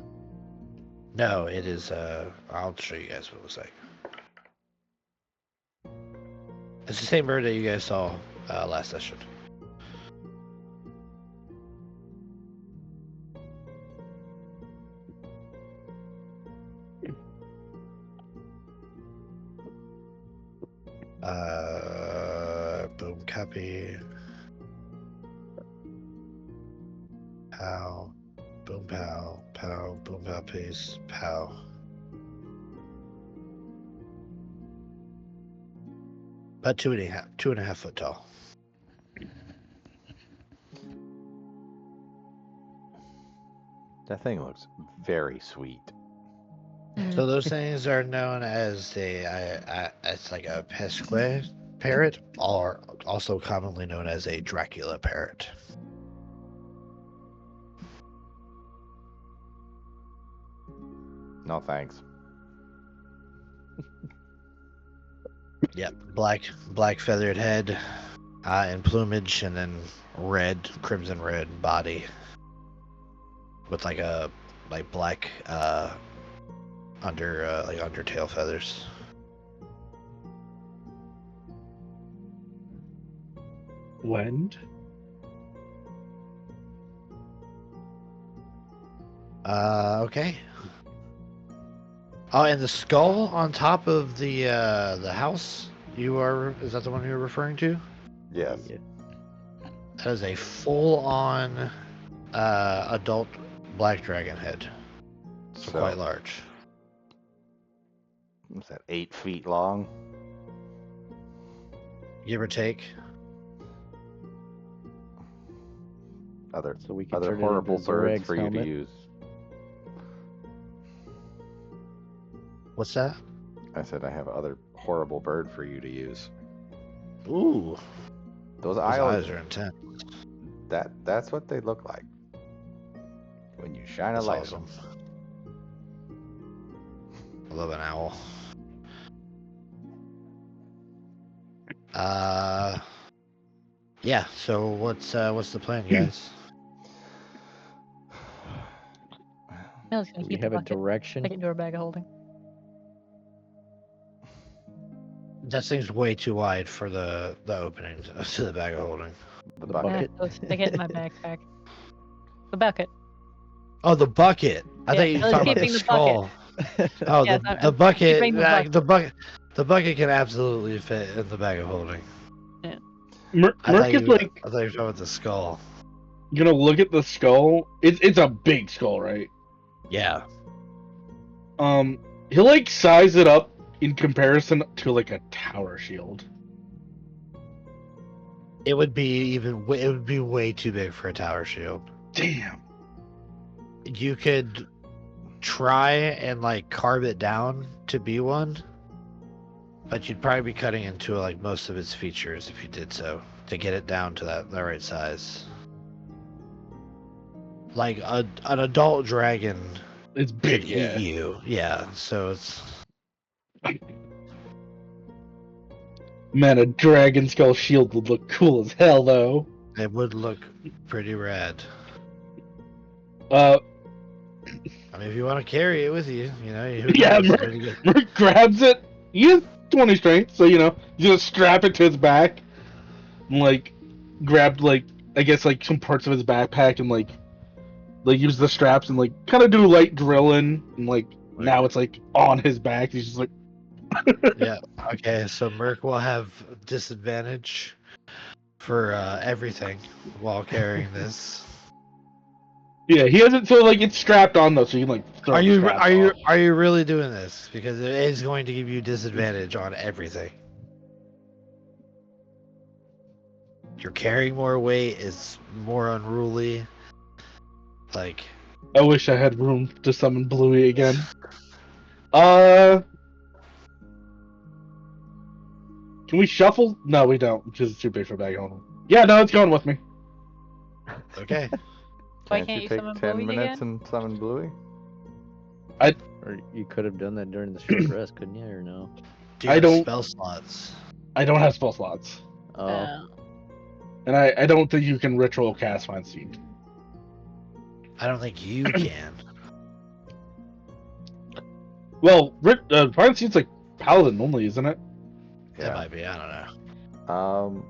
No, it is. I'll show you guys what it looks like. It's the same bird that you guys saw last session. Boom, copy. Pow, boom, pow, boom, pow, paste, pow. About 2.5 foot tall. That thing looks very sweet. So those things are known as it's like a Pesque parrot, or also commonly known as a Dracula parrot. No thanks. Yep, black feathered head, and plumage, and then crimson red body, with like black under tail feathers. Blend. Okay. Oh, and the skull on top of the house. Is that the one you're referring to? Yes. Yeah. That is a full-on adult black dragon head. So quite large. What's that? 8 feet long. Give or take. So we can Other turn it horrible into birds Zorag's for you helmet. to use. What's that? I said I have other horrible bird for you to use. Ooh, Those those eyes eyes are intense. That's what they look like when you shine a That's light. awesome. I love an owl. Yeah. So what's the plan, guys? I was Do gonna we keep have the a bucket, direction? stick it into our bag of holding. That seems way too wide for the opening to the bag of holding. The The bucket. bucket. Go stick it in my backpack. The bucket. Oh, the bucket. I Yeah, thought you were I was talking about the keeping the bucket. skull. Oh, Yes, the bucket. keeping the bucket. The bucket can absolutely fit in the bag of holding. Merc is like I thought you were talking about the skull. gonna look at the skull. It's a big skull, right? Yeah. He'll like size it up in comparison to like a tower shield. It would be way too big for a tower shield. Damn. You could try and like carve it down to be one, but you'd probably be cutting into like most of its features if you did so to get it down to the right size. Like an adult dragon It's could big, eat yeah. you. Yeah, so it's Man, a dragon skull shield would look cool as hell, though. it would look pretty rad. Uh, I mean, if you want to carry it with you, you know, who Yeah, knows? Maybe get- Merc grabs it. He has 20 strength, so you just strap it to his back, and grabbed I guess some parts of his backpack and use the straps and kind of do light drilling and now it's on his back. He's just Yeah. Okay. So Merc will have disadvantage for everything while carrying this. yeah, he has it so it's strapped on though, so you can throw Are the you straps are you off. are you really doing this? Because it is going to give you disadvantage on everything. You're carrying more weight. It's more unruly. Like, I wish I had room to summon Bluey again. Can we shuffle? No, we don't, because it's too big for a bag of holding. Yeah, no, it's going with me. okay. Why Can't can't you you take summon 10 Bluey minutes again? and summon Bluey? Or you could have done that during the short rest, couldn't you? Or no? Do you I have don't- spell slots? I don't have spell slots. Oh, And I don't think you can ritual cast Find Seed. I don't think you can. Well, Find Seed's Paladin only, isn't it? That might be. I don't know.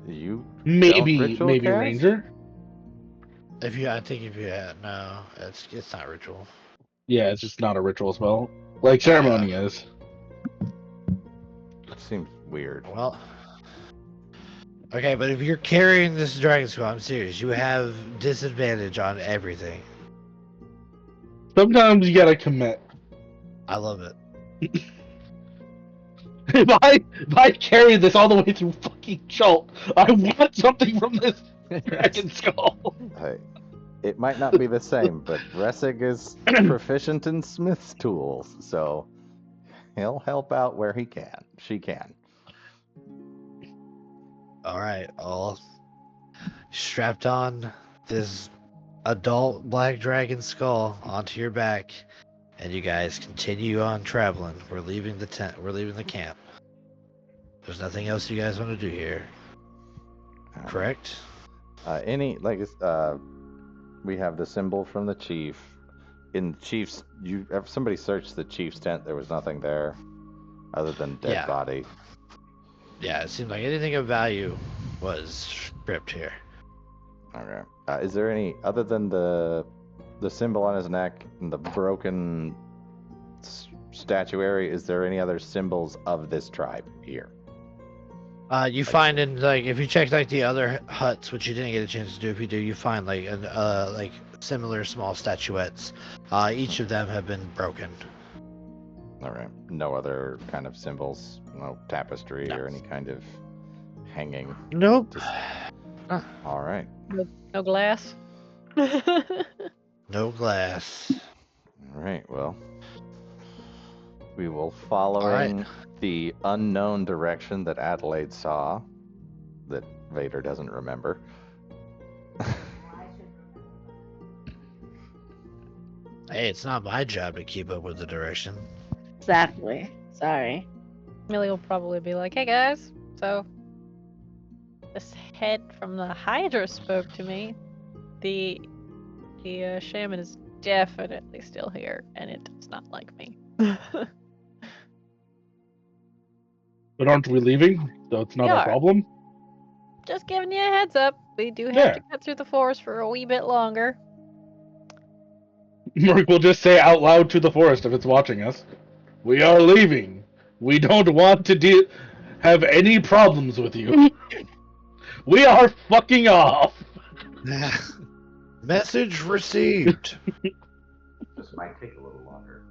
You Maybe ritual cast? Ranger? I think if you had no, it's not ritual. Yeah, it's just not a ritual spell. Ceremony is. It seems weird. Well, okay, but if you're carrying this dragon skull, I'm serious. You have disadvantage on everything. Sometimes you gotta commit. I love it. If I carry this all the way through fucking Chult, I want something from this dragon skull. Hey, it might not be the same, but Ressig is proficient in smith's tools, so he'll help out where she can. All right, all strapped on this adult black dragon skull onto your back, and you guys continue on traveling. We're leaving the tent. We're leaving the camp. There's nothing else you guys want to do here, correct? We have the symbol from the chief. In the chief's, somebody searched the chief's tent. There was nothing there, other than dead body. Yeah, it seemed like anything of value was stripped here. Okay. Is there any other than the symbol on his neck and the broken statuary? Is there any other symbols of this tribe here? You find in if you check the other huts, which you didn't get a chance to do. If you do, you find similar small statuettes. Each of them have been broken. All right. No other kind of symbols, no tapestry or any kind of hanging. Nope. All right. No glass. No glass. All right. Well, we will following the unknown direction that Adelaide saw, that Vader doesn't remember. Hey, it's not my job to keep up with the direction. Exactly. Sorry. Millie will probably be like, "Hey guys, so this head from the Hydra spoke to me. The shaman is definitely still here, and it does not like me." But aren't we leaving? So it's not We a are. problem? Just giving you a heads up. We do have Yeah. to cut through the forest for a wee bit longer. Merc will just say out loud to the forest if it's watching us. We are leaving. We don't want to have any problems with you. We are fucking off. Message received. This might take a little longer.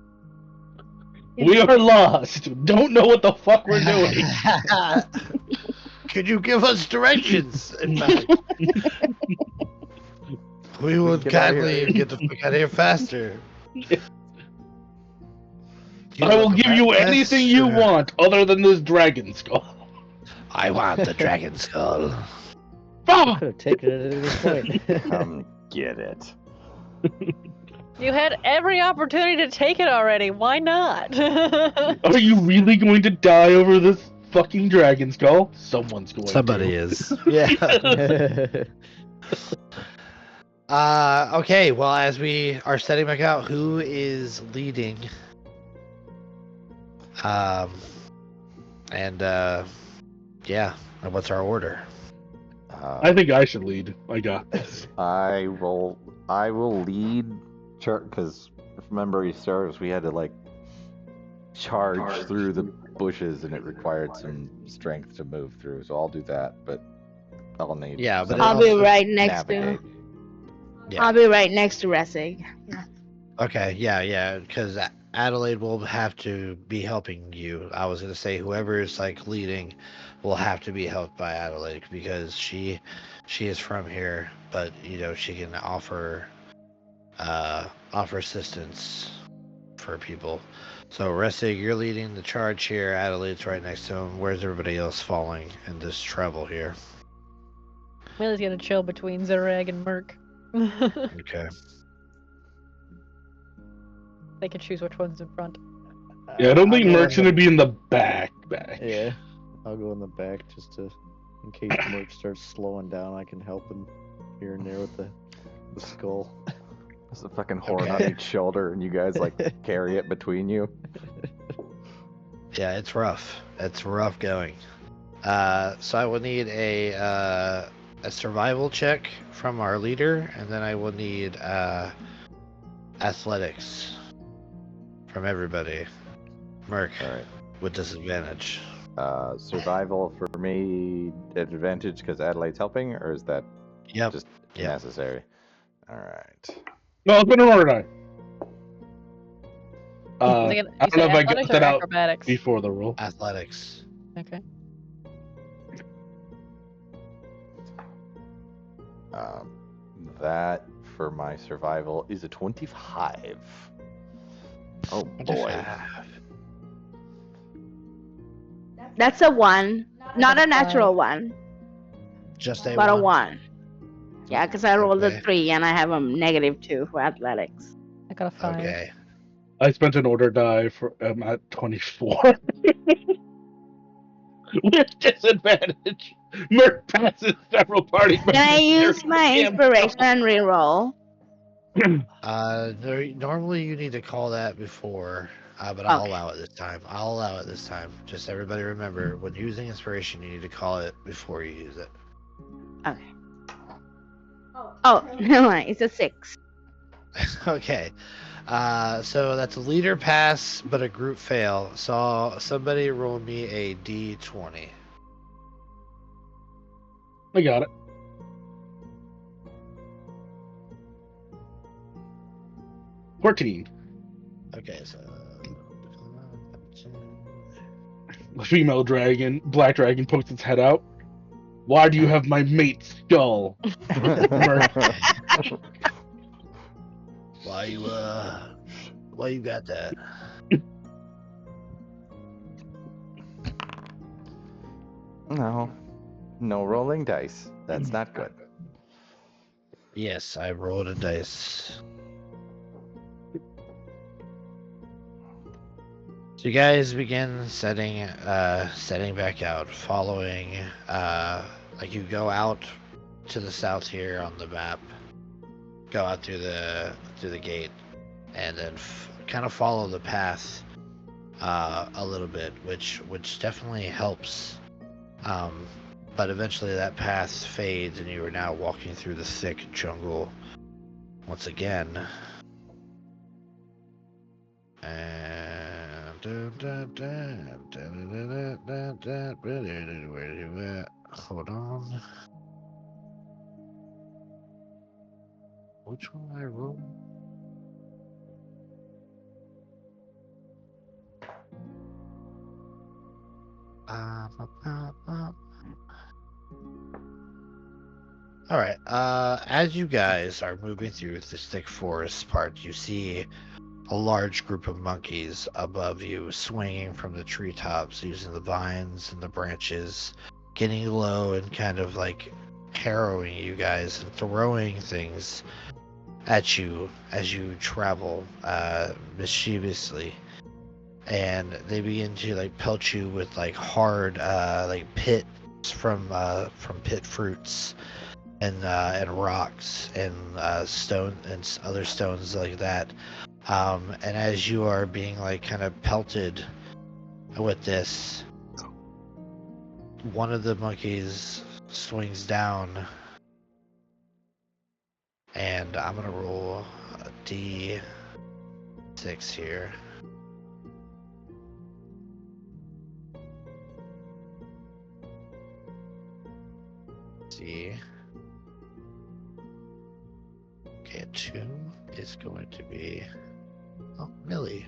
We are lost. Don't know what the fuck we're doing. Could you give us directions? In fact, we would Get out of kindly here. get the fuck out of here faster. I will give you anything you want other than this dragon skull. I want the dragon skull. Fuck! could have taken it at any point. Come get it. You had every opportunity to take it already. Why not? Are you really going to die over this fucking dragon skull? Someone's going Somebody to. is. Yeah. Okay, well, as we are setting back out, who is leading? And yeah, and what's our order? I think I should lead. I got this. I will lead, because if memory serves, we had to like charge through the bushes, and it required some strength to move through. So I'll do that, but I'll need. Yeah, but someone I'll be also- right next navigate. to. Yeah. I'll be right next to Ressig. Okay, yeah, because Adelaide will have to be helping you. I was gonna say whoever is like leading will have to be helped by Adelaide because she is from here, but you know she can offer assistance for people. So Ressig, you're leading the charge here. Adelaide's right next to him. Where's everybody else falling in this travel here? Millie's gonna chill between Zerag and Merc. Okay. They can choose which one's in front. Yeah, I don't I'll think go Merc's in gonna be in the back. Yeah, I'll go in the back just to, in case Merc starts slowing down, I can help him here and there with the skull. There's a fucking horn Okay. on each shoulder, and you guys like carry it between you. Yeah, it's rough. It's rough going. So I will need a survival check from our leader, and then I will need athletics from everybody. Merc All right. with disadvantage. Survival for me advantage because Adelaide's helping, or is that Yep. just Yep. necessary? All right. No, it's been an order die. You I said don't know if I athletics got that or out acrobatics? before the roll. Athletics. Okay. That for my survival is a 25. Oh boy. That's a 1. Not a natural one, Just a but a one. 1. Yeah, because I rolled Okay. a 3 and I have a -2 for athletics. I got a 5. Okay. I spent an order die for at 24. With disadvantage. Merc passes several party Can I use my inspiration and reroll? Normally you need to call that before, but I'll allow it this time. I'll allow it this time. Just everybody remember, when using inspiration, you need to call it before you use it. Okay. Oh, never mind. It's a 6. Okay. So that's a leader pass, but a group fail. So somebody roll me a d20. I got it. $14. Okay, so The female dragon, black dragon, pokes its head out. Why do you have my mate's skull? Merc. why you got that? No rolling dice. That's not good. Yes, I rolled a dice. So you guys begin setting back out, following like you go out to the south here on the map, go out through the gate, and then kind of follow the path a little bit, which definitely helps. But eventually that path fades, and you are now walking through the thick jungle once again. And where are you at? Hold on. Which one I roll? All right. As you guys are moving through this thick forest part, you see a large group of monkeys above you, swinging from the treetops, using the vines and the branches, getting low and kind of like harrowing you guys and throwing things at you as you travel mischievously. And they begin to like pelt you with like hard like pits from pit fruits, and rocks and stone and other stones like that. And as you are being like kind of pelted with this, one of the monkeys swings down, and I'm gonna roll a D6 here. See. Okay, a 2 is going to be Millie.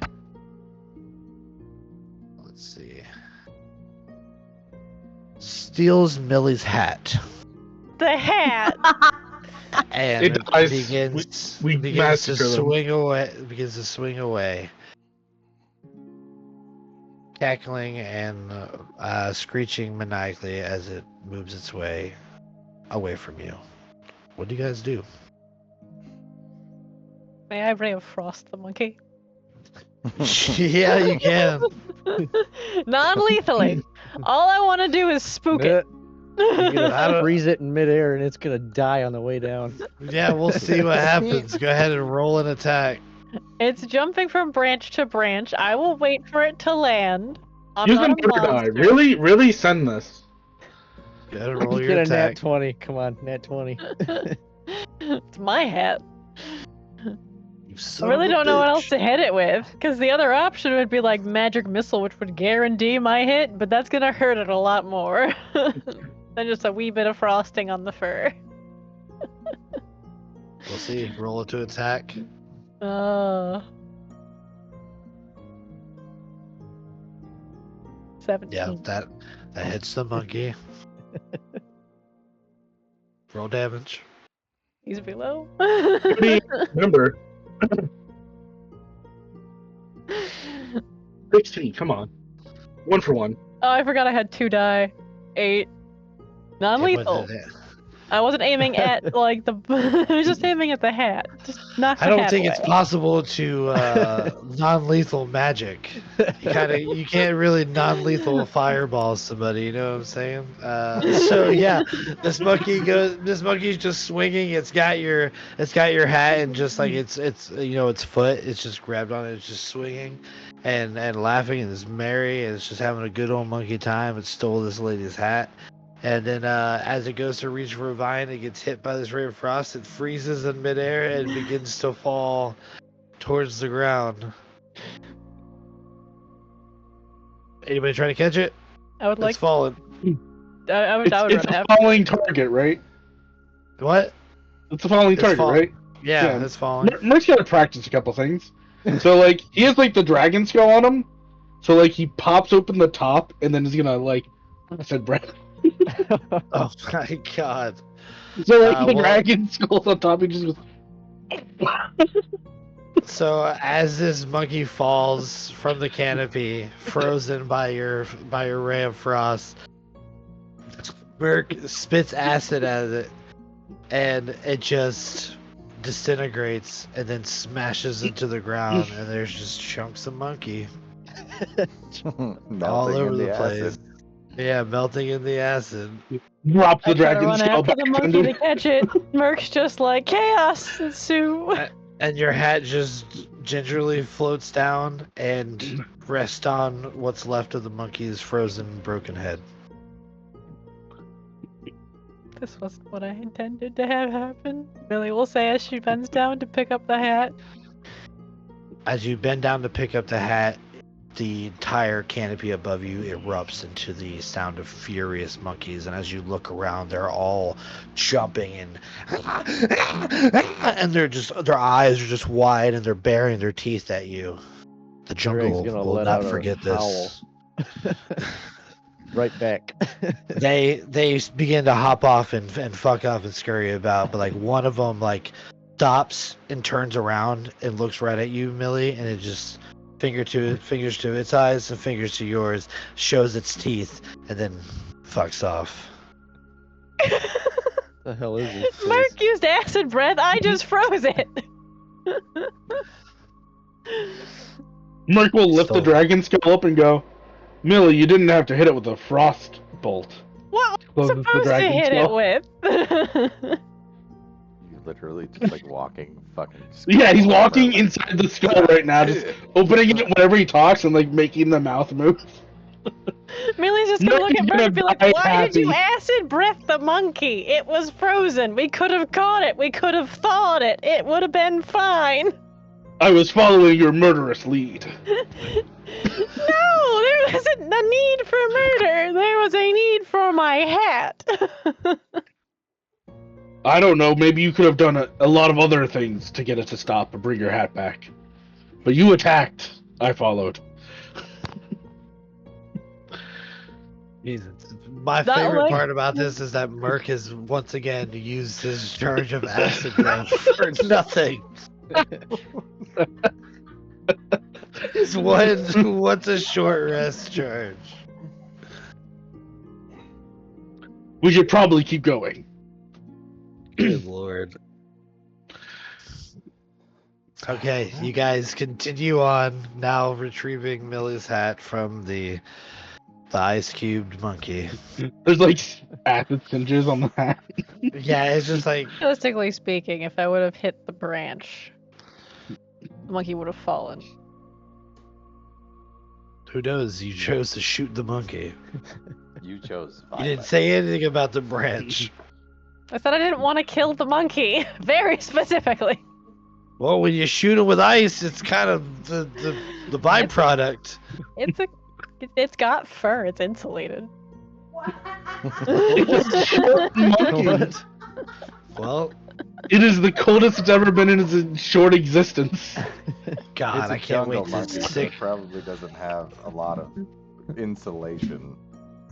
Let's see. Steals Millie's hat The hat. and It dies. begins We begins to massacre them. swing away. Begins to swing away, cackling and screeching maniacally as it moves its way away from you. What do you guys do? May I ray of frost the monkey? Yeah, you can. Non-lethally. All I want to do is spook it. You're gonna I don't- freeze it in midair, and it's gonna die on the way down. Yeah, we'll see what happens. Go ahead and roll an attack. It's jumping from branch to branch. I will wait for it to land. I'm You not can a never die. monster. Really send this. Go ahead and roll your Get a attack. nat 20. Come on, nat 20. It's my hat. You I son really of a don't know what else bitch. to hit it with, because the other option would be like magic missile, which would guarantee my hit, but that's gonna hurt it a lot more than just a wee bit of frosting on the fur. We'll see. Roll it to attack. Uh, 17. Yeah, that hits the monkey. Roll damage. He's below. Remember, 16. Come on, 1 for 1. Oh, I forgot I had 2 die. 8. Non-lethal. I wasn't aiming at like the. I was just aiming at the hat. Just knock the I don't hat think away. it's possible to non-lethal magic. You can't really non-lethal fireball somebody. You know what I'm saying? So yeah, this monkey's just swinging. It's got your hat, and just like it's its foot. It's just grabbed on it. It's just swinging, and laughing, and it's merry, and it's just having a good old monkey time. It stole this lady's hat. And then as it goes to reach for a vine, it gets hit by this ray of frost. It freezes in midair and begins to fall towards the ground. Anybody trying to catch it? I would like. It's fallen. I would It's run a after. falling target, right? What? It's a falling It's target, fall- right? Yeah, Yeah. it's falling. Merc's got to practice a couple things. So, like, he has, like, the dragon skull on him. So, like, he pops open the top, and then he's gonna, like, I said breath. Oh my god. So, like, the well- dragon skull's on top, he just goes... So as this monkey falls from the canopy, frozen by your ray of frost, Merc spits acid at it, and it just disintegrates and then smashes into the ground, and there's just chunks of monkey Melting all over in the place. acid. Yeah, melting in the acid. Drops the I try to dragon run skull after back the monkey under. to catch it. Merc's just like chaos ensue. And your hat just gingerly floats down and rests on what's left of the monkey's frozen, broken head. This wasn't what I intended to have happen. Millie will say as she bends down to pick up the hat. As you bend down to pick up the hat, the entire canopy above you erupts into the sound of furious monkeys, and as you look around, they're all jumping and their eyes are just wide, and they're baring their teeth at you. The jungle Greg's gonna will let not out a forget this. Right back. They begin to hop off and fuck off and scurry about, but like one of them like stops and turns around and looks right at you, Millie, and it just fingers to its eyes and fingers to yours, shows its teeth, and then fucks off. The hell is this place? Merc used acid breath. I just froze it. Merc will lift the So- dragon skull up and go, Millie, you didn't have to hit it with a frost bolt. What was Closes the supposed to dragon hit skull. it with? You literally just like walking fucking. Yeah, he's skull armor, walking like- inside the skull right now, just opening it whenever he talks and like making the mouth move. Millie's just No, gonna look he's at Merc gonna and be like, die why did you happy." acid breath the monkey? It was frozen. We could have caught it. We could have thawed it. It would have been fine. I was following your murderous lead. No, there wasn't a need for murder. There was a need for my hat. I don't know, maybe you could have done a lot of other things to get it to stop and bring your hat back. But you attacked. I followed. Jesus. My That favorite like- part about this is that Merc has once again used his charge of acid breath for nothing. It's what's a short rest charge? We should probably keep going. Good lord. Okay, you guys continue on, now retrieving Millie's hat from the ice cubed monkey. There's like acid singes on the hat. Yeah, it's just like, Realistically speaking, if I would have hit the branch, the monkey would have fallen. who knows? You chose to shoot the monkey. You chose. You didn't say anything about the branch. I said I didn't want to kill the monkey, very specifically. Well, when you shoot him with ice, it's kind of the byproduct. It's got fur. It's insulated. It's a short monkey. What? Well, It is the coldest it's ever been in its short existence. God, It's a I can't wait jungle to monkey, so stick. it probably doesn't have a lot of insulation.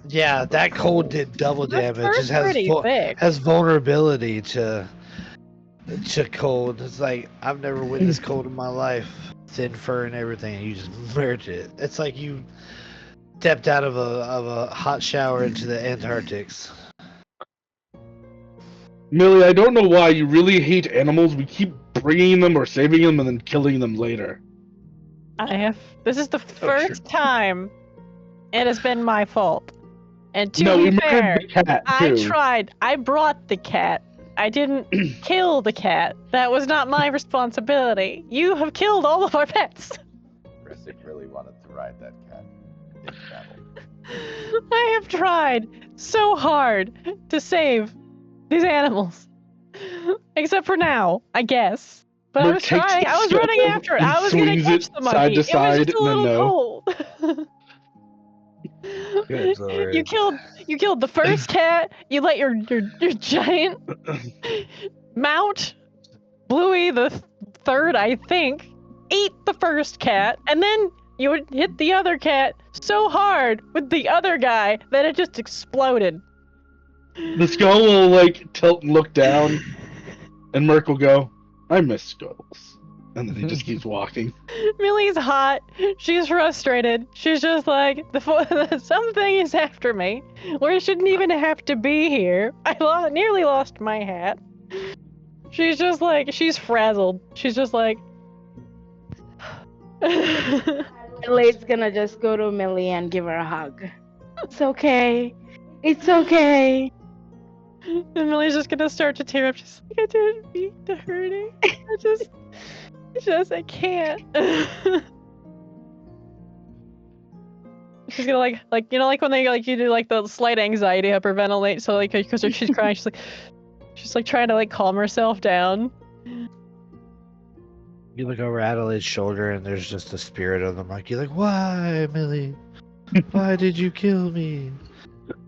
Yeah, that cold did double That damage. fur's It has pretty thick. has vulnerability to cold. It's like I've never witnessed cold in my life. Thin fur and everything, and you just merge it. It's like you stepped out of a hot shower into the Antarctics. Millie, I don't know why you really hate animals. We keep bringing them or saving them and then killing them later. This is the first time it has been my fault. And to No, we be fair, murdered the cat I too. tried. I brought the cat. I didn't kill the cat. That was not my responsibility. You have killed all of our pets. Rissick really wanted to ride that cat in battle. I have tried so hard to save these animals. Except for now, I guess. But I Merc was takes trying. the I was skull running after it. and I was gonna swings catch it the side monkey. to It was side just a and then little no. cold. Good lord. You killed the first cat. You let your giant mount, Bluey the third, I think, eat the first cat, and then you would hit the other cat so hard with the other guy that it just exploded. The skull will like tilt and look down, and Merc will go, "I miss skulls," and then he just keeps walking. Millie's hot. She's frustrated. She's just like, something is after me. Where I shouldn't even have to be here. I nearly lost my hat. She's just like, she's frazzled. She's just like... Lade's gonna just go to Millie and give her a hug. It's okay. It's okay. And Millie's just gonna start to tear up. She's like, I didn't mean to hurt it. I can't. She's gonna like you know, like when they like you do like the slight anxiety hyperventilate, so like because she's crying, she's like trying to like calm herself down. You look over Adelaide's shoulder and there's just the spirit of the monkey. Like, why, Millie? Why did you kill me?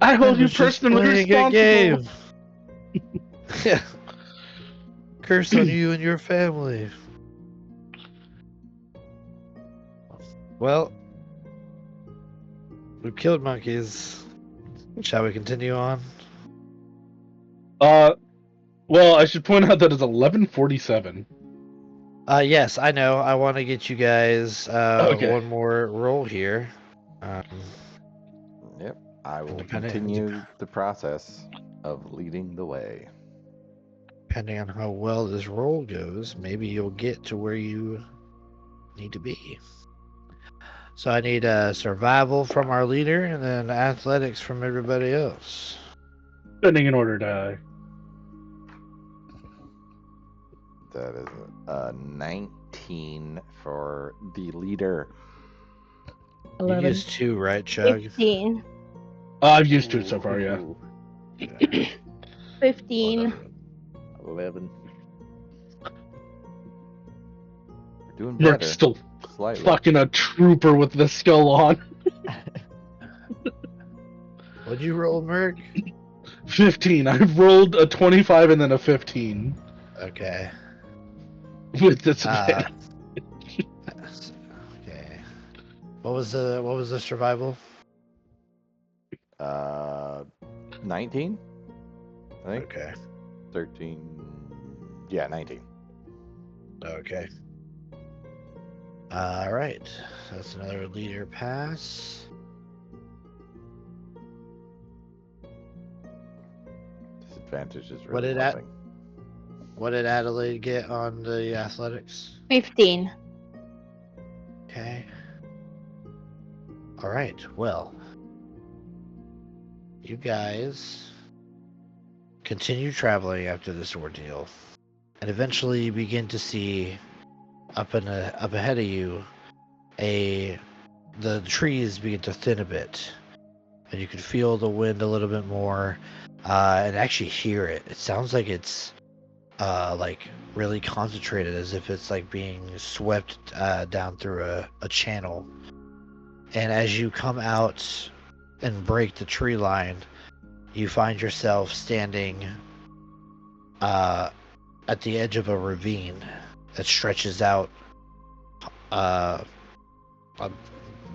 I hold you was just personally playing a responsible. game. Yeah. Curse on you and your family. Well, we've killed monkeys. Shall we continue on? Well, I should point out that it's 11:47. Yes, I know. I want to get you guys Okay. one more roll here. Yep, I will Independent- continue the process of leading the way. Depending on how well this roll goes, maybe you'll get to where you need to be. So I need survival from our leader and then athletics from everybody else. Spending in order die. That is a 19 for the leader. You 11. used 2, right, Chug? 15. I've used to it so far, yeah. Ooh, 15. 11. We're doing Merc's better. still Slightly. fucking a trooper with the skull on. What'd you roll, Merc? 15. I've rolled a 25 and then a 15 Okay. with disadvantage. Okay. What was the survival? 19? I think. Okay. 13. Yeah, 19. Okay. All right. That's another leader pass. Disadvantage is What really did that- helping. What did Adelaide get on the athletics? 15. Okay. All right. Well, you guys continue traveling after this ordeal, and eventually you begin to see up ahead of you the trees begin to thin a bit, and you can feel the wind a little bit more, and actually hear it. It sounds like it's like really concentrated, as if it's like being swept down through a channel. And as you come out and break the tree line, you find yourself standing at the edge of a ravine that stretches out about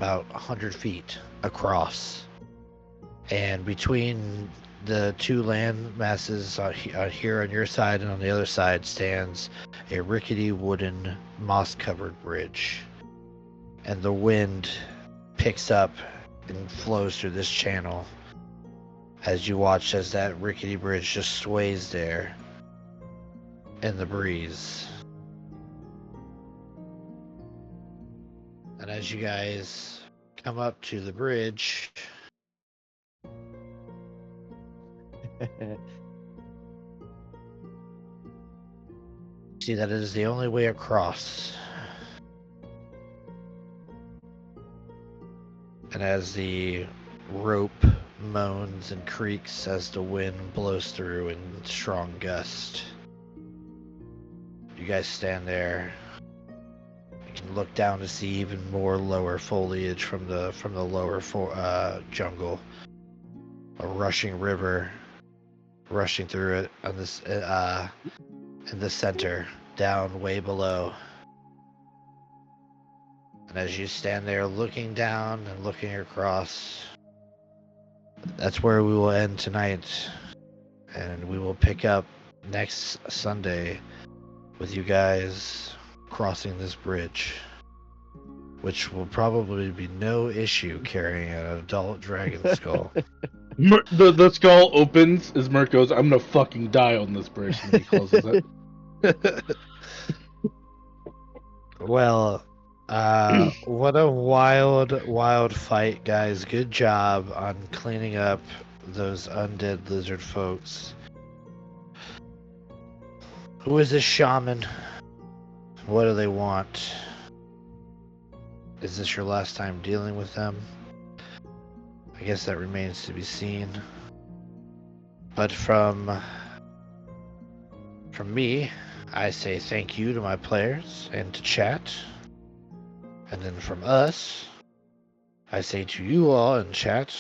100 feet across. And between the two land masses here on your side and on the other side stands a rickety wooden moss-covered bridge. And the wind picks up and flows through this channel as you watch as that rickety bridge just sways there in the breeze. And as you guys come up to the bridge, see that it is the only way across. And as the rope moans and creaks as the wind blows through in strong gust, you guys stand there. You can look down to see even more lower foliage from the lower jungle. A rushing river rushing through it on this in the center, down way below. And as you stand there looking down and looking across, that's where we will end tonight. And we will pick up next Sunday with you guys crossing this bridge, which will probably be no issue carrying an adult dragon skull. The skull opens as Merc goes, I'm gonna fucking die on this bridge, and he closes it. Well, what a wild fight, guys. Good job on cleaning up those undead lizard folks. Who is this shaman? What do they want? Is this your last time dealing with them? I guess that remains to be seen. But from me, I say thank you to my players and to chat. And then from us, I say to you all in chat,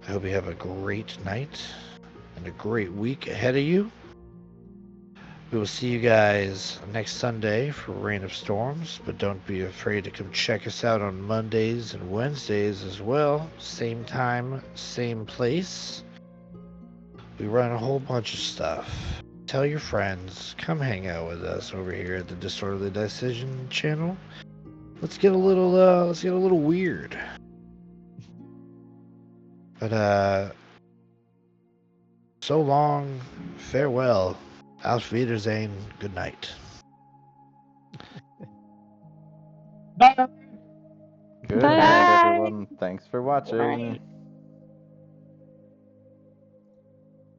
I hope you have a great night and a great week ahead of you. We will see you guys next Sunday for Reign of Storms, but don't be afraid to come check us out on Mondays and Wednesdays as well. Same time, same place. We run a whole bunch of stuff. Tell your friends, come hang out with us over here at the Disorderly Decision channel. Let's get a little weird. But so long, farewell. Auf Wiedersehen, good night. Bye. Good Bye. night, Bye. everyone. Thanks for watching.